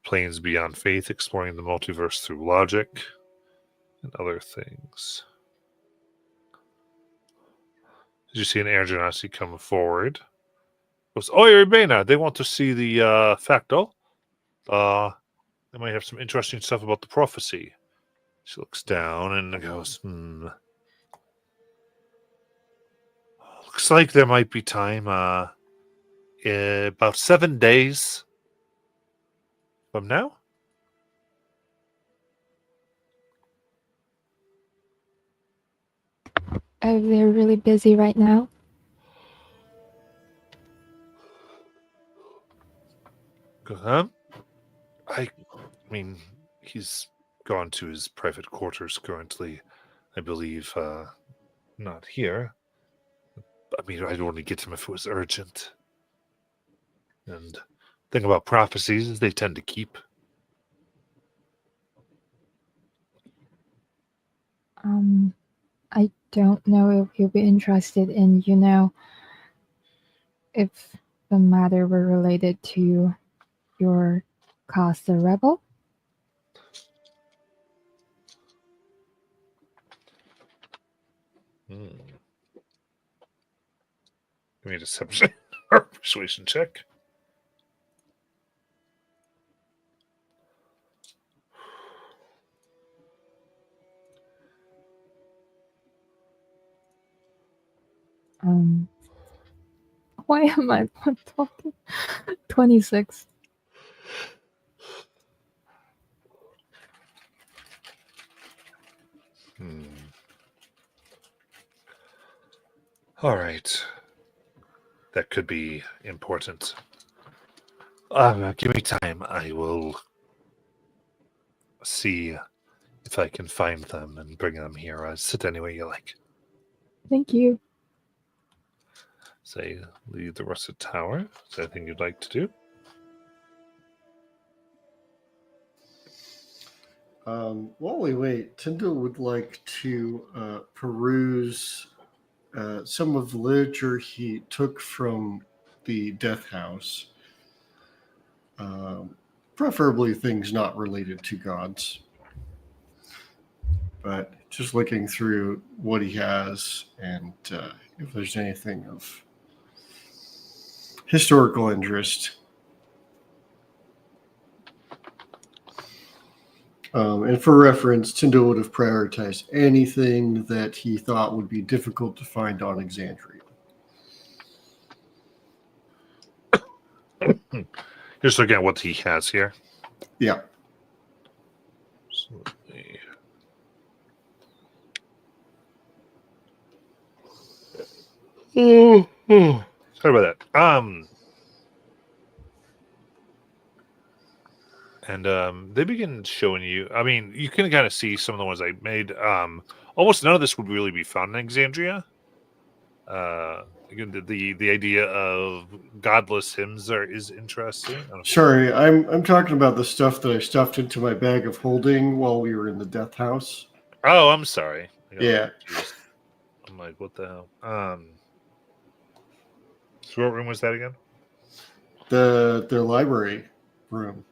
planes beyond faith, exploring the multiverse through logic, and other things. Did you see an air genasi come forward? Goes, Oi, Urbana, they want to see the facto. They might have some interesting stuff about the prophecy. She looks down and goes, looks like there might be time, about 7 days from now. Oh, they're really busy right now. I mean, he's gone to his private quarters currently. I believe, not here. I mean, I'd only get him if it was urgent. And the thing about prophecies is they tend to keep. I don't know if you'll be interested in, if the matter were related to your cause, the rebel. Give me a deception or persuasion check. Why am I not talking? 26. All right. That could be important. Give me time. I will see if I can find them and bring them here. Sit anywhere you like. Thank you. Say, leave the rusted tower. Is there anything you'd like to do? While we wait, Tyndall would like to peruse some of the literature he took from the death house. Preferably things not related to gods. But just looking through what he has and if there's anything of historical interest. And for reference, Tyndall would have prioritized anything that he thought would be difficult to find on Exandria. Just looking at what he has here. Yeah. Absolutely. Sorry about that. And they begin showing you. I mean, you can kind of see some of the ones I made. Almost none of this would really be found in Exandria. Again, the idea of godless hymns is interesting. Sorry, I'm talking about the stuff that I stuffed into my bag of holding while we were in the death house. Oh, I'm sorry. Yeah. I'm like, what the hell? So what room was that again? The library room.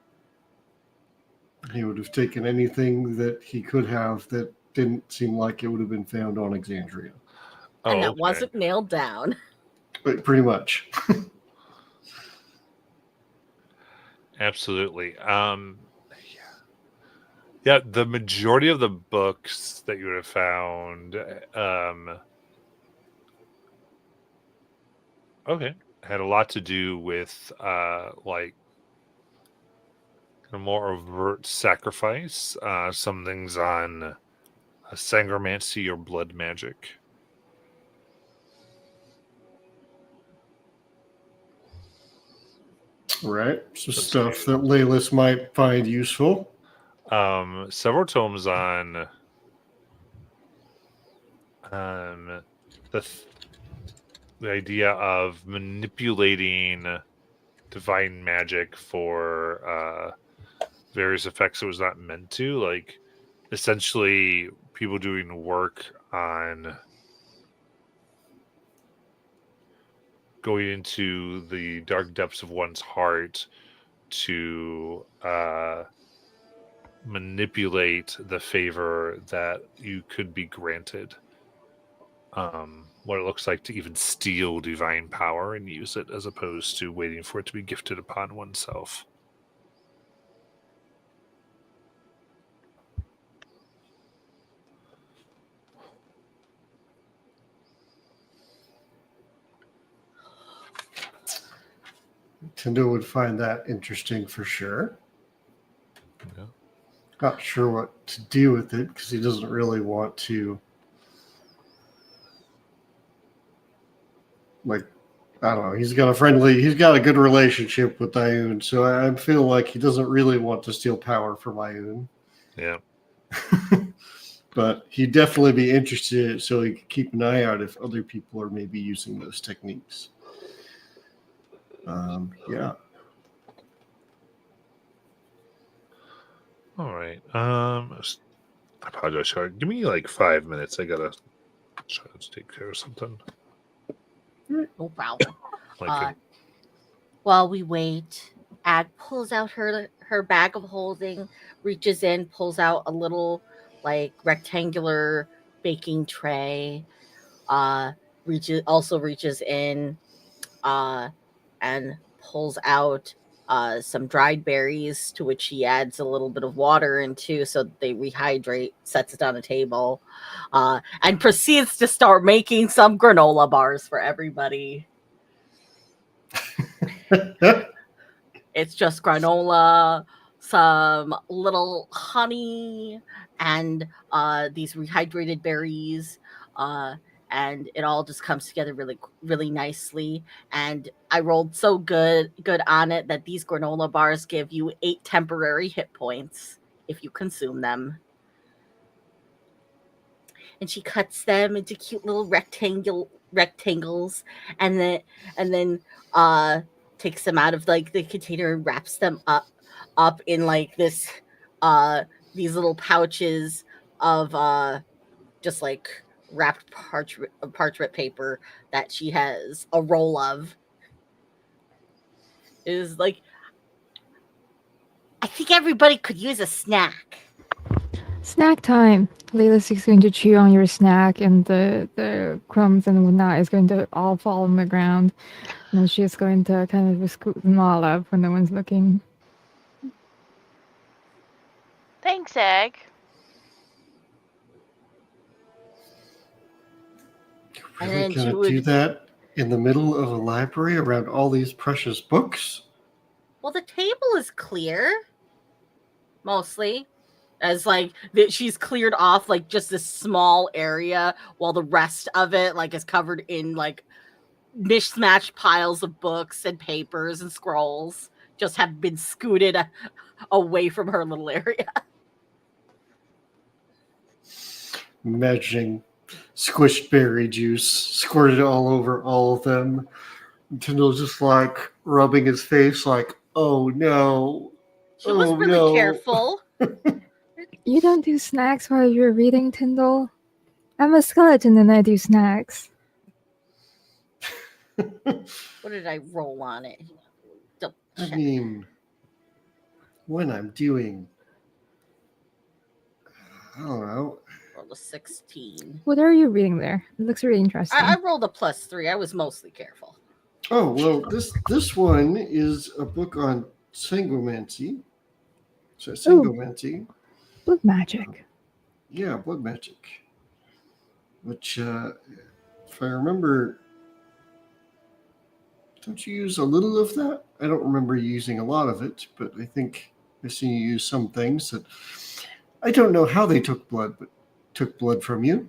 He would have taken anything that he could have that didn't seem like it would have been found on Exandria. Oh, And that okay. wasn't nailed down. But pretty much. Absolutely. Yeah, the majority of the books that you would have found, okay, had a lot to do with like a more overt sacrifice. Some things on sangromancy or blood magic. Right. Some stuff that Laylis might find useful. Several tomes on the idea of manipulating divine magic for various effects it was not meant to. Like, essentially, people doing work on going into the dark depths of one's heart to manipulate the favor that you could be granted. What it looks like to even steal divine power and use it as opposed to waiting for it to be gifted upon oneself. Tyndall would find that interesting for sure. Yeah. Not sure what to do with it because he doesn't really want to, like, I don't know. He's got a good relationship with Ioun, so I feel like he doesn't really want to steal power from Ioun. Yeah. But he'd definitely be interested so he could keep an eye out if other people are maybe using those techniques. Yeah. All right. I apologize. Sorry. Give me like 5 minutes. I gotta try to take care of something. No problem. Like While we wait, Ag pulls out her bag of holding, reaches in, pulls out a little like rectangular baking tray, reaches in, and pulls out some dried berries, to which she adds a little bit of water into so they rehydrate, sets it on a table, and proceeds to start making some granola bars for everybody. It's just granola, some little honey, and these rehydrated berries. And it all just comes together really, really nicely. And I rolled so good on it that these granola bars give you 8 temporary hit points if you consume them. and she cuts them into cute little rectangles, and then takes them out of like the container and wraps them up in like this these little pouches of just like wrapped parchment paper that she has a roll of. It is like, I think everybody could use a snack. Snack time. Layla's is going to chew on your snack, and the crumbs and whatnot is going to all fall on the ground. And then she's going to kind of scoop them all up when no one's looking. Thanks, Egg. And Really then she gonna would do that in the middle of a library around all these precious books? Well, the table is clear, mostly. As like that, she's cleared off like just this small area, while the rest of it like is covered in like mishmashed piles of books and papers and scrolls. Just have been scooted away from her little area. Imagining squished berry juice squirted all over all of them. Tyndall's just like rubbing his face, like, "Oh no, She was oh really no." careful. You don't do snacks while you're reading, Tyndall? I'm a skeleton and I do snacks. What did I roll on it? Double I check. mean, when I'm doing, I don't know. Roll a 16. What are you reading there? It looks really interesting. I rolled a +3. I was mostly careful. Oh well, this one is a book on sangomancy. So sangomancy, Blood magic. yeah, blood magic. Which, if I remember, don't you use a little of that? I don't remember you using a lot of it, but I think I've seen you use some things that I don't know how they took blood, but took blood from you.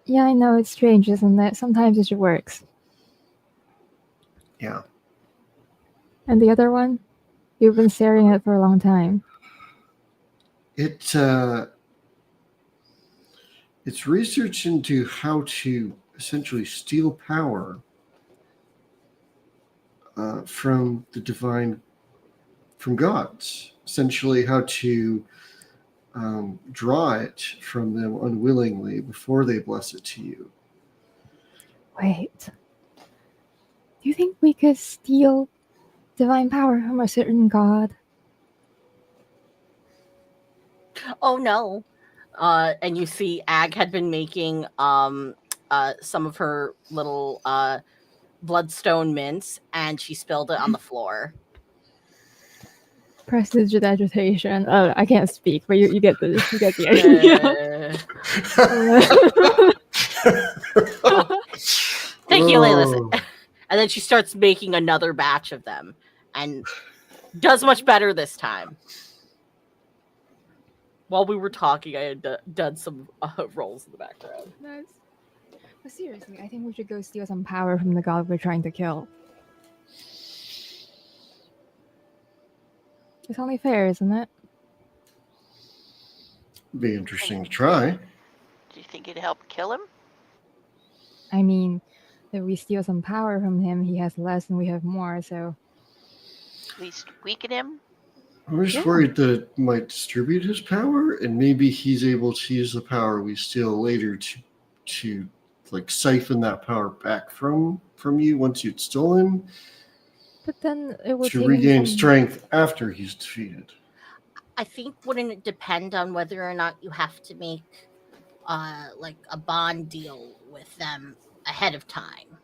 Yeah, I know, it's strange, isn't it? Sometimes it works. Yeah. And the other one? You've been staring at it for a long time. It's research into how to essentially steal power from the divine, from gods. Essentially, how to draw it from them unwillingly before they bless it to you. Wait. Do you think we could steal divine power from a certain god? Oh no. And you see Ag had been making some of her little bloodstone mints, and she spilled it on the floor. Prestige agitation. Oh, I can't speak, but you get the idea. Thank you, Layla. Oh. And then she starts making another batch of them and does much better this time. While we were talking, I had done some rolls in the background. Nice. But seriously, I think we should go steal some power from the god we're trying to kill. It's only fair, isn't it? Be interesting to try. Do you think it'd help kill him? I mean, if we steal some power from him, he has less and we have more, so... At least weaken him? I'm just Yeah. worried that it might distribute his power, and maybe he's able to use the power we steal later to like siphon that power back from you once you'd stolen, But then it would to take regain him some... strength after he's defeated. I think wouldn't it depend on whether or not you have to make like a bond deal with them ahead of time?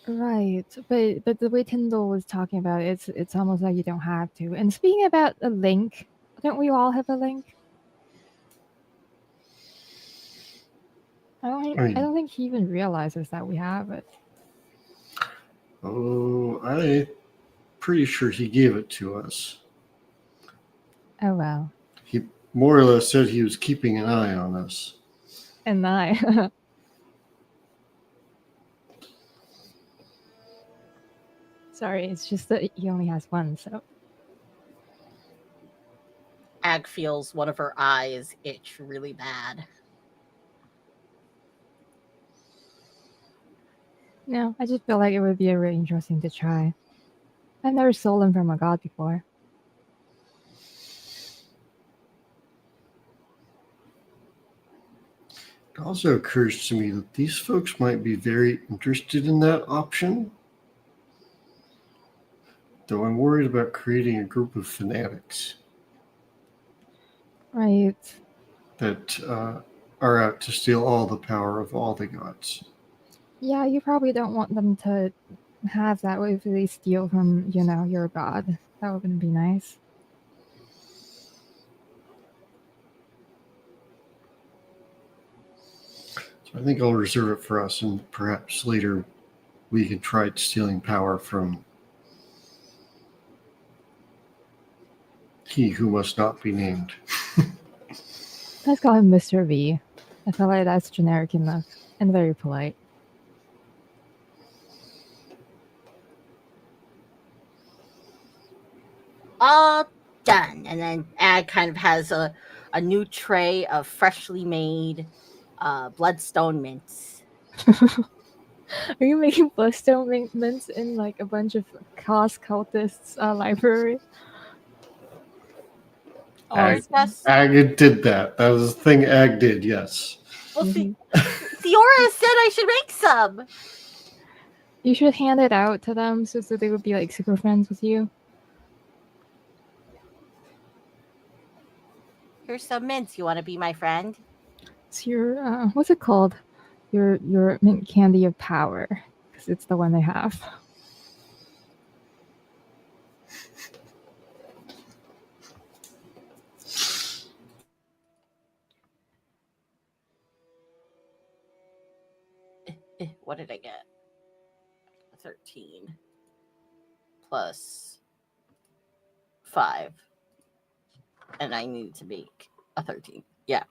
Right, but the way Tyndall was talking about it, it's almost like you don't have to. And speaking about a link, don't we all have a link? I don't think he even realizes that we have it. Oh, I'm pretty sure he gave it to us. Oh well. He more or less said he was keeping an eye on us. And I. Sorry, it's just that he only has one, so. Ag feels one of her eyes itch really bad. No, I just feel like it would be really interesting to try. I've never stolen from a god before. It also occurs to me that these folks might be very interested in that option. Though I'm worried about creating a group of fanatics Right. that are out to steal all the power of all the gods. Yeah, you probably don't want them to have that if they steal from, your god. That wouldn't be nice. So I think I'll reserve it for us, and perhaps later we can try stealing power from he who must not be named. Let's call him Mr. V. I feel like that's generic enough and very polite. All done. And then Ag kind of has a new tray of freshly made bloodstone mints. Are you making bloodstone mints in like a bunch of Chaos Cultists library? Ag, Yes. Ag did that. That was the thing Ag did, yes. Well, Theora said I should make some. You should hand it out to them so that they would be like super friends with you. Here's some mints. You want to be my friend? It's your what's it called? Your mint candy of power, because it's the one they have. What did I get? 13 plus 5. And I need to make a 13. Yeah.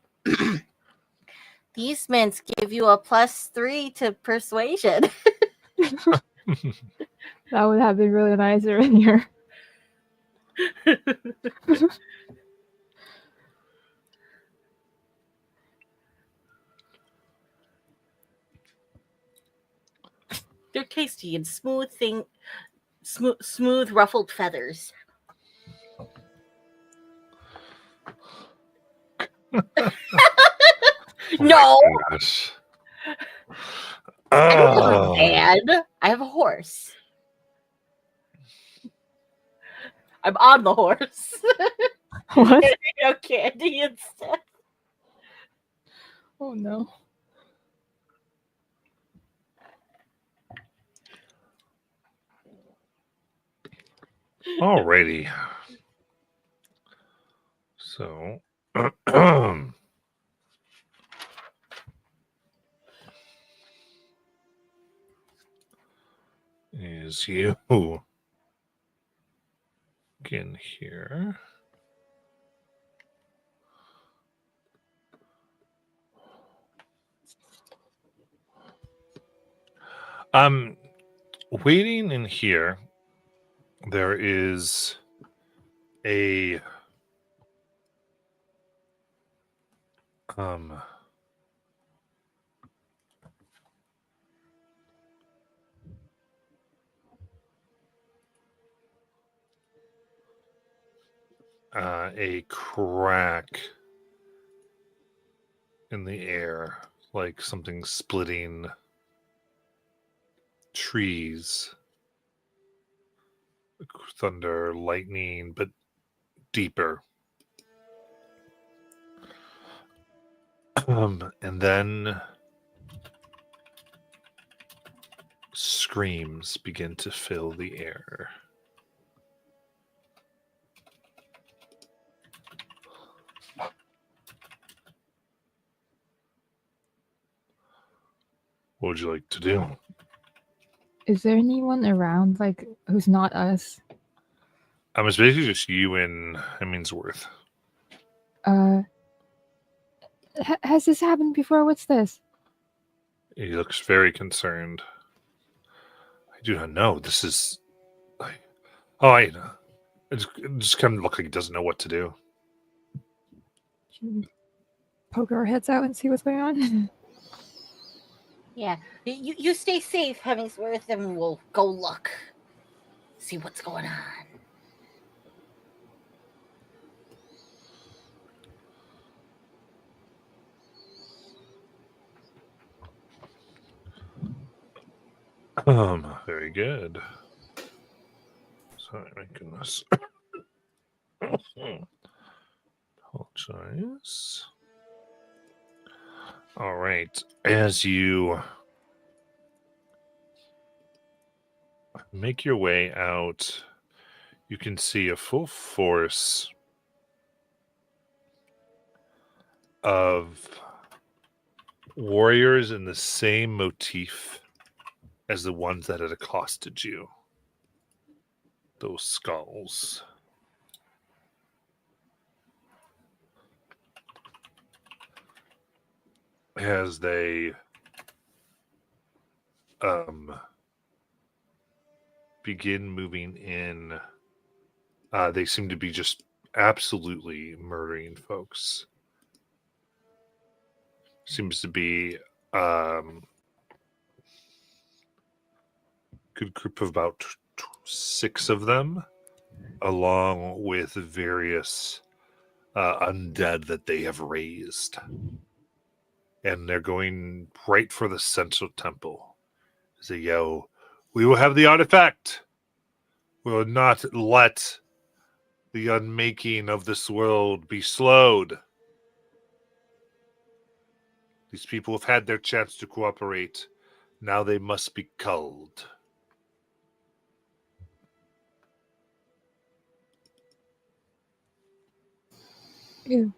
These mints give you a +3 to persuasion. That would have been really nicer in here. They're tasty and smooth ruffled feathers. No, Gosh. I don't have a Oh, van. I have a horse. I'm on the horse. What? No candy instead. Oh no. alrighty. So, is you in here? Waiting in here, there is a a crack in the air, like something splitting trees, thunder, lightning, but deeper. And then screams begin to fill the air. What would you like to do? Is there anyone around, like, who's not us? It's basically just you and Hemingsworth. Has this happened before? What's this? He looks very concerned. I do not know. This is I know. It just kind of look like he doesn't know what to do. Should we poke our heads out and see what's going on? Yeah. You stay safe, Hemmingsworth, and we'll go look. See what's going on. Very good. Sorry, my goodness. Apologize. All right. As you make your way out, you can see a full force of warriors in the same motif as the ones that had accosted you. Those skulls. As they begin moving in, they seem to be just absolutely murdering folks. Seems to be good group of about 6 of them, along with various undead that they have raised. And they're going right for the central temple. They yell, "We will have the artifact! We will not let the unmaking of this world be slowed. These people have had their chance to cooperate. Now they must be culled." Ew.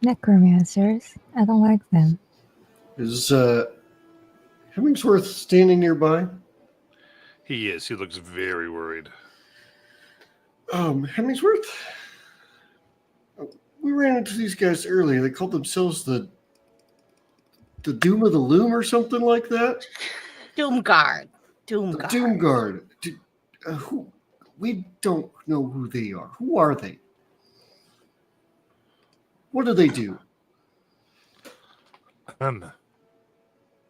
Necromancers. I don't like them. Is Hemmingsworth standing nearby? He is. He looks very worried. Hemmingsworth? We ran into these guys earlier. They called themselves the Doom of the Loom or something like that? Doomguard. The Doom Guard. Who? We don't know who they are. Who are they? What do they do?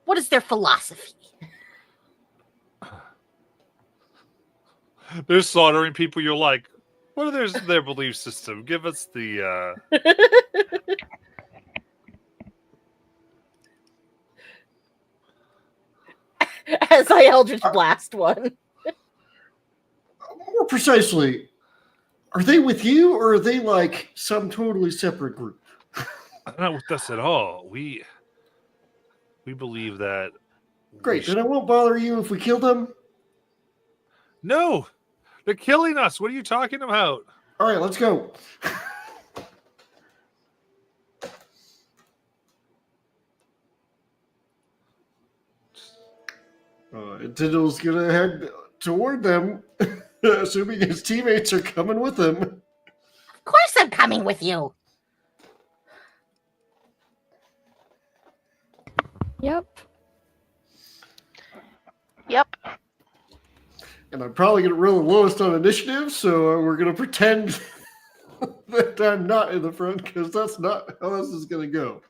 What is their philosophy? They're slaughtering people. You're like, what are their belief system? Give us the... As I Eldritch Blast one. More precisely, are they with you or are they like some totally separate group? Not with us at all. We believe that... Great, then I won't bother you if we kill them. No! They're killing us! What are you talking about? All right, let's go. Diddle's gonna head toward them, assuming his teammates are coming with him. Of course I'm coming with you. Yep. Yep. And I'm probably gonna roll the lowest on initiative, so we're gonna pretend that I'm not in the front because that's not how this is gonna go.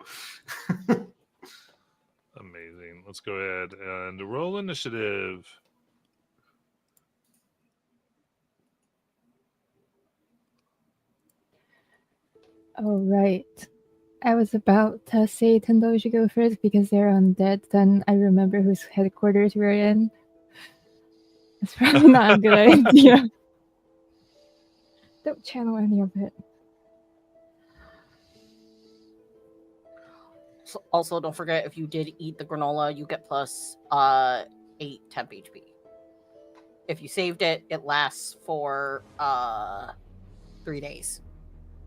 Amazing. Let's go ahead and roll initiative. Oh, right. I was about to say Tendo should go first because they're undead. Then I remember whose headquarters we're in. It's probably not a good idea. Don't channel any of it. So also, don't forget, if you did eat the granola, you get plus 8 temp HP. If you saved it, it lasts for 3 days.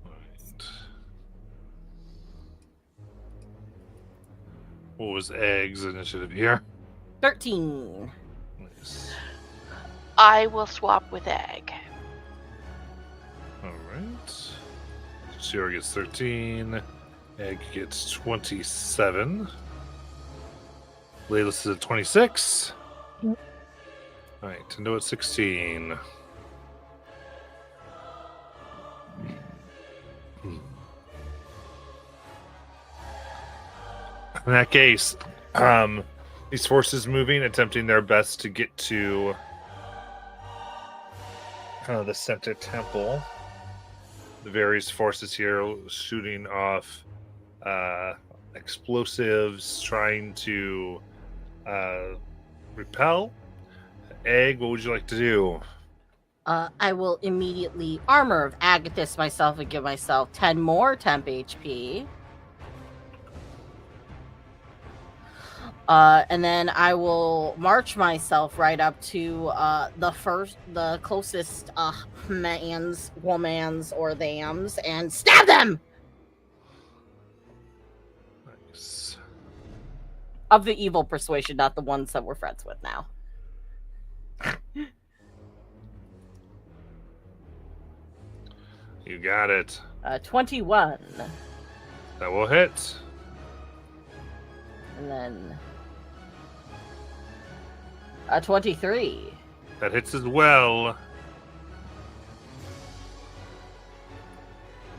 Right. What was Egg's initiative here? 13. Nice. I will swap with Egg. All right. Sierra gets 13. Egg gets 27. Layla is at 26. Yep. All right, Tendo at 16. In that case, these forces moving, attempting their best to get to the center temple. The various forces here shooting off explosives, trying to repel. Egg, what would you like to do? I will immediately armor of Agathis myself and give myself 10 more temp HP. And then I will march myself right up to the closest mans, womans, or thams and stab them! Nice. Of the evil persuasion, not the ones that we're friends with now. You got it. 21. That will hit. And then 23. That hits as well.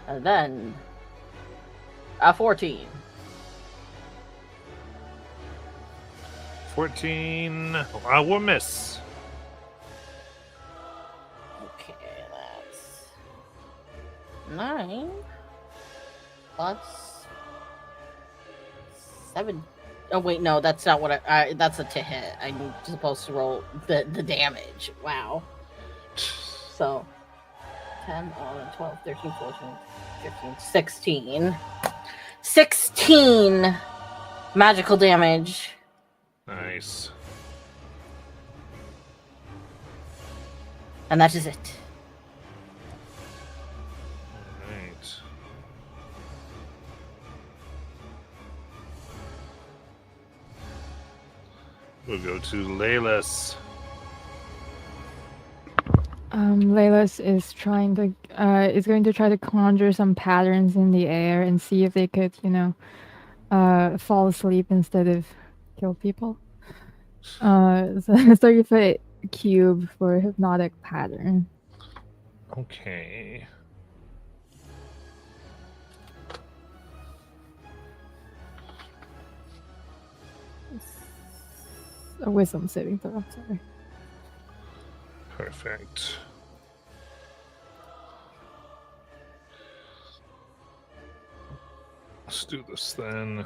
And then 14. 14. Will miss. Okay, that's 9 plus 7. Oh wait, no, that's not what I that's a to hit. I'm supposed to roll the damage. Wow. So 10, 11, 12, 13, 14, 15, 16. 16 magical damage. Nice. And that is it. Alright. We'll go to Laylas. Laylas is going to try to conjure some patterns in the air and see if they could, fall asleep instead of kill people. So 30-foot cube for a hypnotic pattern. Okay. A wisdom saving throw, sorry. Perfect. Let's do this then.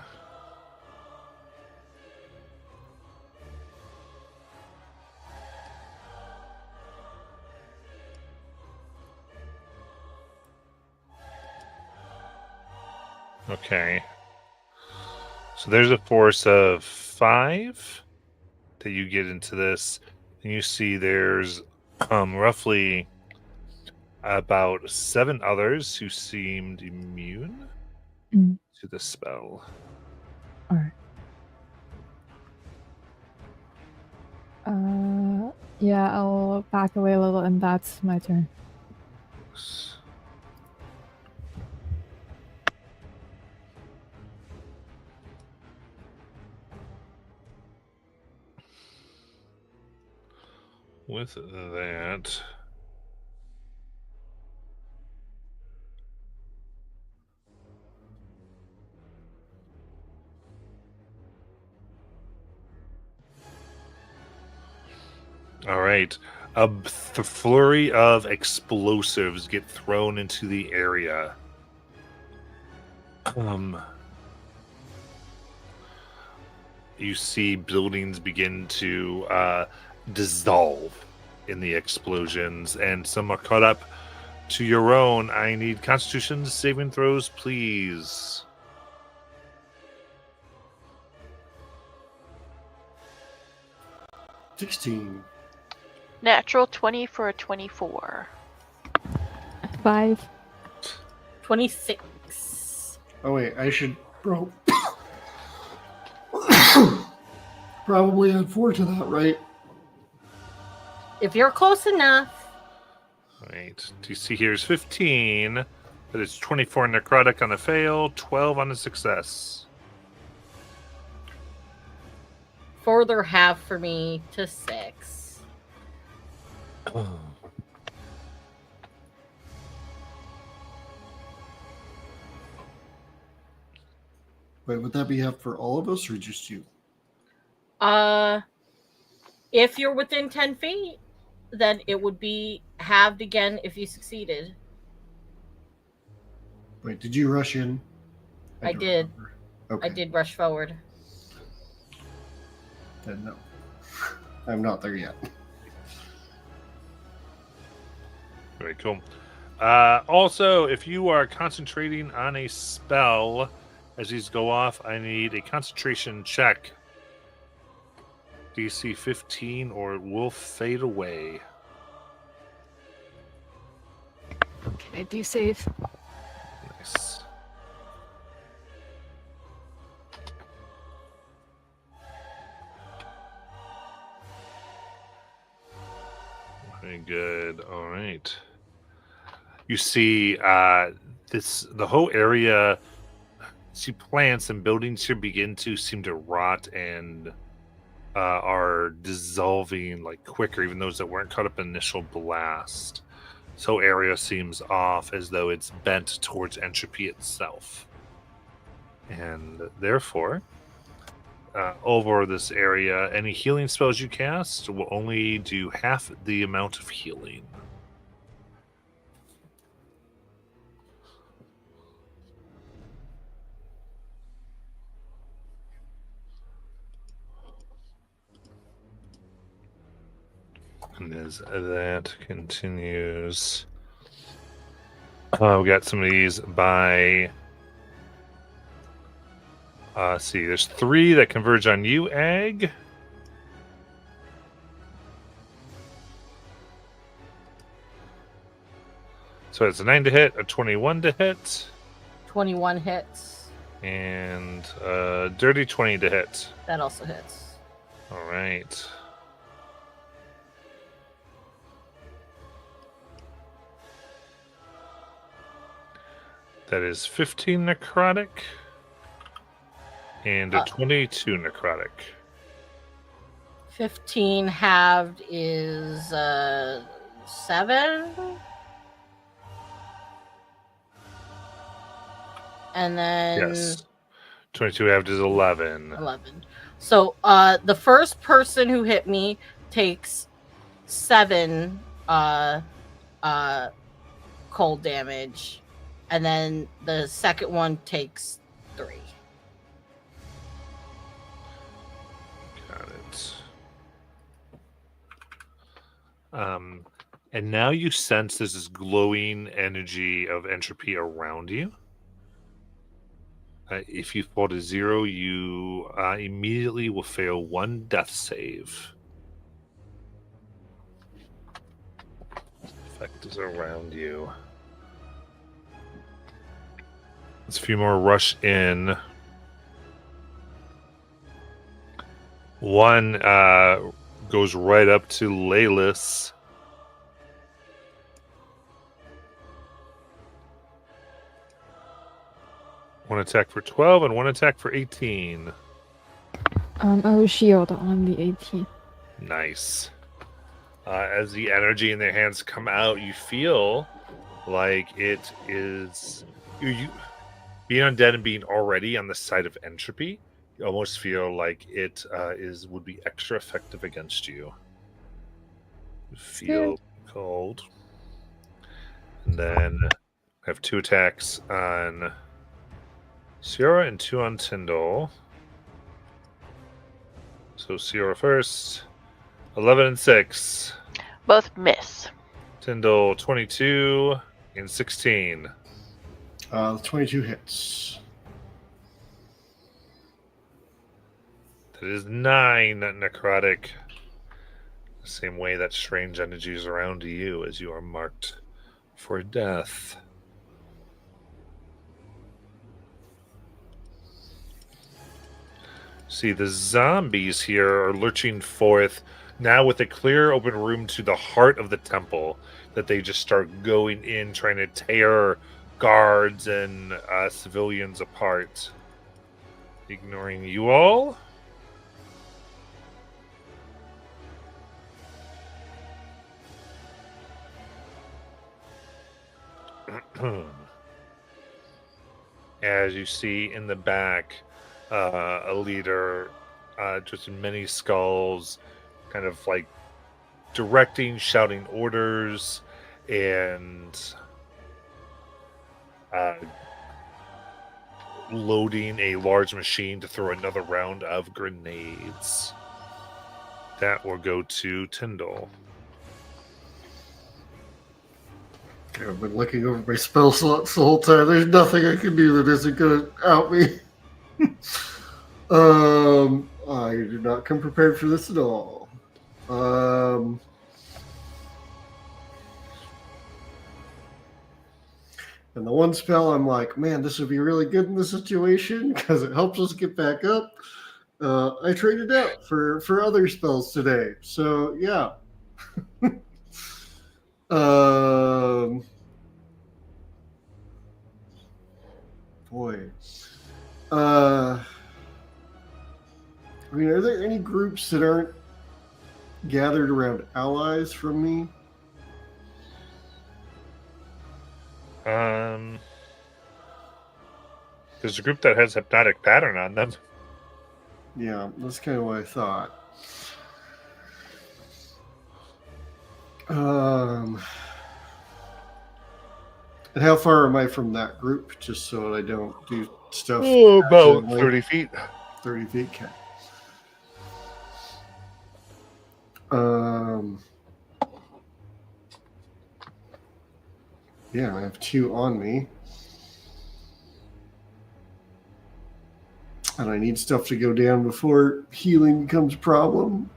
Okay. So there's a force of 5 that you get into this. And you see there's roughly about 7 others who seemed immune to the spell. Alright. Yeah, I'll back away a little and that's my turn. With that, all right, a flurry of explosives get thrown into the area. You see buildings begin to dissolve in the explosions, and some are caught up to your own. I need Constitution saving throws, please. $16. Natural 20 for a 24. 5. 26. Oh wait, I should probably add 4 to that, right? If you're close enough. All right. Do you see here's 15, but it's 24 necrotic on a fail, 12 on a success. Further half for me to 6. Wait, would that be half for all of us or just you? If you're within 10 feet, then it would be halved again if you succeeded. Wait, did you rush in? I don't did. remember. Okay. I did rush forward. Then no. I'm not there yet. Very cool. Also, if you are concentrating on a spell as these go off, I need a concentration check. DC 15 or it will fade away. Okay, do save. Nice. Very good. All right. You see the whole area, see plants and buildings here begin to seem to rot and are dissolving like quicker, even those that weren't caught up in initial blast. So area seems off, as though it's bent towards entropy itself. And therefore, over this area, any healing spells you cast will only do half the amount of healing. And as that continues, we got some of these by. See, there's 3 that converge on you, Egg. So it's a 9 to hit, a 21 to hit, 21 hits. and a dirty 20 to hit. That also hits. All right. That is 15 necrotic and a 22 necrotic. 15 halved is 7. And then Yes. 22 halved is 11. 11. So the first person who hit me takes 7 cold damage, and then the second one takes 3. Got it. And now you sense there's this glowing energy of entropy around you. If you fall to 0, you immediately will fail 1 death save. Effect is around you. There's a few more rush in. One goes right up to Laylis. One attack for 12 and one attack for 18. I will shield on the 18. Nice. As the energy in their hands come out, you feel like it is you being undead and being already on the side of entropy. You almost feel like it would be extra effective against you. You feel cold, and then I have 2 attacks on Sierra and 2 on Tyndall. So Sierra first. 11 and 6. Both miss. Tyndall 22 and 16. 22 hits. That is 9 necrotic. The same way that strange energy is around you as you are marked for death. See, the zombies here are lurching forth, now with a clear open room to the heart of the temple, that they just start going in, trying to tear guards and civilians apart. Ignoring you all. As you see in the back, a leader, just in many skulls, kind of like directing, shouting orders, and loading a large machine to throw another round of grenades. That will go to Tyndall. I've been looking over my spell slots the whole time. There's nothing I can do that isn't going to out me. I did not come prepared for this at all. And the one spell, I'm like, man, this would be really good in this situation because it helps us get back up. I traded out for other spells today. So, yeah. Boy. I mean, are there any groups that aren't gathered around allies from me? There's a group that has hypnotic pattern on them. Yeah, that's kind of what I thought. And how far am I from that group? Just so I don't do stuff. Oh, about accidentally? 30 feet. 30 feet, okay. Yeah, I have 2 on me. And I need stuff to go down before healing becomes a problem.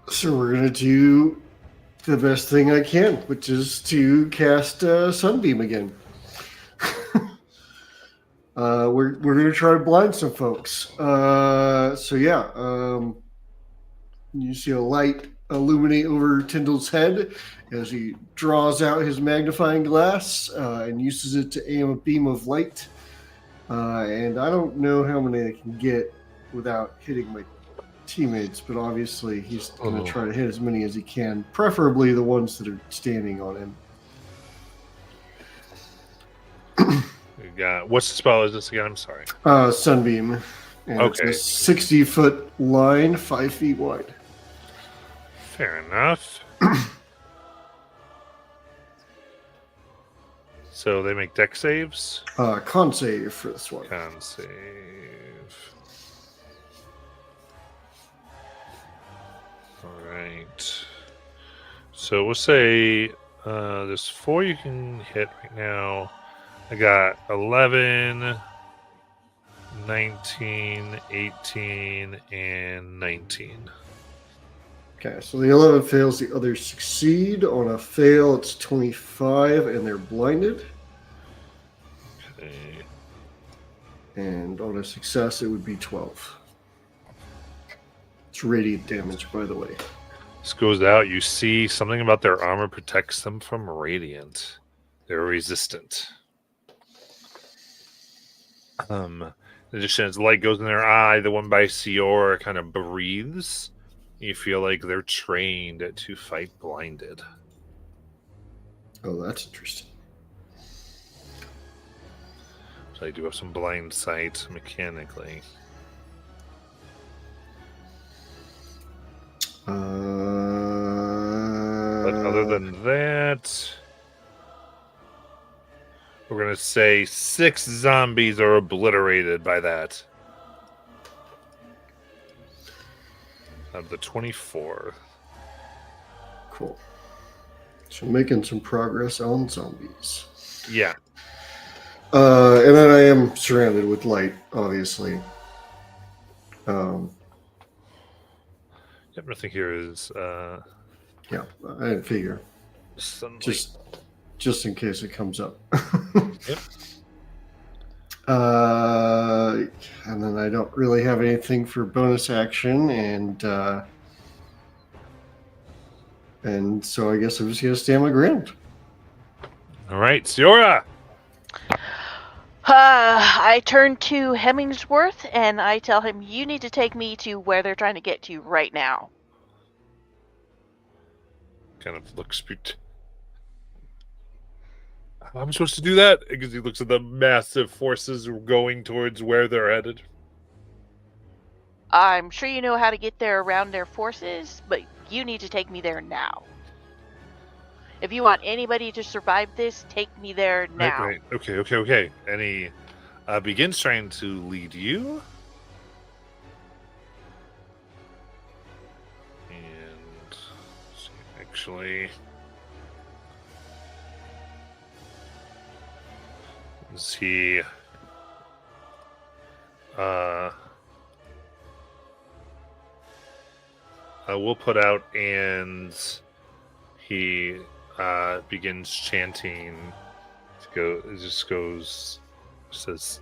So we're going to do the best thing I can, which is to cast Sunbeam again. We're going to try to blind some folks. So yeah, you see a light illuminate over Tyndall's head as he draws out his magnifying glass and uses it to aim a beam of light. And I don't know how many I can get without hitting my teammates, but obviously he's going to try to hit as many as he can, preferably the ones that are standing on him. We got, what's the spell is this again? I'm sorry. Sunbeam. And Okay. It's a 60-foot line, 5 feet wide. Fair enough. So they make deck saves? Con save for this one. Con save. Alright. So we'll say there's 4 you can hit right now. I got 11, 19, 18, and 19. Okay, so the 11 fails, the others succeed. On a fail, it's 25, and they're blinded. Okay. And on a success, it would be 12. It's radiant damage, by the way. This goes out. You see something about their armor protects them from radiant. They're resistant. In addition, as the light goes in their eye, the one by Siora kind of breathes. You feel like they're trained to fight blinded. Oh, that's interesting. So I do have some blind sight mechanically. But other than that, we're going to say 6 zombies are obliterated by that. Of the 24. Cool. So making some progress on zombies. Yeah. And then I am surrounded with light, obviously. Yep, nothing here is Yeah, I didn't figure. sunlight. Just in case it comes up. Yep. And then I don't really have anything for bonus action, and so I guess I'm just gonna stand my ground. All right, Siora. I turn to Hemmingsworth and I tell him, you need to take me to where they're trying to get to right now. kind of looks. How am I supposed to do that? Because he looks at the massive forces going towards where they're headed. I'm sure you know how to get there around their forces, but you need to take me there now. If you want anybody to survive this, take me there now. Right. Okay. And he begins trying to lead you. And let's see, actually, is he we'll put out, and he begins chanting. It just goes, says,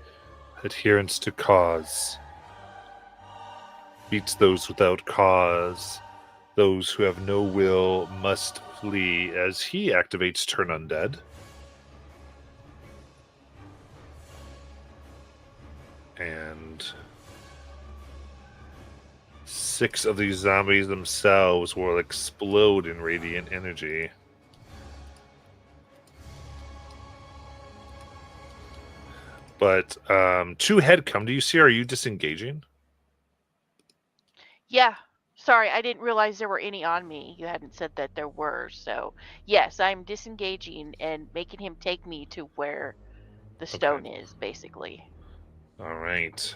adherence to cause beats those without cause. Those who have no will must flee, as he activates Turn Undead. And 6 of these zombies themselves will explode in radiant energy. But 2 head come to you, see. Are you disengaging? Yeah. Sorry, I didn't realize there were any on me. You hadn't said that there were. So, yes, I'm disengaging and making him take me to where the stone is, basically. All right.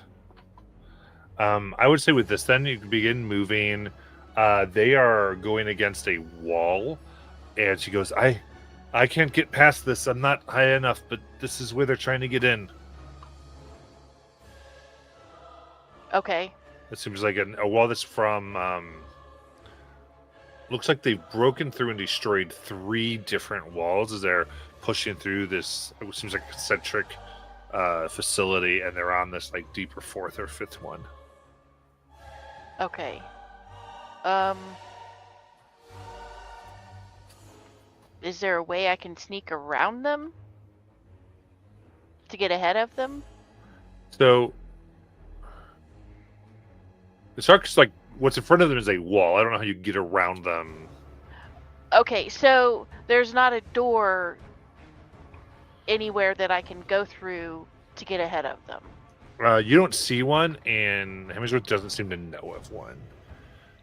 I would say with this, then you can begin moving. They are going against a wall, and she goes, I can't get past this. I'm not high enough, but this is where they're trying to get in. Okay. It seems like a wall that's from... looks like they've broken through and destroyed 3 different walls as they're pushing through this, it seems like a concentric facility, and they're on this like deeper 4th or 5th one. Okay. Is there a way I can sneak around them to get ahead of them? So it's hard because, like, what's in front of them is a wall. I don't know how you get around them. Okay, so there's not a door anywhere that I can go through to get ahead of them. You don't see one, and Hemsworth doesn't seem to know of one.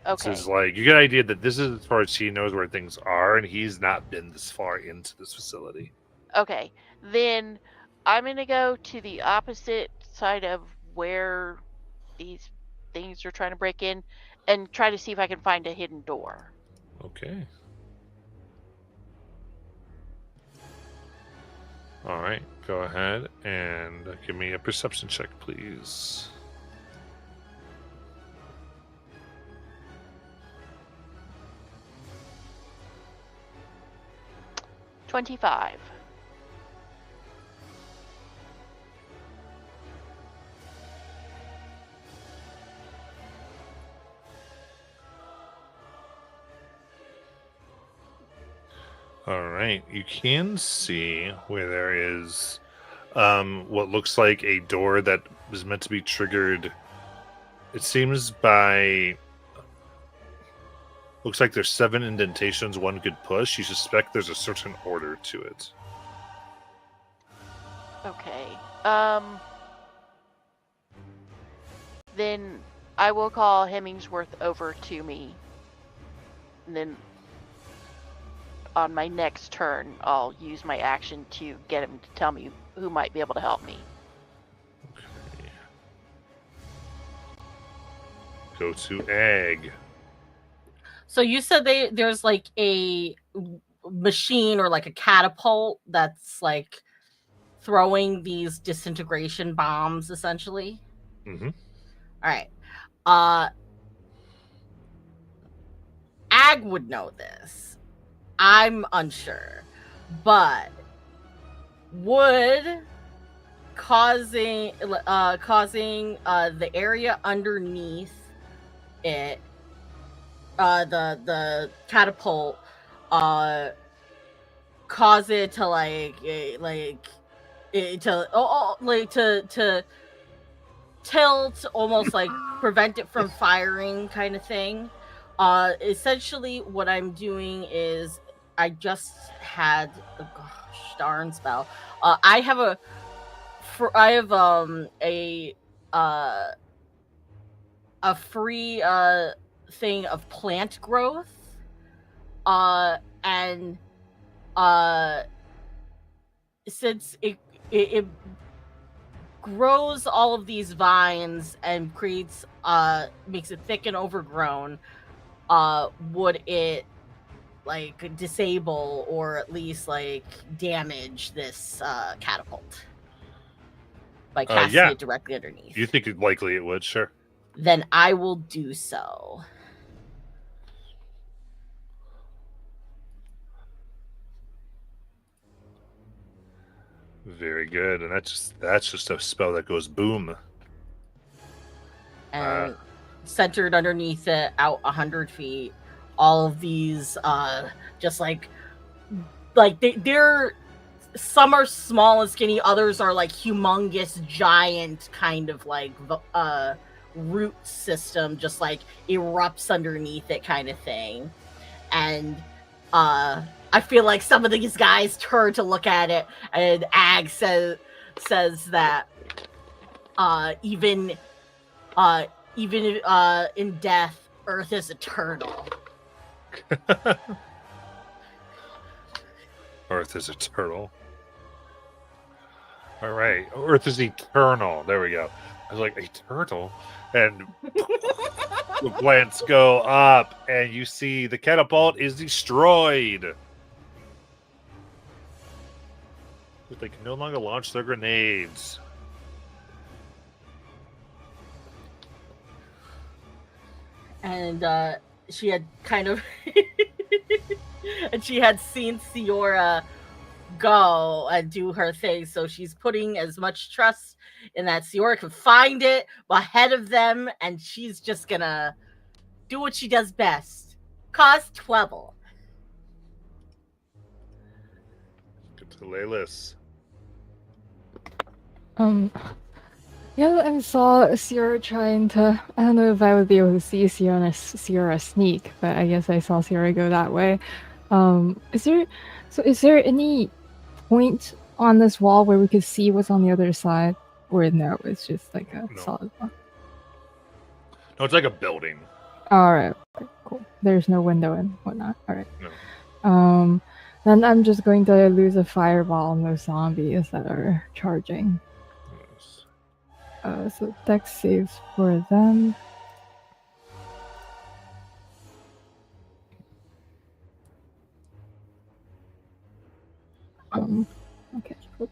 Okay. This is like, you get an idea that this is as far as he knows where things are, and he's not been this far into this facility. Okay, then I'm gonna go to the opposite side of where these things are trying to break in and try to see if I can find a hidden door. Okay. All right, go ahead and give me a perception check, please. $25. All right, you can see where there is what looks like a door that was meant to be triggered. It seems by... Looks like there's 7 indentations one could push. You suspect there's a certain order to it. Okay. Then I will call Hemmingsworth over to me. And then on my next turn, I'll use my action to get him to tell me who might be able to help me. Okay. Go to Egg. So you said there's like a machine or like a catapult that's like throwing these disintegration bombs, essentially. Mm-hmm. All right. Ag would know this. I'm unsure, but would causing the area underneath it, the catapult, cause it to tilt, almost like prevent it from firing, kind of thing, Essentially, what I'm doing is I just had the gosh darn spell. I have uh a free thing of plant growth, and uh since it grows all of these vines and creates makes it thick and overgrown, would it like disable or at least like damage this catapult by casting Yeah. it directly underneath? You think likely it would, sure. Then I will do so. Very good. And that's just a spell that goes boom. And centered underneath it, out 100 feet, all of these just like they're some are small and skinny, others are like humongous giant kind of like root system just like erupts underneath it kind of thing. And I feel like some of these guys turn to look at it, and Ag says that even in death, Earth is eternal. Earth is eternal. All right. Earth is eternal. There we go. I was like, eternal? And the plants go up, and you see the catapult is destroyed. They can no longer launch their grenades. And she had kind of and she had seen Siora go and do her thing, so she's putting as much trust in that Siora can find it ahead of them, and she's just gonna do what she does best: cause trouble. Good to Laylis. Yeah, I saw Sierra trying to. I don't know if I would be able to see Sierra sneak, but I guess I saw Sierra go that way. Is there any point on this wall where we could see what's on the other side? Or no, it's just like a solid wall. No, it's like a building. Alright, cool. There's no window and whatnot. Alright. No. Then I'm just going to lose a fireball on those zombies that are charging. So dex saves for them. Okay. Cool.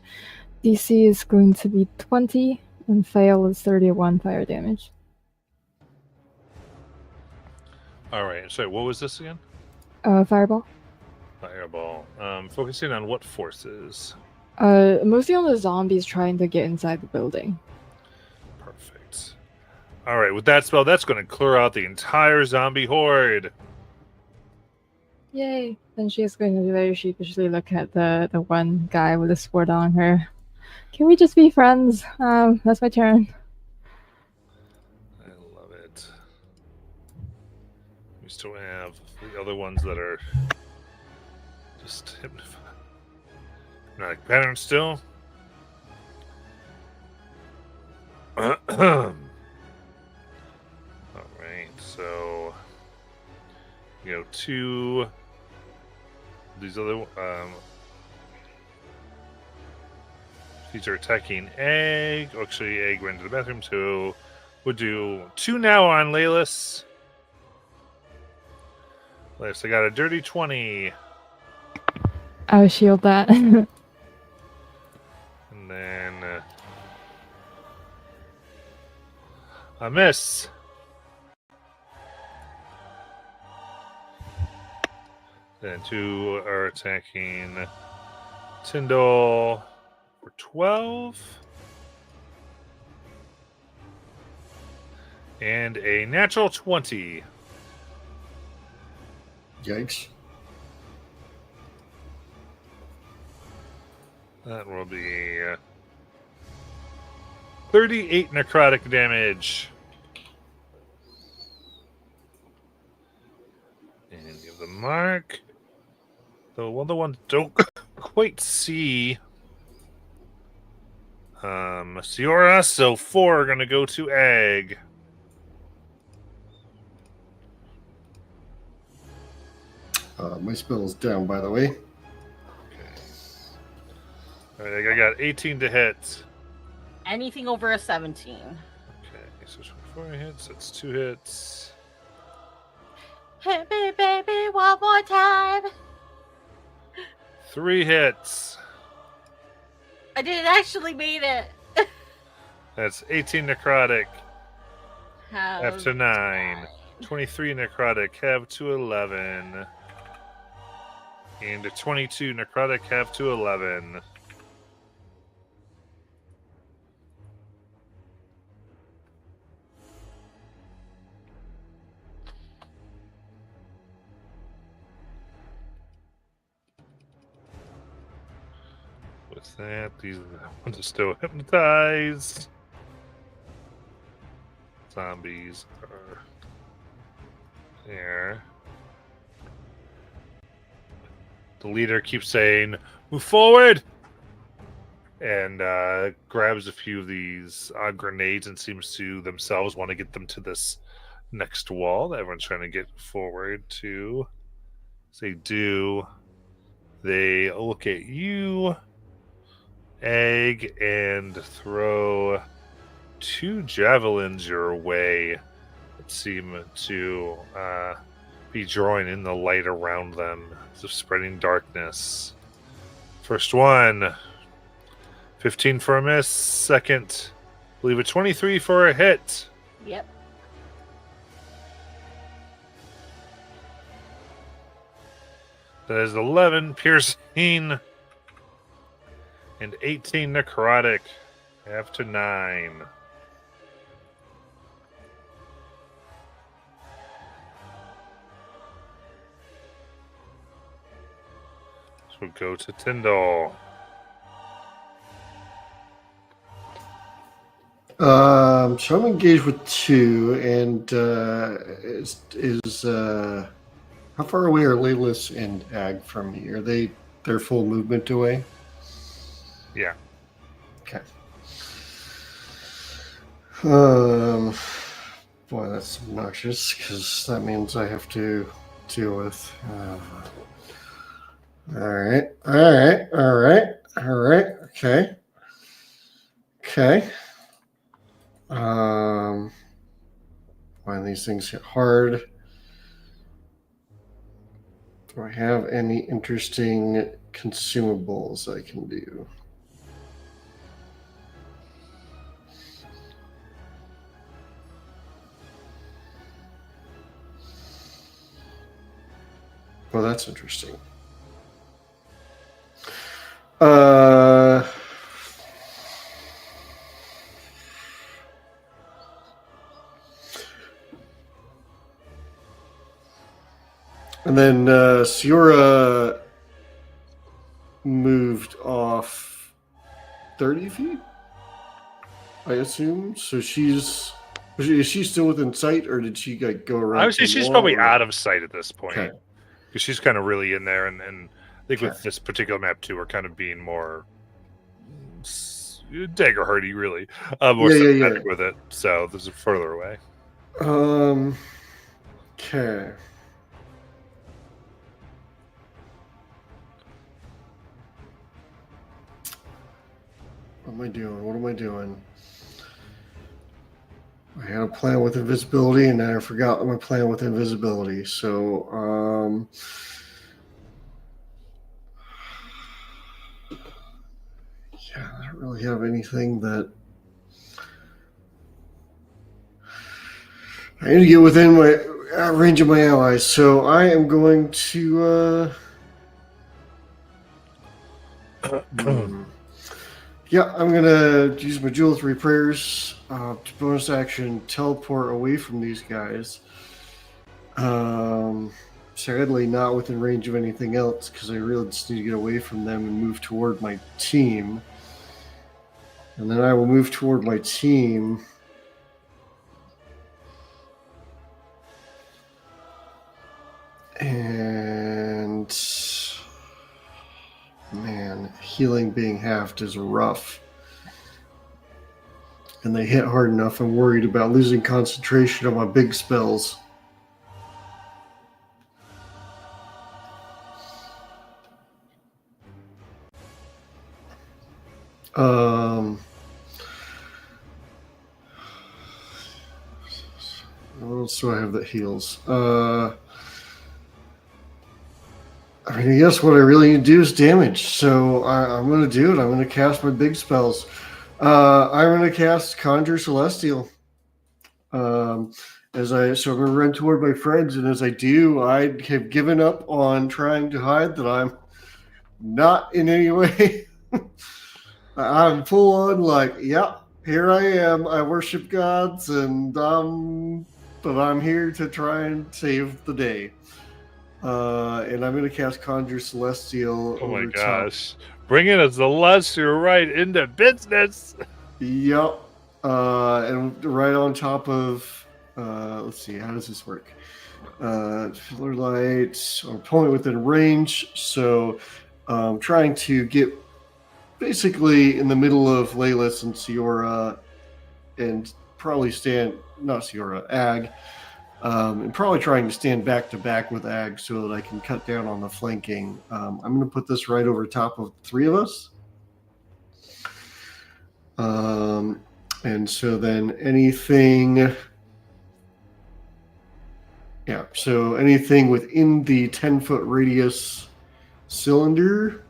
DC is going to be 20, and fail is 31 fire damage. All right. Sorry, what was this again? Fireball. Fireball. Focusing on what forces? Mostly on the zombies trying to get inside the building. Perfect. All right. With that spell, that's going to clear out the entire zombie horde. Yay! Then she's going to very sheepishly look at the one guy with a sword on her. Can we just be friends? That's my turn. I love it. We still have the other ones that are just hypnotic pattern still. All right, so you know, two these other these are attacking Egg. Actually, Egg went to the bathroom, so we'll do 2 now on Laylis. Laylis, I got a dirty 20. I'll shield that. And then a miss. Then 2 are attacking Tyndall for 12. And a natural 20. Yikes. That will be 38 necrotic damage. the mark. The other ones don't quite see Siora, so 4 are going to go to Egg. My spell's down, by the way. Okay. All right, I got 18 to hit. Anything over a 17. Okay, so 4 hits. That's 2 hits. Hit me, baby, one more time. 3 hits. I didn't actually mean it. That's 18 necrotic. Have Half to 9. 23 necrotic. Half to 11. And a 22 necrotic. Half to 11. With that, these ones are still hypnotized. Zombies are there. The leader keeps saying, "Move forward!" And grabs a few of these grenades and seems to themselves want to get them to this next wall that everyone's trying to get forward to. As they do, they look at you, Egg, and throw 2 javelins your way that seem to be drawing in the light around them, the spreading darkness. First one, 15 for a miss. Second, I believe a 23 for a hit. Yep. That is 11 piercing and 18 necrotic. Half to 9. So we'll go to Tyndall. So I'm engaged with 2, and how far away are Laylis and Ag from me? Are their full movement away? Yeah. Okay. Boy, that's obnoxious because that means I have to deal with. All right. Okay. When these things hit hard, do I have any interesting consumables I can do? Well, that's interesting. And then Siora moved off 30 feet, I assume. So is she still within sight, or did she go around? I would say she's probably out of sight at this point. Okay. Because she's kind of really in there, and I think with Okay. this particular map too, we're kind of being more dagger hardy, really, more sympathetic with it. So this is further away. Okay. What am I doing? I had a plan with invisibility, and then I forgot my plan with invisibility. So, yeah, I don't really have anything that I need to get within my range of my allies. So I am going to. Yeah, I'm gonna use my Jewel 3 Prayers to bonus action teleport away from these guys. Sadly, not within range of anything else because I really just need to get away from them and move toward my team. And then I will move toward my team. And but man, healing being halved is rough. And they hit hard enough. I'm worried about losing concentration on my big spells. What else do I have that heals? I guess what I really need to do is damage. So I'm going to do it. I'm going to cast my big spells. I'm going to cast Conjure Celestial. So I'm going to run toward my friends, and as I do, I have given up on trying to hide that I'm not in any way. I'm full on like, yep, here I am. I worship gods, and but I'm here to try and save the day. And I'm going to cast Conjure Celestial. Oh my over gosh. Bringing us the Celestial right into business. Yep. And right on top of, let's see, how does this work? Filler light, or opponent within range. So trying to get basically in the middle of Laylis and Ciora, and probably not Ciora, Ag. And probably trying to stand back to back with Ag so that I can cut down on the flanking. I'm going to put this right over top of the three of us. And so then anything... Yeah, so anything within the 10-foot radius cylinder,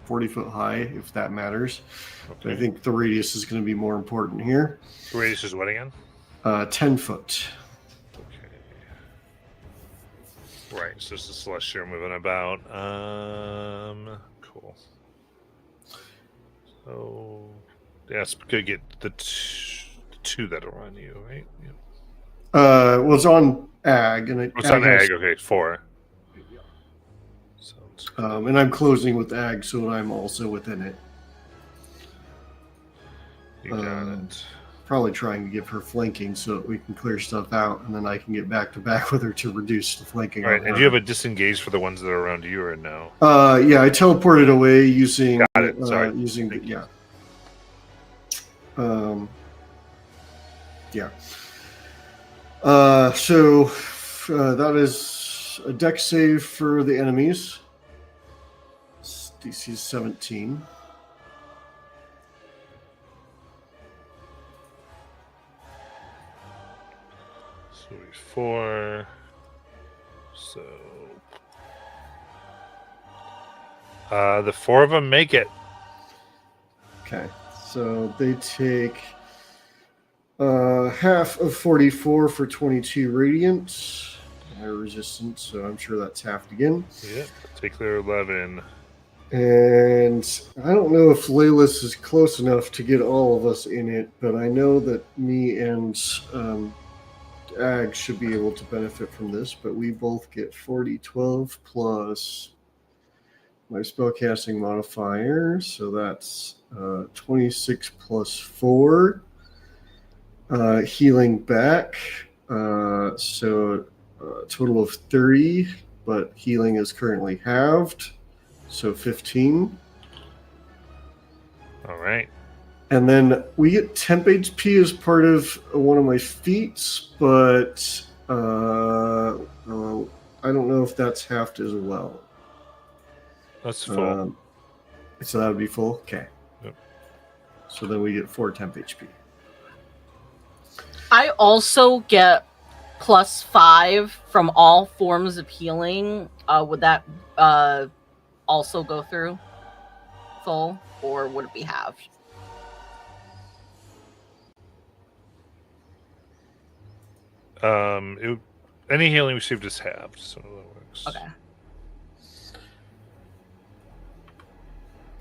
40 foot high, if that matters. Okay. I think the radius is going to be more important here. The radius is what again? 10 foot. Okay. Right, so it's the Celestial moving about. Cool. So, yes, could get the two that'll run you, right? Yeah. Well, it's on Ag. And It's on Ag, okay, 4. Sounds good. And I'm closing with Ag, so I'm also within it. You got it. Probably trying to give her flanking so that we can clear stuff out, and then I can get back to back with her to reduce the flanking. All right, and do you have a disengage for the ones that are around you or no? Yeah, I teleported away using. Got it. Sorry. Using the, yeah. Yeah. So that is a deck save for the enemies. DC 17. So 4. So the 4 of them make it. Okay, so they take half of 44 for 22 radiant. Higher resistance, so I'm sure that's halved again. Yep. Take their 11. And I don't know if Laylis is close enough to get all of us in it, but I know that me and Ag should be able to benefit from this, but we both get 40-12 plus my spellcasting modifier, so that's 26 plus 4. Healing back, so a total of 30, but healing is currently halved, so 15. All right. And then we get temp HP as part of one of my feats, but I don't know if that's halved as well. That's full. So that would be full? Okay. Yep. So then we get 4 temp HP. I also get +5 from all forms of healing. Would that also go through full, or would it be halved? Any healing received is halved, so that works. Okay.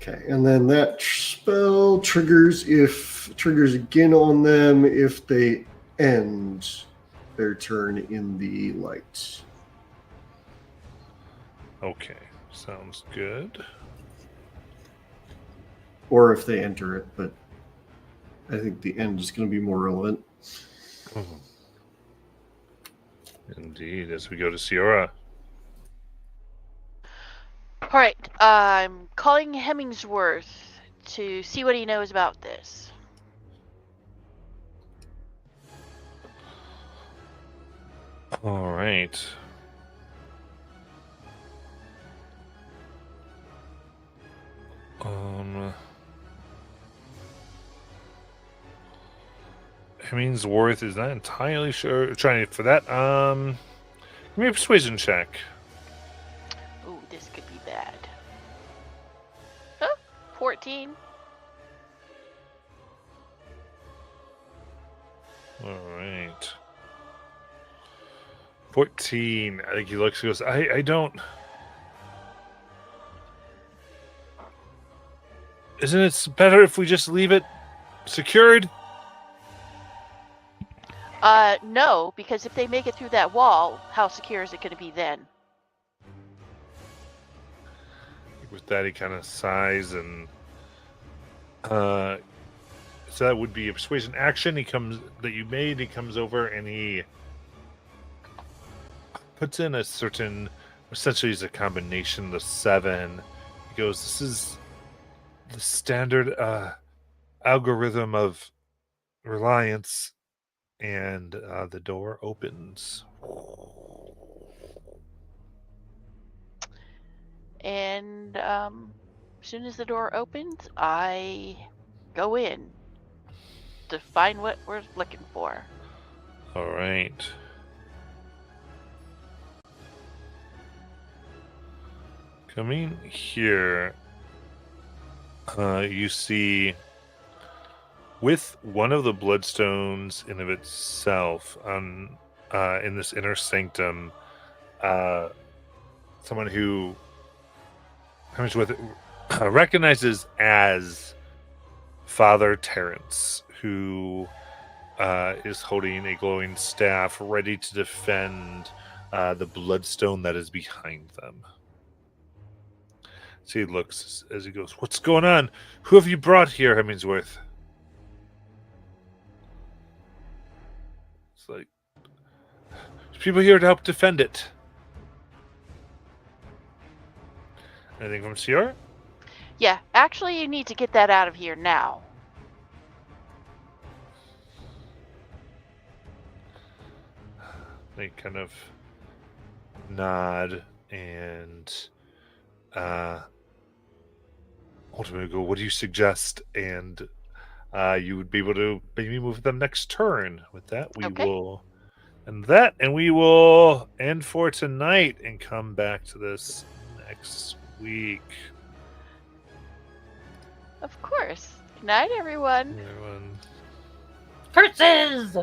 Okay, and then that spell triggers again on them if they end their turn in the light. Okay, sounds good. Or if they enter it, but I think the end is going to be more relevant. Mm-hmm. Indeed, as we go to Ciora. All right, I'm calling Hemmingsworth to see what he knows about this. All right. Hemmingsworth is not entirely sure. Trying for that. Give me a persuasion check. Ooh, this could be bad. Huh? 14. All right. 14. I think he looks and goes, I don't. Isn't it better if we just leave it secured? No, because if they make it through that wall, how secure is it going to be then? With that, he kind of sighs and so that would be a persuasion action. He comes over and he puts in a certain, essentially is a combination of the 7. He goes, this is the standard algorithm of reliance, and the door opens. And as soon as the door opens, I go in to find what we're looking for. All right. Coming here, you see with one of the bloodstones in of itself on in this inner sanctum, someone who comes with recognizes as Father Terrence, who is holding a glowing staff, ready to defend the bloodstone that is behind them. So he looks as he goes, "What's going on? Who have you brought here, Hemmingsworth?" It's like, there's people here to help defend it. Anything from Sierra? Yeah, actually, you need to get that out of here now. They kind of nod and ultimately go, "What do you suggest?" And you would be able to maybe move them next turn. With that, we Okay. will and we will end for tonight and come back to this next week. Of course. Good night, everyone. Everyone. Curses!